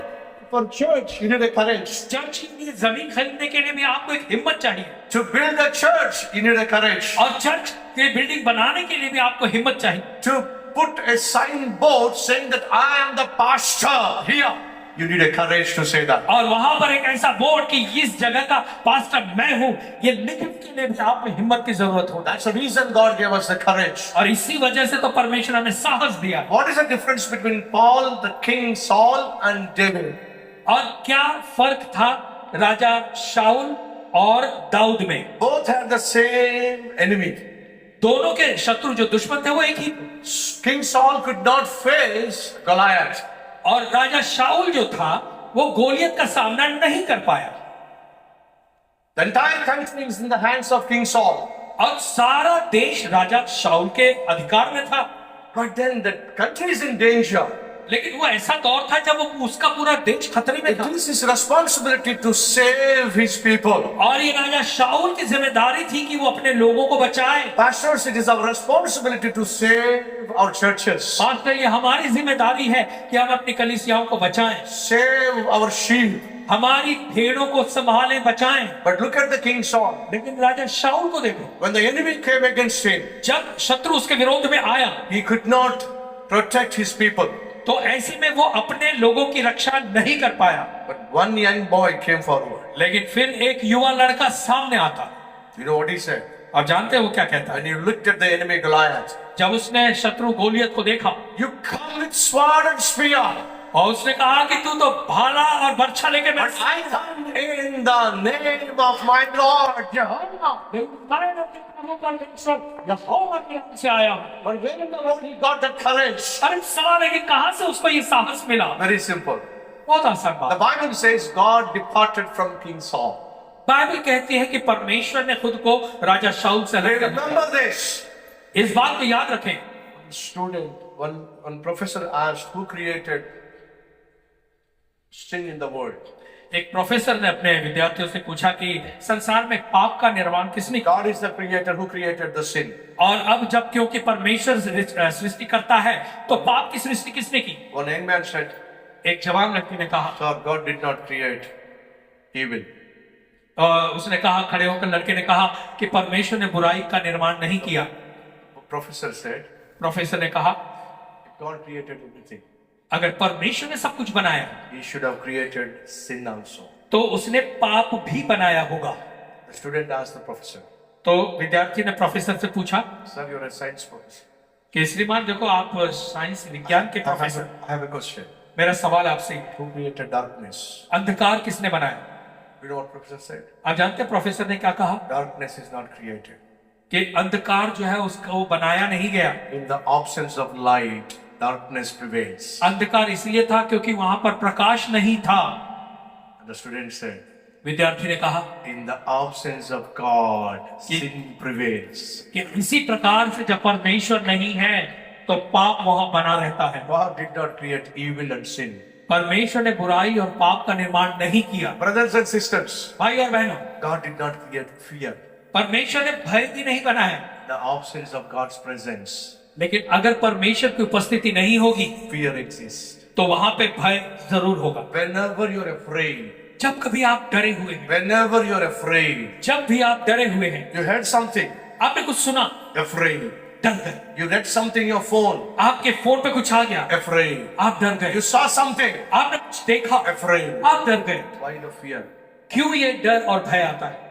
[SPEAKER 1] for church, you need a courage.
[SPEAKER 2] Church के लिए जमीन खरीदने के लिए भी आपको एक हिम्मत चाहिए।
[SPEAKER 1] To build a church, you need a courage.
[SPEAKER 2] और चर्च की बिल्डिंग बनाने के लिए भी आपको हिम्मत चाहिए।
[SPEAKER 1] To put a signboard saying that I am the pastor here, you need a courage to say that.
[SPEAKER 2] और वहां पर एक ऐसा बोर्ड कि इस जगह का पास्टर मैं हूं, ये लिखने के लिए भी आप में हिम्मत की जरूरत होती है।
[SPEAKER 1] That's the reason God gave us the courage.
[SPEAKER 2] और इसी वजह से तो परमेश्वर हमें साहस दिया।
[SPEAKER 1] What is the difference between Paul, the king Saul, and David?
[SPEAKER 2] और क्या फर्क था राजा शाऊल और दाऊद में?
[SPEAKER 1] Both had the same enemy.
[SPEAKER 2] दोनों के शत्रु जो दुश्मन थे वो एक ही।
[SPEAKER 1] King Saul could not face Goliath.
[SPEAKER 2] और राजा शाऊल जो था वो गोलियत का सामना नहीं कर पाया।
[SPEAKER 1] The entire country is in the hands of King Saul.
[SPEAKER 2] और सारा देश राजा शाऊल के अधिकार में था।
[SPEAKER 1] But then the country is in danger.
[SPEAKER 2] लेकिन वो ऐसा दौर था जब वो उसका पूरा देश खतरे में था।
[SPEAKER 1] It is his responsibility to save his people.
[SPEAKER 2] और ये राजा शाऊल की जिम्मेदारी थी कि वो अपने लोगों को बचाए।
[SPEAKER 1] Pastors, it is our responsibility to save our churches.
[SPEAKER 2] Pastor, ये हमारी जिम्मेदारी है कि हम अपनी कलीसियाओं को बचाएं,
[SPEAKER 1] Save our sheep.
[SPEAKER 2] हमारी भेड़ों को संभालें, बचाएं।
[SPEAKER 1] But look at the King Saul.
[SPEAKER 2] लेकिन राजा शाऊल को देखो,
[SPEAKER 1] When the enemy came against him,
[SPEAKER 2] जब शत्रु उसके विरोध में आया
[SPEAKER 1] he could not protect his people.
[SPEAKER 2] तो ऐसे में वो अपने लोगों की रक्षा नहीं कर पाया।
[SPEAKER 1] But one young boy came forward.
[SPEAKER 2] लेकिन फिर एक युवा लड़का सामने आता।
[SPEAKER 1] You know what he said?
[SPEAKER 2] और जानते हैं वो क्या कहता है?
[SPEAKER 1] When he looked at the enemy Goliath,
[SPEAKER 2] जब उसने शत्रु गोलियत को देखा
[SPEAKER 1] you come with sword and spear,
[SPEAKER 2] और उसने कहा कि तू तो भाला और बर्छा लेके मैं
[SPEAKER 1] but I come in the name of my Lord.
[SPEAKER 2] से आया।
[SPEAKER 1] But where in the world he got that courage?
[SPEAKER 2] अरे सवाल है कि कहां से उसको ये साहस मिला?
[SPEAKER 1] Very simple.
[SPEAKER 2] बहुत आसान
[SPEAKER 1] The
[SPEAKER 2] बात।
[SPEAKER 1] Bible says God departed from King Saul.
[SPEAKER 2] Bible कहती है कि परमेश्वर ने खुद को राजा शाऊल से अलग कर दिया।
[SPEAKER 1] Remember this.
[SPEAKER 2] इस बात को याद रखें।
[SPEAKER 1] Student, one professor asked, who created sin in the world?
[SPEAKER 2] एक प्रोफेसर ने अपने विद्यार्थियों से पूछा कि संसार में पाप का निर्माण किसने किया?
[SPEAKER 1] God is the creator who created the sin.
[SPEAKER 2] और अब जब क्योंकि परमेश्वर सृष्टि करता है तो पाप की सृष्टि किसने की?
[SPEAKER 1] One young man said,
[SPEAKER 2] एक जवान लड़की ने कहा,
[SPEAKER 1] Sir, God did not create evil.
[SPEAKER 2] उसने कहा, खड़े होकर लड़के ने कहा कि परमेश्वर ने बुराई का निर्माण नहीं किया।
[SPEAKER 1] Professor said,
[SPEAKER 2] प्रोफेसर ने कहा,
[SPEAKER 1] God created everything.
[SPEAKER 2] अगर परमेश्वर ने सब कुछ बनाया
[SPEAKER 1] He should have created sin also.
[SPEAKER 2] तो उसने पाप भी बनाया होगा।
[SPEAKER 1] The student asked the professor,
[SPEAKER 2] तो विद्यार्थी ने प्रोफेसर से पूछा
[SPEAKER 1] Sir, you're a science professor.
[SPEAKER 2] कि श्रीमान देखो आप साइंस विज्ञान के professor,
[SPEAKER 1] I have a question.
[SPEAKER 2] मेरा सवाल आपसे,
[SPEAKER 1] Who created darkness?
[SPEAKER 2] अंधकार किसने बनाया?
[SPEAKER 1] You know what professor said?
[SPEAKER 2] आप जानते हैं प्रोफेसर ने क्या कहा?
[SPEAKER 1] Darkness is not created.
[SPEAKER 2] कि अंधकार जो है उसको बनाया नहीं गया।
[SPEAKER 1] In the absence of light, darkness prevails.
[SPEAKER 2] अंधकार इसलिए था क्योंकि वहां पर प्रकाश नहीं था।
[SPEAKER 1] And the student said,
[SPEAKER 2] विद्यार्थी ने कहा
[SPEAKER 1] in the absence of God, sin prevails.
[SPEAKER 2] कि इसी प्रकार से जब परमेश्वर नहीं है तो पाप वहां बना रहता है।
[SPEAKER 1] God did not create evil and sin.
[SPEAKER 2] परमेश्वर ने बुराई और पाप का निर्माण नहीं किया।
[SPEAKER 1] Brothers and sisters,
[SPEAKER 2] भाई और बहनों,
[SPEAKER 1] God did not create fear.
[SPEAKER 2] परमेश्वर ने भय भी नहीं बनाया।
[SPEAKER 1] The absence of God's presence,
[SPEAKER 2] लेकिन अगर परमेश्वर की उपस्थिति नहीं होगी
[SPEAKER 1] fear exists.
[SPEAKER 2] तो वहां पे भय जरूर होगा।
[SPEAKER 1] Whenever you're afraid,
[SPEAKER 2] जब कभी आप डरे हुए हैं,
[SPEAKER 1] whenever you're afraid,
[SPEAKER 2] जब भी आप डरे हुए हैं,
[SPEAKER 1] you heard something,
[SPEAKER 2] आपने कुछ सुना,
[SPEAKER 1] afraid.
[SPEAKER 2] डर गए।
[SPEAKER 1] You read something in your phone,
[SPEAKER 2] आपके फोन पे कुछ आ गया,
[SPEAKER 1] afraid.
[SPEAKER 2] आप डर गए।
[SPEAKER 1] You saw something,
[SPEAKER 2] आपने कुछ देखा,
[SPEAKER 1] afraid.
[SPEAKER 2] आप डर गए।
[SPEAKER 1] Why the fear?
[SPEAKER 2] क्यों ये डर और भय आता है?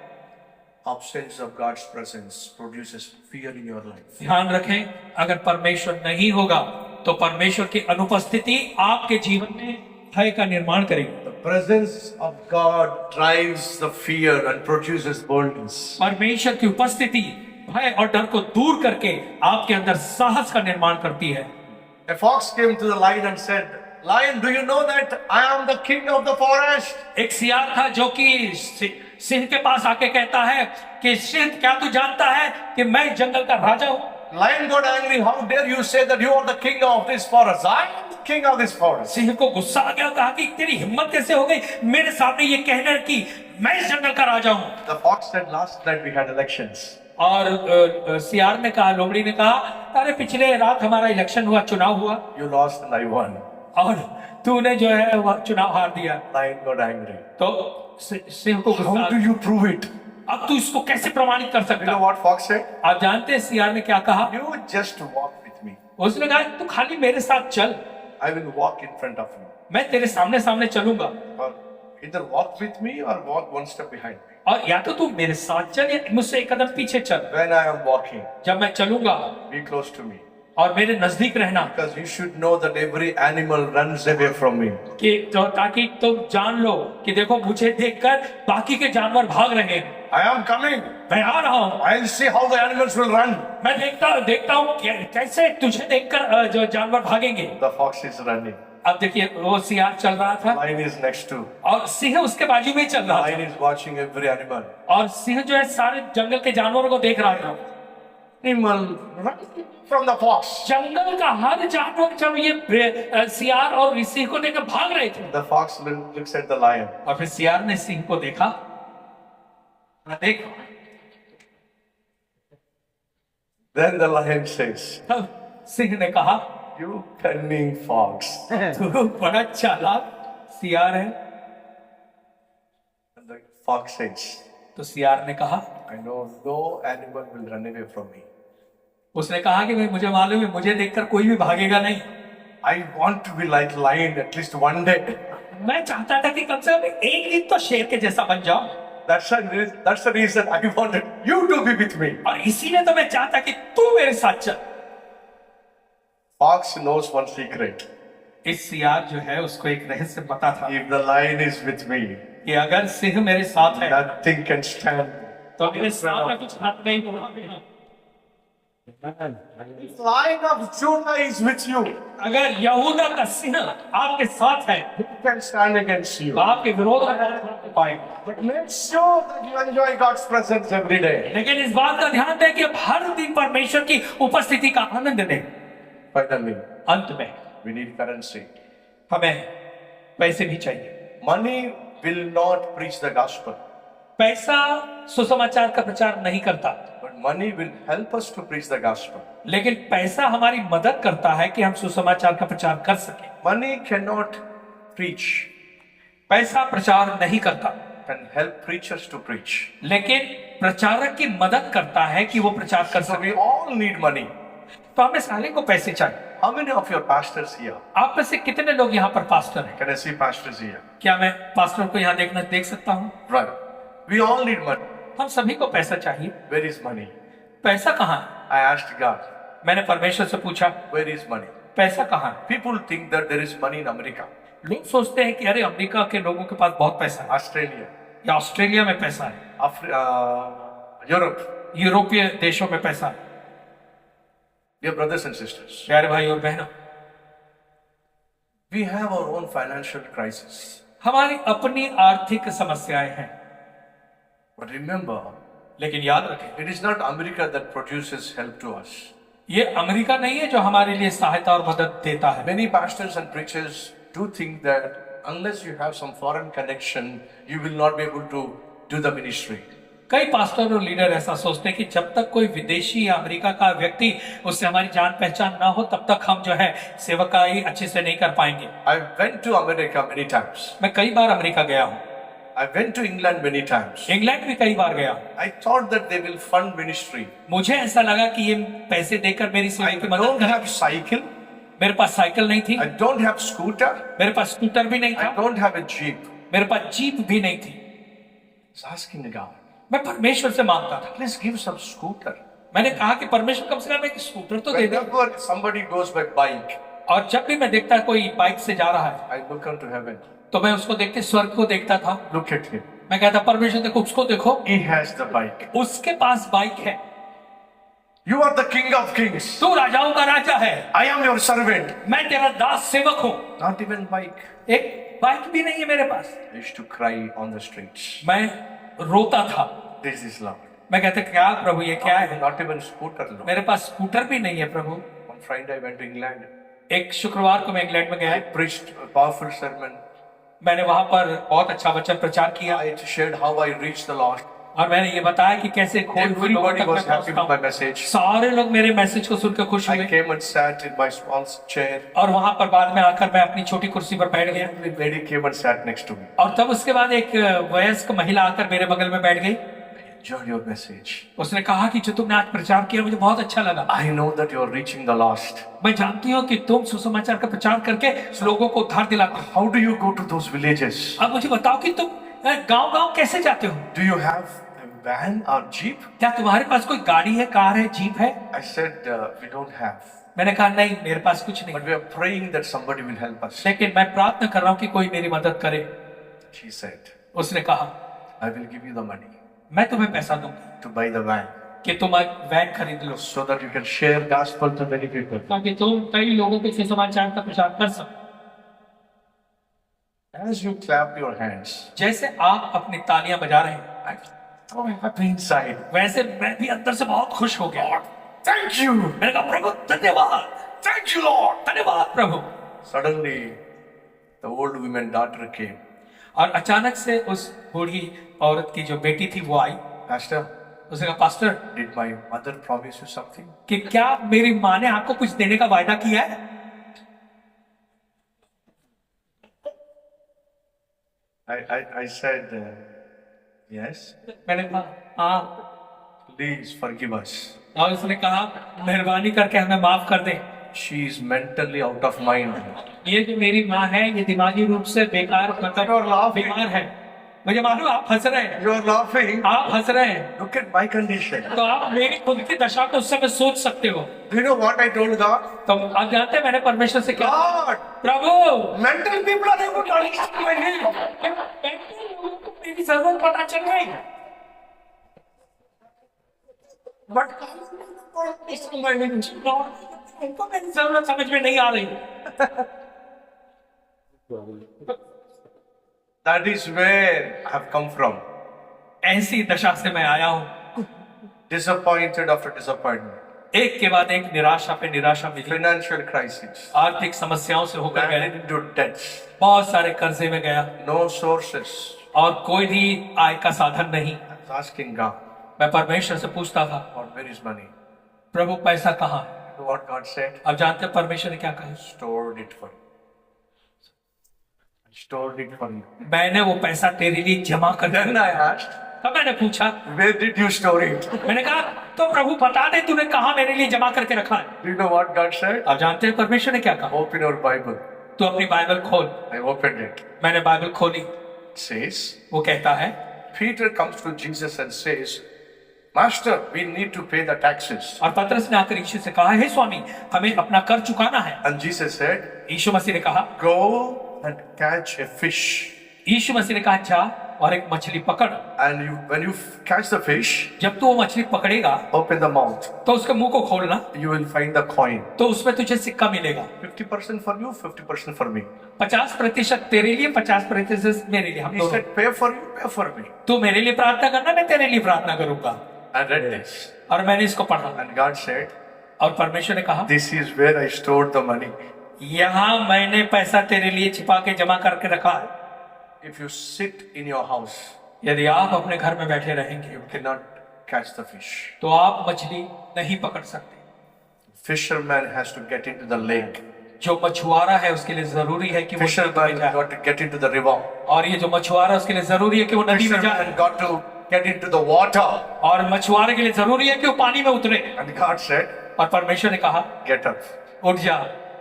[SPEAKER 1] Absence of God's presence produces fear in your life.
[SPEAKER 2] ध्यान रखें, अगर परमेश्वर नहीं होगा तो परमेश्वर की अनुपस्थिति आपके जीवन में भय का निर्माण करेगी।
[SPEAKER 1] The presence of God drives the fear and produces boldness.
[SPEAKER 2] परमेश्वर की उपस्थिति भय और डर को दूर करके आपके अंदर साहस का निर्माण करती है।
[SPEAKER 1] A fox came to the lion and said, Lion, do you know that I am the king of the forest?
[SPEAKER 2] एक सियार था जो कि सिंह के पास आके कहता है कि सिंह, क्या तू जानता है कि मैं जंगल का राजा हूँ?
[SPEAKER 1] Lion got angry. How dare you say that you are the king of this forest? I am the king of this forest.
[SPEAKER 2] Singh को गुस्सा आ गया, कहा कि तेरी हिम्मत कैसे हो गई मेरे सामने ये कहने की मैं इस जंगल का राजा हूँ?
[SPEAKER 1] The fox said, last night we had elections.
[SPEAKER 2] और सियार ने कहा, लोमड़ी ने कहा, अरे पिछले रात हमारा इलेक्शन हुआ, चुनाव हुआ
[SPEAKER 1] You lost and I won.
[SPEAKER 2] और तूने जो है वह चुनाव हार दिया।
[SPEAKER 1] Lion got angry.
[SPEAKER 2] तो सिंह को गुस्सा
[SPEAKER 1] How do you prove it?
[SPEAKER 2] अब तू इसको कैसे प्रमाणित कर
[SPEAKER 1] You
[SPEAKER 2] सकता?
[SPEAKER 1] know what fox said?
[SPEAKER 2] आप जानते हैं सियार ने क्या कहा?
[SPEAKER 1] You just walk with me.
[SPEAKER 2] उसने कहा तू खाली मेरे साथ चल,
[SPEAKER 1] I will walk in front of you.
[SPEAKER 2] मैं तेरे सामने सामने चलूंगा,
[SPEAKER 1] Or either walk with me or walk one step behind me.
[SPEAKER 2] और या तो तू मेरे साथ चल या मुझसे एक कदम पीछे चल।
[SPEAKER 1] When I am walking,
[SPEAKER 2] जब मैं चलूंगा
[SPEAKER 1] be close to me.
[SPEAKER 2] और मेरे नजदीक रहना,
[SPEAKER 1] Because you should know that every animal runs away from me.
[SPEAKER 2] कि तो ताकि तुम जान लो कि देखो मुझे देखकर बाकी के जानवर भाग रहे हैं।
[SPEAKER 1] I am coming.
[SPEAKER 2] मैं आ रहा हूँ,
[SPEAKER 1] I'll see how the animals will run.
[SPEAKER 2] मैं देखता हूँ कैसे तुझे देखकर जो जानवर भागेंगे।
[SPEAKER 1] The fox is running.
[SPEAKER 2] अब देखिए वो सियार चल रहा था
[SPEAKER 1] Lion is next to.
[SPEAKER 2] और सिंह उसके बाजू में चल रहा
[SPEAKER 1] Lion is watching every animal.
[SPEAKER 2] था और सिंह जो है सारे जंगल के जानवरों को देख रहा था।
[SPEAKER 1] Animal run from the fox.
[SPEAKER 2] जंगल का हर जानवर जब ये सियार और सिंह को देखकर भाग रहे थे,
[SPEAKER 1] The fox looks at the lion.
[SPEAKER 2] और फिर सियार ने सिंह को देखा, देख,
[SPEAKER 1] Then the lion says,
[SPEAKER 2] तब सिंह ने कहा,
[SPEAKER 1] You cunning fox.
[SPEAKER 2] तू बड़ा चालाक सियार है।
[SPEAKER 1] And the fox says,
[SPEAKER 2] तो सियार ने कहा,
[SPEAKER 1] I know no animal will run away from me.
[SPEAKER 2] उसने कहा कि भाई मुझे मालूम है मुझे देखकर कोई भी भागेगा नहीं।
[SPEAKER 1] I want to be like lion at least one day.
[SPEAKER 2] मैं चाहता था कि कम से कम एक दिन तो शेर के जैसा बन जाओ।
[SPEAKER 1] That's the reason I wanted you to be with me.
[SPEAKER 2] और इसीलिए तो मैं चाहता कि तू मेरे साथ चल।
[SPEAKER 1] Fox knows one secret.
[SPEAKER 2] इस सियार जो है उसको एक रहस्य पता था
[SPEAKER 1] If the lion is with me,
[SPEAKER 2] कि अगर सिंह मेरे साथ है
[SPEAKER 1] nothing can stand.
[SPEAKER 2] तो मेरे साथ कुछ हाथ नहीं होगा।
[SPEAKER 1] If Lion of Judah is with you,
[SPEAKER 2] अगर यहूदा का सिंह आपके साथ है
[SPEAKER 1] who can stand against you?
[SPEAKER 2] तो आपके विरोध में कौन नहीं पाएगा।
[SPEAKER 1] But make sure that you enjoy God's presence every day.
[SPEAKER 2] लेकिन इस बात का ध्यान दें कि अब हर दिन परमेश्वर की उपस्थिति का आनंद लें।
[SPEAKER 1] Finally,
[SPEAKER 2] अंत में
[SPEAKER 1] we need currency.
[SPEAKER 2] हमें पैसे भी चाहिए।
[SPEAKER 1] Money will not preach the gospel,
[SPEAKER 2] पैसा सुसमाचार का प्रचार नहीं करता,
[SPEAKER 1] but money will help us to preach the gospel.
[SPEAKER 2] लेकिन पैसा हमारी मदद करता है कि हम सुसमाचार का प्रचार कर सकें।
[SPEAKER 1] Money cannot preach,
[SPEAKER 2] पैसा प्रचार नहीं करता,
[SPEAKER 1] can help preachers to preach.
[SPEAKER 2] लेकिन प्रचारक की मदद करता है कि वो प्रचार कर
[SPEAKER 1] So
[SPEAKER 2] सके।
[SPEAKER 1] we all need money.
[SPEAKER 2] तो हमें सारे को पैसे चाहिए।
[SPEAKER 1] How many of your pastors here?
[SPEAKER 2] आप में से कितने लोग यहाँ पर पास्टर हैं?
[SPEAKER 1] Can I see pastors here?
[SPEAKER 2] क्या मैं पास्टर को यहाँ देख सकता हूँ?
[SPEAKER 1] Right. We all need money.
[SPEAKER 2] हम सभी को पैसा चाहिए।
[SPEAKER 1] Where is money?
[SPEAKER 2] पैसा कहाँ है?
[SPEAKER 1] I asked God,
[SPEAKER 2] मैंने परमेश्वर से पूछा,
[SPEAKER 1] where is money?
[SPEAKER 2] पैसा कहाँ है?
[SPEAKER 1] People think that there is money in America,
[SPEAKER 2] लोग सोचते हैं कि अरे अमेरिका के लोगों के पास बहुत पैसा है
[SPEAKER 1] Australia,
[SPEAKER 2] या ऑस्ट्रेलिया में पैसा है,
[SPEAKER 1] Europe.
[SPEAKER 2] यूरोपीय देशों में पैसा है।
[SPEAKER 1] Dear brothers and sisters,
[SPEAKER 2] प्यारे भाई और बहनों,
[SPEAKER 1] we have our own financial crisis.
[SPEAKER 2] हमारी अपनी आर्थिक समस्याएं हैं,
[SPEAKER 1] But remember,
[SPEAKER 2] लेकिन याद रखें
[SPEAKER 1] it is not America that produces help to us.
[SPEAKER 2] ये अमेरिका नहीं है जो हमारे लिए सहायता और मदद देता है।
[SPEAKER 1] Many pastors and preachers do think that unless you have some foreign connection, you will not be able to do the ministry.
[SPEAKER 2] कई पास्टर और लीडर ऐसा सोचते हैं कि जब तक कोई विदेशी या अमेरिका का व्यक्ति उससे हमारी जान पहचान ना हो तब तक हम जो है सेवकाई अच्छे से नहीं कर पाएंगे।
[SPEAKER 1] I went to America many times.
[SPEAKER 2] मैं कई बार अमेरिका गया हूँ,
[SPEAKER 1] I went to England many times.
[SPEAKER 2] England भी कई बार गया हूँ।
[SPEAKER 1] I thought that they will fund ministry.
[SPEAKER 2] मुझे ऐसा लगा कि ये पैसे देकर मेरी सेवा
[SPEAKER 1] I
[SPEAKER 2] की मदद
[SPEAKER 1] don't
[SPEAKER 2] करेंगे।
[SPEAKER 1] have cycle.
[SPEAKER 2] मेरे पास साइकिल नहीं थी,
[SPEAKER 1] I don't have scooter.
[SPEAKER 2] मेरे पास स्कूटर भी नहीं
[SPEAKER 1] I
[SPEAKER 2] था,
[SPEAKER 1] don't have a jeep.
[SPEAKER 2] मेरे पास जीप भी नहीं थी।
[SPEAKER 1] I was asking God,
[SPEAKER 2] मैं परमेश्वर से मांगता था।
[SPEAKER 1] please give some scooter.
[SPEAKER 2] मैंने कहा कि परमेश्वर कम से कम एक स्कूटर तो दे दे।
[SPEAKER 1] Whenever somebody goes by bike,
[SPEAKER 2] और जब भी मैं देखता कोई बाइक से जा रहा है
[SPEAKER 1] I look unto heaven.
[SPEAKER 2] तो मैं उसको देख के स्वर्ग को देखता था।
[SPEAKER 1] Look at him.
[SPEAKER 2] मैं कहता परमेश्वर देखो उसको देखो,
[SPEAKER 1] He has the bike.
[SPEAKER 2] उसके पास बाइक है।
[SPEAKER 1] You are the King of Kings.
[SPEAKER 2] तू राजाओं का राजा है,
[SPEAKER 1] I am your servant.
[SPEAKER 2] मैं तेरा दास सेवक हूँ।
[SPEAKER 1] Not even bike.
[SPEAKER 2] एक बाइक भी नहीं है मेरे पास।
[SPEAKER 1] I used to cry on the streets.
[SPEAKER 2] मैं रोता था,
[SPEAKER 1] This is Lord.
[SPEAKER 2] मैं कहता क्या प्रभु ये क्या है?
[SPEAKER 1] Not even scooter, Lord.
[SPEAKER 2] मेरे पास स्कूटर भी नहीं है प्रभु।
[SPEAKER 1] One Friday I went to England.
[SPEAKER 2] एक शुक्रवार को मैं इंग्लैंड में गया,
[SPEAKER 1] I preached a powerful sermon.
[SPEAKER 2] मैंने वहां पर बहुत अच्छा वचन प्रचार किया
[SPEAKER 1] I shared how I reached the lost.
[SPEAKER 2] और मैंने ये बताया कि कैसे खोए हुए लोगों
[SPEAKER 1] Everybody
[SPEAKER 2] तक
[SPEAKER 1] was
[SPEAKER 2] मैं
[SPEAKER 1] happy
[SPEAKER 2] पहुंचता
[SPEAKER 1] with my
[SPEAKER 2] हूं।
[SPEAKER 1] message.
[SPEAKER 2] सारे लोग मेरे मैसेज को सुनकर खुश
[SPEAKER 1] I
[SPEAKER 2] हुए
[SPEAKER 1] came and sat in my small chair.
[SPEAKER 2] और वहां पर बाद में आकर मैं अपनी छोटी कुर्सी पर बैठ गया
[SPEAKER 1] The lady came and sat next to me.
[SPEAKER 2] और तब उसके बाद एक वयस्क महिला आकर मेरे बगल में बैठ गई।
[SPEAKER 1] I enjoyed your message.
[SPEAKER 2] उसने कहा कि जो तुमने आज प्रचार किया मुझे बहुत अच्छा लगा।
[SPEAKER 1] I know that you are reaching the lost.
[SPEAKER 2] मैं जानती हूँ कि तुम सुसमाचार का प्रचार करके लोगों को उद्धार दिलाते हो।
[SPEAKER 1] How do you go to those villages?
[SPEAKER 2] अब मुझे बताओ कि तुम गांव-गांव कैसे जाते हो?
[SPEAKER 1] Do you have a van or jeep?
[SPEAKER 2] क्या तुम्हारे पास कोई गाड़ी है, कार है, जीप है?
[SPEAKER 1] I said, we don't have.
[SPEAKER 2] मैंने कहा नहीं, मेरे पास कुछ नहीं,
[SPEAKER 1] But we are praying that somebody will help us.
[SPEAKER 2] लेकिन मैं प्रार्थना कर रहा हूँ कि कोई मेरी मदद करे।
[SPEAKER 1] She said,
[SPEAKER 2] उसने कहा
[SPEAKER 1] I will give you the money
[SPEAKER 2] मैं तुम्हें पैसा दूंगी
[SPEAKER 1] to buy the van
[SPEAKER 2] कि तुम वैन खरीद लो
[SPEAKER 1] so that you can share gospel to many people.
[SPEAKER 2] ताकि तुम कई लोगों के सुसमाचार का प्रचार कर सको।
[SPEAKER 1] As you clap your hands,
[SPEAKER 2] जैसे आप अपनी तालियां बजा रहे हैं,
[SPEAKER 1] I'm so happy inside.
[SPEAKER 2] वैसे मैं भी अंदर से बहुत खुश हो गया।
[SPEAKER 1] Thank you.
[SPEAKER 2] मैंने कहा प्रभु धन्यवाद,
[SPEAKER 1] Thank you, Lord.
[SPEAKER 2] धन्यवाद प्रभु।
[SPEAKER 1] Suddenly, the old woman daughter came.
[SPEAKER 2] और अचानक से उस बूढ़ी औरत की जो बेटी थी वो आई।
[SPEAKER 1] Pastor,
[SPEAKER 2] उसने कहा pastor
[SPEAKER 1] did my mother promise you something?
[SPEAKER 2] कि क्या मेरी माँ ने आपको कुछ देने का वायदा किया है?
[SPEAKER 1] I said, yes.
[SPEAKER 2] मैंने कहा हाँ।
[SPEAKER 1] Please forgive us.
[SPEAKER 2] और उसने कहा मेहरबानी करके हमें माफ कर दे।
[SPEAKER 1] She is mentally out of mind.
[SPEAKER 2] ये जो मेरी माँ है ये दिमागी रूप से बेकार मतलब बीमार है। मुझे मालूम आप हंस रहे हैं,
[SPEAKER 1] You are laughing.
[SPEAKER 2] आप हंस रहे हैं,
[SPEAKER 1] Look at my condition.
[SPEAKER 2] तो आप मेरी खुद की दशा को उस समय सोच सकते हो।
[SPEAKER 1] Do you know what I told God?
[SPEAKER 2] तो आप जानते हैं मैंने परमेश्वर से क्या,
[SPEAKER 1] God,
[SPEAKER 2] Prabhu
[SPEAKER 1] mental people are able to understand my name.
[SPEAKER 2] मेरी जरूरत पता चल गई,
[SPEAKER 1] But
[SPEAKER 2] उनको मेरी जरूरत समझ में नहीं आ रही।
[SPEAKER 1] that is where I have come from.
[SPEAKER 2] ऐसी दशा से मैं आया हूँ,
[SPEAKER 1] Disappointed after disappointment.
[SPEAKER 2] एक के बाद एक निराशा पे निराशा मिली,
[SPEAKER 1] Financial crisis.
[SPEAKER 2] आर्थिक समस्याओं से होकर गए,
[SPEAKER 1] Landed into debts.
[SPEAKER 2] बहुत सारे कर्जे में गया
[SPEAKER 1] No sources.
[SPEAKER 2] और कोई भी आय का साधन नहीं।
[SPEAKER 1] I was asking God,
[SPEAKER 2] मैं परमेश्वर से पूछता था,
[SPEAKER 1] God, where is money?
[SPEAKER 2] प्रभु पैसा कहाँ है?
[SPEAKER 1] You know what God said?
[SPEAKER 2] अब जानते हैं परमेश्वर ने क्या कहा?
[SPEAKER 1] Stored it for you. I stored it for you.
[SPEAKER 2] मैंने वो पैसा तेरे लिए जमा कर दिया।
[SPEAKER 1] Then I asked,
[SPEAKER 2] तब मैंने पूछा,
[SPEAKER 1] where did you store it?
[SPEAKER 2] मैंने कहा तो प्रभु बता दे तूने कहाँ मेरे लिए जमा करके रखा है।
[SPEAKER 1] Do you know what God said?
[SPEAKER 2] अब जानते हैं परमेश्वर ने क्या कहा?
[SPEAKER 1] Open your Bible.
[SPEAKER 2] तू अपनी बाइबल खोल।
[SPEAKER 1] I opened it.
[SPEAKER 2] मैंने बाइबल खोली,
[SPEAKER 1] It says,
[SPEAKER 2] वो कहता है,
[SPEAKER 1] Peter comes to Jesus and says, Master, we need to pay the taxes.
[SPEAKER 2] और पतरस ने आकर यीशु से कहा, हे स्वामी हमें अपना कर चुकाना है।
[SPEAKER 1] And Jesus said,
[SPEAKER 2] यीशु मसीह ने कहा,
[SPEAKER 1] Go and catch a fish.
[SPEAKER 2] यीशु मसीह ने कहा जा और एक मछली पकड़।
[SPEAKER 1] And when you catch the fish,
[SPEAKER 2] जब तू वो मछली पकड़ेगा
[SPEAKER 1] open the mouth.
[SPEAKER 2] तो उसके मुंह को खोलना,
[SPEAKER 1] You will find the coin.
[SPEAKER 2] तो उसमें तुझे सिक्का मिलेगा।
[SPEAKER 1] 50% for you, 50% for me.
[SPEAKER 2] 50% तेरे लिए, 50% मेरे लिए, हम
[SPEAKER 1] He
[SPEAKER 2] दोनों।
[SPEAKER 1] said, pay for you, pay for me.
[SPEAKER 2] तू मेरे लिए प्रार्थना करना, मैं तेरे लिए प्रार्थना करूंगा।
[SPEAKER 1] I read this.
[SPEAKER 2] और मैंने इसको पढ़ा
[SPEAKER 1] And God said,
[SPEAKER 2] और परमेश्वर ने कहा,
[SPEAKER 1] this is where I stored the money.
[SPEAKER 2] यहाँ मैंने पैसा तेरे लिए छिपा के जमा करके रखा है।
[SPEAKER 1] If you sit in your house,
[SPEAKER 2] यदि आप अपने घर में बैठे रहेंगे
[SPEAKER 1] you cannot catch the fish.
[SPEAKER 2] तो आप मछली नहीं पकड़ सकते।
[SPEAKER 1] Fisherman has to get into the lake.
[SPEAKER 2] जो मछुआरा है उसके लिए जरूरी है कि वो नदी में
[SPEAKER 1] Fisherman
[SPEAKER 2] जाए,
[SPEAKER 1] got to get into the river.
[SPEAKER 2] और ये जो मछुआरा है उसके लिए जरूरी है कि वो नदी में जाए,
[SPEAKER 1] Fisherman got to get into the water.
[SPEAKER 2] और मछुआरे के लिए जरूरी है कि वो पानी में उतरे।
[SPEAKER 1] And God said,
[SPEAKER 2] और परमेश्वर ने कहा,
[SPEAKER 1] get up,
[SPEAKER 2] उठ जा,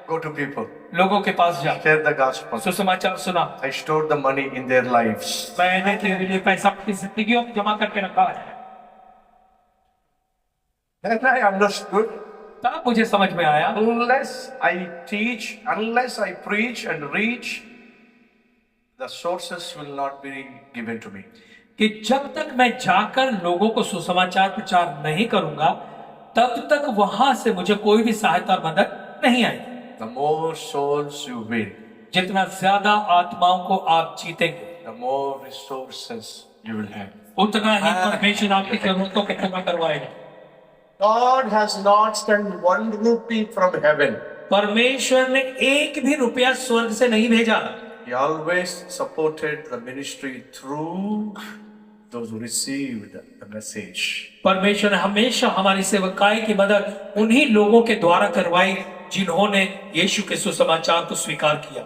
[SPEAKER 1] go to people,
[SPEAKER 2] लोगों के पास जा,
[SPEAKER 1] share the gospel.
[SPEAKER 2] सुसमाचार सुना।
[SPEAKER 1] I stored the money in their lives.
[SPEAKER 2] मैंने तेरे लिए पैसा अपनी जिंदगियों में जमा करके रखा है।
[SPEAKER 1] And I understood,
[SPEAKER 2] तब मुझे समझ में आया,
[SPEAKER 1] unless I teach, unless I preach and reach, the sources will not be given to me.
[SPEAKER 2] कि जब तक मैं जाकर लोगों को सुसमाचार प्रचार नहीं करूंगा तब तक वहां से मुझे कोई भी सहायता और मदद नहीं आएगी।
[SPEAKER 1] The more souls you win,
[SPEAKER 2] जितना ज्यादा आत्माओं को आप जीतेंगे
[SPEAKER 1] the more resources you will have.
[SPEAKER 2] उतना ही परमेश्वर आपकी जरूरतों को पूरा करवाएगा।
[SPEAKER 1] God has not sent 1 rupee from heaven.
[SPEAKER 2] परमेश्वर ने एक भी रुपया स्वर्ग से नहीं भेजा।
[SPEAKER 1] He always supported the ministry through those who received the message.
[SPEAKER 2] परमेश्वर ने हमेशा हमारी सेवकाई की मदद उन्हीं लोगों के द्वारा करवाई जिन्होंने यीशु के सुसमाचार को स्वीकार किया।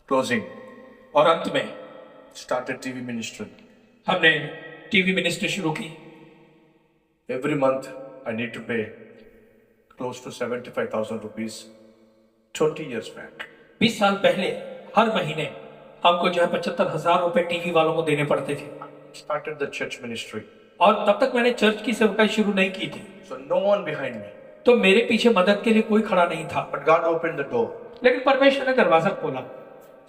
[SPEAKER 1] Closing,
[SPEAKER 2] और अंत में
[SPEAKER 1] started TV ministry.
[SPEAKER 2] हमने टीवी मिनिस्ट्री शुरू की।
[SPEAKER 1] Every month I need to pay close to 75,000 rupees 20 years back.
[SPEAKER 2] 20 साल पहले हर महीने हमको जो है 75,000 रुपए टीवी वालों को देने पड़ते थे।
[SPEAKER 1] Started the church ministry.
[SPEAKER 2] और तब तक मैंने चर्च की सेवकाई शुरू नहीं की थी,
[SPEAKER 1] So no one behind me.
[SPEAKER 2] तो मेरे पीछे मदद के लिए कोई खड़ा नहीं था।
[SPEAKER 1] But God opened the door.
[SPEAKER 2] लेकिन परमेश्वर ने दरवाजा खोला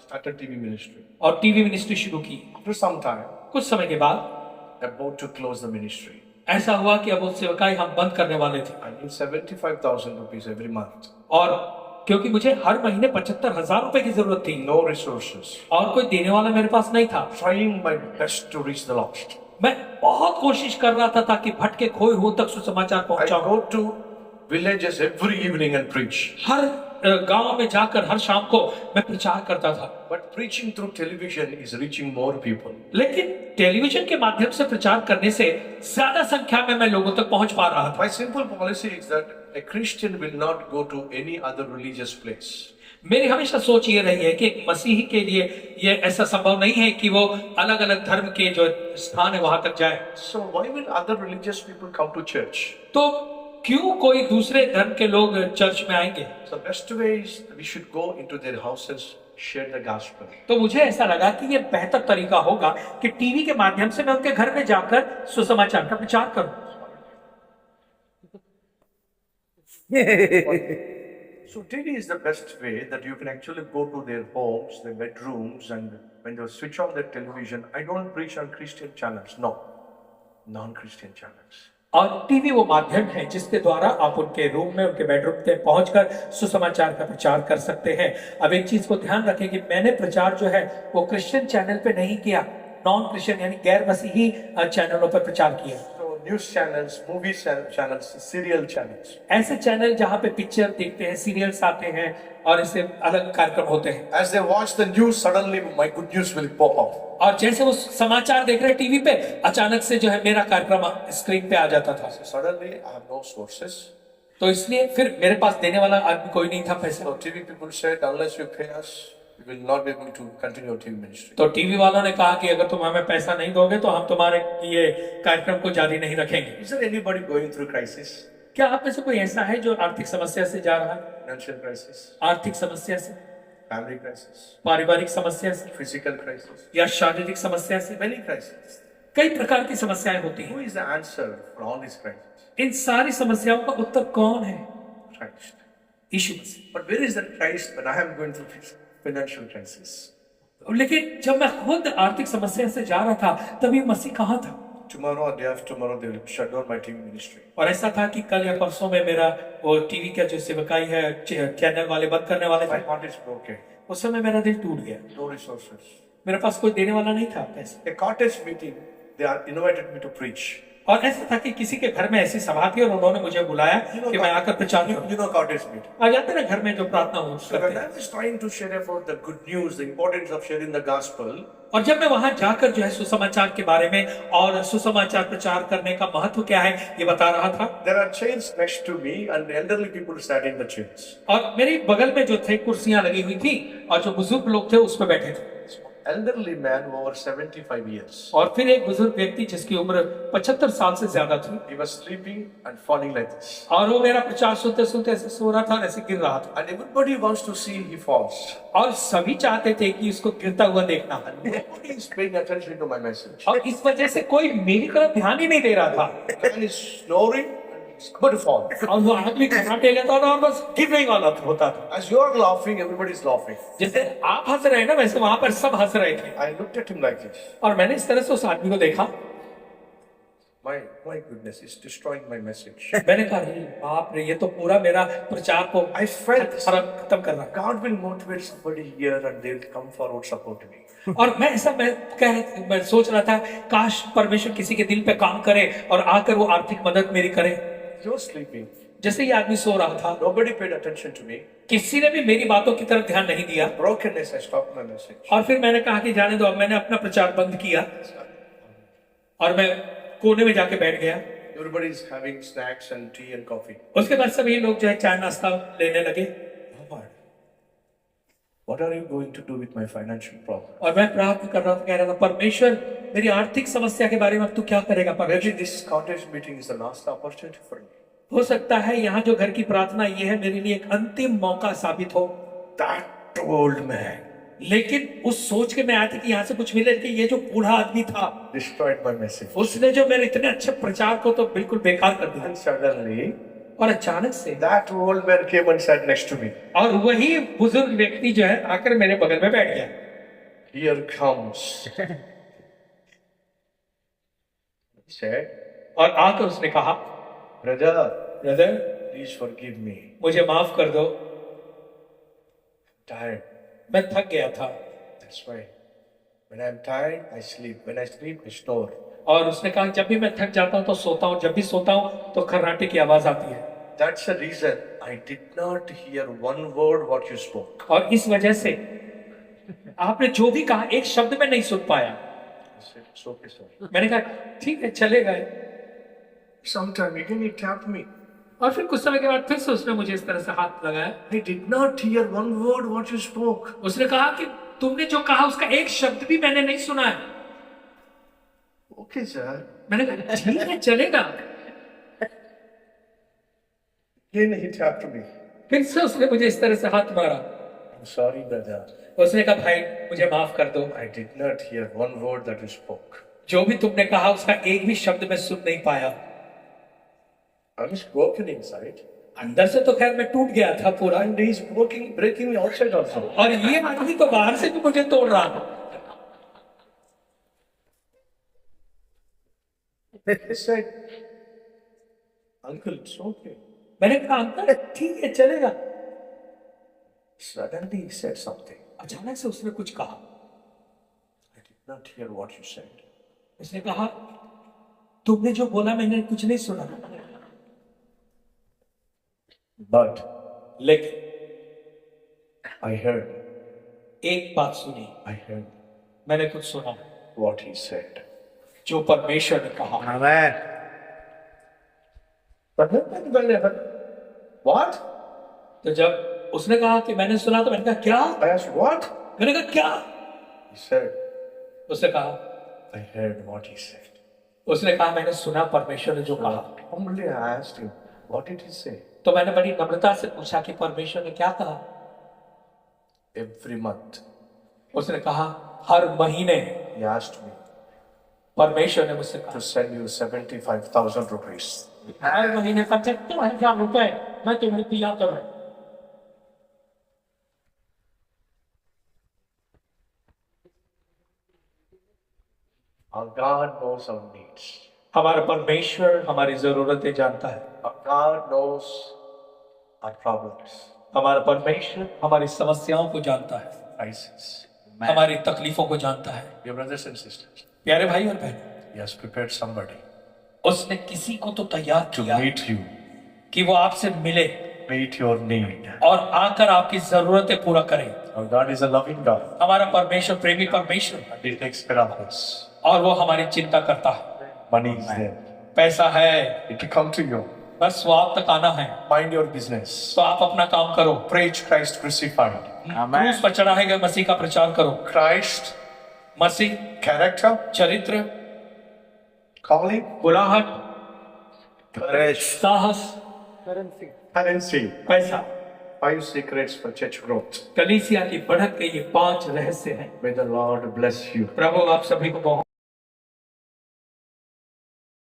[SPEAKER 1] Started TV ministry.
[SPEAKER 2] और टीवी मिनिस्ट्री शुरू की।
[SPEAKER 1] After some time,
[SPEAKER 2] कुछ समय के बाद
[SPEAKER 1] about to close the ministry.
[SPEAKER 2] ऐसा हुआ कि अब वो सेवकाई हम बंद करने वाले थे,
[SPEAKER 1] I need 75,000 rupees every month.
[SPEAKER 2] और क्योंकि मुझे हर महीने 75,000 रुपए की जरूरत थी
[SPEAKER 1] No resources.
[SPEAKER 2] और कोई देने वाला मेरे पास नहीं था।
[SPEAKER 1] Trying my best to reach the lost.
[SPEAKER 2] मैं बहुत कोशिश कर रहा था ताकि भटके खोए हुए तक सुसमाचार
[SPEAKER 1] I
[SPEAKER 2] पहुंचाऊं।
[SPEAKER 1] go to villages every evening and preach.
[SPEAKER 2] हर गांव में जाकर हर शाम को मैं प्रचार करता था,
[SPEAKER 1] But preaching through television is reaching more people.
[SPEAKER 2] लेकिन टेलीविजन के माध्यम से प्रचार करने से ज्यादा संख्या में मैं लोगों तक पहुंच पा रहा था।
[SPEAKER 1] My simple policy is that a Christian will not go to any other religious place.
[SPEAKER 2] मेरी हमेशा सोच ये रही है कि एक मसीही के लिए ये ऐसा संभव नहीं है कि वो अलग अलग धर्म के जो स्थान है वहां तक जाए।
[SPEAKER 1] So why will other religious people come to church?
[SPEAKER 2] तो क्यों कोई दूसरे धर्म के लोग चर्च में आएंगे?
[SPEAKER 1] So best way is we should go into their houses share the gospel.
[SPEAKER 2] तो मुझे ऐसा लगा कि ये बेहतर तरीका होगा कि टीवी के माध्यम से मैं उनके घर में जाकर सुसमाचार का प्रचार करूं।
[SPEAKER 1] So TV is the best way that you can actually go to their homes, their bedrooms, and when they switch on their television, I don't preach on Christian channels, no, non-Christian channels.
[SPEAKER 2] और TV वो माध्यम है जिसके द्वारा आप उनके room में, उनके बेडरूम में पहुंचकर सुसमाचार का प्रचार कर सकते हैं। अब एक चीज को ध्यान रखें कि मैंने प्रचार जो है वो क्रिश्चियन चैनल पे नहीं किया, नॉन क्रिश्चियन यानी गैर मसीही चैनलों पर प्रचार किया।
[SPEAKER 1] So news channels, movie channels, serial channels.
[SPEAKER 2] ऐसे चैनल जहां पे पिक्चर देखते हैं, सीरियल्स आते हैं और इससे अलग कार्यक्रम होते हैं।
[SPEAKER 1] As they watch the news, suddenly my good news will pop up.
[SPEAKER 2] और जैसे वो समाचार देख रहे टीवी पे, अचानक से जो है मेरा कार्यक्रम स्क्रीन पे आ जाता था।
[SPEAKER 1] So suddenly I have no sources.
[SPEAKER 2] तो इसलिए फिर मेरे पास देने वाला आदमी कोई नहीं था पैसे।
[SPEAKER 1] So TV people said, unless you pay us, we will not be able to continue your TV ministry.
[SPEAKER 2] तो टीवी वालों ने कहा कि अगर तुम हमें पैसा नहीं दोगे तो हम तुम्हारे ये कार्यक्रम को जारी नहीं रखेंगे।
[SPEAKER 1] Is there anybody going through crisis?
[SPEAKER 2] क्या आप में से कोई ऐसा है जो आर्थिक समस्या से जा रहा है?
[SPEAKER 1] Financial crisis,
[SPEAKER 2] आर्थिक समस्या से,
[SPEAKER 1] family crisis,
[SPEAKER 2] पारिवारिक समस्या से
[SPEAKER 1] physical crisis,
[SPEAKER 2] या शारीरिक समस्या से?
[SPEAKER 1] many crises.
[SPEAKER 2] कई प्रकार की समस्याएं होती हैं।
[SPEAKER 1] Who is the answer for all these crises?
[SPEAKER 2] इन सारी समस्याओं का उत्तर कौन है?
[SPEAKER 1] Christ.
[SPEAKER 2] Yeshu Masih.
[SPEAKER 1] But where is that Christ when I am going through financial crisis?
[SPEAKER 2] लेकिन जब मैं खुद आर्थिक समस्या से जा रहा था तब ये मसीह कहाँ था?
[SPEAKER 1] Tomorrow or day after tomorrow they will shut down my TV ministry.
[SPEAKER 2] और ऐसा था कि कल या परसों में मेरा वो टीवी का जो सेवकाई है चैनल वाले बंद करने वाले
[SPEAKER 1] My
[SPEAKER 2] थे।
[SPEAKER 1] heart is broken.
[SPEAKER 2] उस समय मेरा दिल टूट गया।
[SPEAKER 1] No resources.
[SPEAKER 2] मेरे पास कोई देने वाला नहीं था पैसे।
[SPEAKER 1] A cottage meeting, they are invited me to preach.
[SPEAKER 2] और ऐसा था कि किसी के घर में ऐसी सभा थी और उन्होंने मुझे बुलाया कि मैं आकर प्रचार करूं।
[SPEAKER 1] You know cottage meeting.
[SPEAKER 2] आ जाते ना घर में जो प्रार्थना हो
[SPEAKER 1] So
[SPEAKER 2] करते
[SPEAKER 1] when
[SPEAKER 2] हैं।
[SPEAKER 1] I was trying to share about the good news, the importance of sharing the gospel,
[SPEAKER 2] और जब मैं वहां जाकर जो है सुसमाचार के बारे में और सुसमाचार प्रचार करने का महत्व क्या है ये बता रहा था।
[SPEAKER 1] there are chairs next to me and the elderly people sat in the chairs.
[SPEAKER 2] और मेरे बगल में जो थे कुर्सियां लगी हुई थी और जो बुजुर्ग लोग थे उस पर बैठे थे।
[SPEAKER 1] Elderly man over 75 years.
[SPEAKER 2] और फिर एक बुजुर्ग व्यक्ति जिसकी उम्र 75 साल से ज्यादा थी
[SPEAKER 1] He was sleeping and falling like this.
[SPEAKER 2] और वो मेरा प्रचार सुनते सुनते ऐसे सो रहा था और ऐसे गिर रहा था।
[SPEAKER 1] And everybody wants to see he falls.
[SPEAKER 2] और सभी चाहते थे कि इसको गिरता हुआ देखना।
[SPEAKER 1] Nobody is paying attention to my message.
[SPEAKER 2] और इस वजह से कोई मेरी तरफ ध्यान ही नहीं दे रहा था।
[SPEAKER 1] Man is snoring and he's going to fall.
[SPEAKER 2] और वो आदमी खराटे गया था और बस गिरने वाला होता था।
[SPEAKER 1] As you are laughing, everybody is laughing.
[SPEAKER 2] जैसे आप हंस रहे हैं ना वैसे वहां पर सब हंस रहे थे।
[SPEAKER 1] I looked at him like this.
[SPEAKER 2] और मैंने इस तरह से उस आदमी को देखा।
[SPEAKER 1] My goodness, he's destroying my message.
[SPEAKER 2] मैंने कहा अरे बाप रे ये तो पूरा मेरा प्रचार को
[SPEAKER 1] I felt
[SPEAKER 2] खत्म कर रहा
[SPEAKER 1] God will motivate somebody here and they will come forward support me.
[SPEAKER 2] है। और मैं सोच रहा था काश परमेश्वर किसी के दिल पे काम करे और आकर वो आर्थिक मदद मेरी करे।
[SPEAKER 1] He was sleeping.
[SPEAKER 2] जैसे ये आदमी सो रहा था
[SPEAKER 1] Nobody paid attention to me.
[SPEAKER 2] किसी ने भी मेरी बातों की तरफ ध्यान नहीं दिया।
[SPEAKER 1] Brokenness, I stopped my message.
[SPEAKER 2] और फिर मैंने कहा कि जाने दो। अब मैंने अपना प्रचार बंद किया और मैं कोने में जाके बैठ गया।
[SPEAKER 1] Everybody is having snacks and tea and coffee.
[SPEAKER 2] उसके बाद सभी लोग जो है चाय नाश्ता लेने लगे।
[SPEAKER 1] Lord, what are you going to do with my financial problem?
[SPEAKER 2] और मैं प्रार्थना कर रहा था, कह रहा था परमेश्वर मेरी आर्थिक समस्या के बारे में अब तू क्या करेगा परमेश्वर?
[SPEAKER 1] Maybe this cottage meeting is the last opportunity for me.
[SPEAKER 2] हो सकता है यहाँ जो घर की प्रार्थना ये है मेरे लिए एक अंतिम मौका साबित हो।
[SPEAKER 1] That old man
[SPEAKER 2] लेकिन उस सोच के मैं आया था कि यहाँ से कुछ मिले कि ये जो बूढ़ा आदमी था
[SPEAKER 1] destroyed my message.
[SPEAKER 2] उसने जो मेरे इतने अच्छे प्रचार को तो बिल्कुल बेकार कर दिया।
[SPEAKER 1] And suddenly,
[SPEAKER 2] और अचानक से
[SPEAKER 1] that old man came and sat next to me.
[SPEAKER 2] और वही बुजुर्ग व्यक्ति जो है आकर मेरे बगल में बैठ गया।
[SPEAKER 1] Here comes. He said,
[SPEAKER 2] और आकर उसने कहा
[SPEAKER 1] brother,
[SPEAKER 2] brother
[SPEAKER 1] please forgive me.
[SPEAKER 2] मुझे माफ कर दो,
[SPEAKER 1] Tired.
[SPEAKER 2] मैं थक गया था।
[SPEAKER 1] That's why. When I'm tired, I sleep. When I sleep, I snore.
[SPEAKER 2] और उसने कहा जब भी मैं थक जाता हूँ तो सोता हूँ, जब भी सोता हूँ तो खर्राटे की आवाज आती है।
[SPEAKER 1] That's the reason I did not hear one word what you spoke.
[SPEAKER 2] और इस वजह से आपने जो भी कहा एक शब्द में नहीं सुन पाया।
[SPEAKER 1] I said, it's okay, sir.
[SPEAKER 2] मैंने कहा ठीक है चले गए।
[SPEAKER 1] Sometime again he tapped me.
[SPEAKER 2] और फिर कुछ समय के बाद फिर से उसने मुझे इस तरह से हाथ लगाया।
[SPEAKER 1] I did not hear one word what you spoke.
[SPEAKER 2] उसने कहा कि तुमने जो कहा उसका एक शब्द भी मैंने नहीं सुना है।
[SPEAKER 1] Okay, sir.
[SPEAKER 2] मैंने कहा ठीक है चलेगा।
[SPEAKER 1] Again he tapped me.
[SPEAKER 2] फिर से उसने मुझे इस तरह से हाथ मारा।
[SPEAKER 1] sorry, brother.
[SPEAKER 2] उसने कहा भाई मुझे माफ कर दो,
[SPEAKER 1] I did not hear one word that you spoke.
[SPEAKER 2] जो भी तुमने कहा उसका एक भी शब्द मैं सुन नहीं पाया।
[SPEAKER 1] I was broken inside.
[SPEAKER 2] अंदर से तो खैर मैं टूट गया था पूरा,
[SPEAKER 1] And he is breaking me outside also.
[SPEAKER 2] और ये आदमी तो बाहर से भी मुझे तोड़ रहा था।
[SPEAKER 1] He said, Uncle, it's okay.
[SPEAKER 2] मैंने कहा अंकल ठीक है चलेगा।
[SPEAKER 1] Suddenly he said something.
[SPEAKER 2] अचानक से उसने कुछ कहा,
[SPEAKER 1] I did not hear what you said.
[SPEAKER 2] उसने कहा तुमने जो बोला मैंने कुछ नहीं सुना,
[SPEAKER 1] But
[SPEAKER 2] लेकिन
[SPEAKER 1] I heard.
[SPEAKER 2] एक बात सुनी,
[SPEAKER 1] I heard
[SPEAKER 2] मैंने कुछ सुना
[SPEAKER 1] what he said.
[SPEAKER 2] जो परमेश्वर ने कहा।
[SPEAKER 1] Amen. But what?
[SPEAKER 2] तो जब उसने कहा कि मैंने सुना तो मैंने कहा क्या?
[SPEAKER 1] I asked, what?
[SPEAKER 2] मैंने कहा क्या?
[SPEAKER 1] He said,
[SPEAKER 2] उसने कहा,
[SPEAKER 1] I heard what he said.
[SPEAKER 2] उसने कहा मैंने सुना परमेश्वर ने जो कहा।
[SPEAKER 1] Humbly I asked him, what did he say?
[SPEAKER 2] तो मैंने बड़ी नम्रता से पूछा कि परमेश्वर ने क्या कहा?
[SPEAKER 1] Every month
[SPEAKER 2] उसने कहा हर महीने
[SPEAKER 1] he asked me
[SPEAKER 2] परमेश्वर ने मुझसे कहा
[SPEAKER 1] to send you 75,000 rupees.
[SPEAKER 2] हर महीने 75,000 रुपए मैं तुम्हें दिया करूं।
[SPEAKER 1] Our God knows our needs.
[SPEAKER 2] हमारा परमेश्वर हमारी जरूरतें जानता है।
[SPEAKER 1] Our God knows our problems,
[SPEAKER 2] हमारा परमेश्वर हमारी समस्याओं को जानता है,
[SPEAKER 1] crises.
[SPEAKER 2] हमारी तकलीफों को जानता है।
[SPEAKER 1] Dear brothers and sisters,
[SPEAKER 2] प्यारे भाई और बहन,
[SPEAKER 1] he has prepared somebody
[SPEAKER 2] उसने किसी को तो तैयार
[SPEAKER 1] to
[SPEAKER 2] किया
[SPEAKER 1] meet you,
[SPEAKER 2] कि वो आपसे मिले
[SPEAKER 1] meet your need.
[SPEAKER 2] और आकर आपकी जरूरतें पूरा करे।
[SPEAKER 1] Our God is a loving God
[SPEAKER 2] हमारा परमेश्वर प्रेमी परमेश्वर,
[SPEAKER 1] and he takes care of us.
[SPEAKER 2] और वो हमारी चिंता करता है।
[SPEAKER 1] Money is there.
[SPEAKER 2] पैसा है,
[SPEAKER 1] It will come to you.
[SPEAKER 2] बस वो आप तक आना है।
[SPEAKER 1] Mind your business.
[SPEAKER 2] तो आप अपना काम करो,
[SPEAKER 1] Preach Christ crucified.
[SPEAKER 2] क्रूस पर चढ़ा है मसीह का प्रचार करो।
[SPEAKER 1] Christ,
[SPEAKER 2] मसीह,
[SPEAKER 1] character,
[SPEAKER 2] चरित्र,
[SPEAKER 1] calling,
[SPEAKER 2] बुलाहट,
[SPEAKER 1] courage,
[SPEAKER 2] साहस,
[SPEAKER 1] currency.
[SPEAKER 2] पैसा।
[SPEAKER 1] 5 secrets for church growth.
[SPEAKER 2] कलीसिया की बढ़त के ये 5 रहस्य हैं।
[SPEAKER 1] May the Lord bless you.
[SPEAKER 2] प्रभु आप सभी को बहुत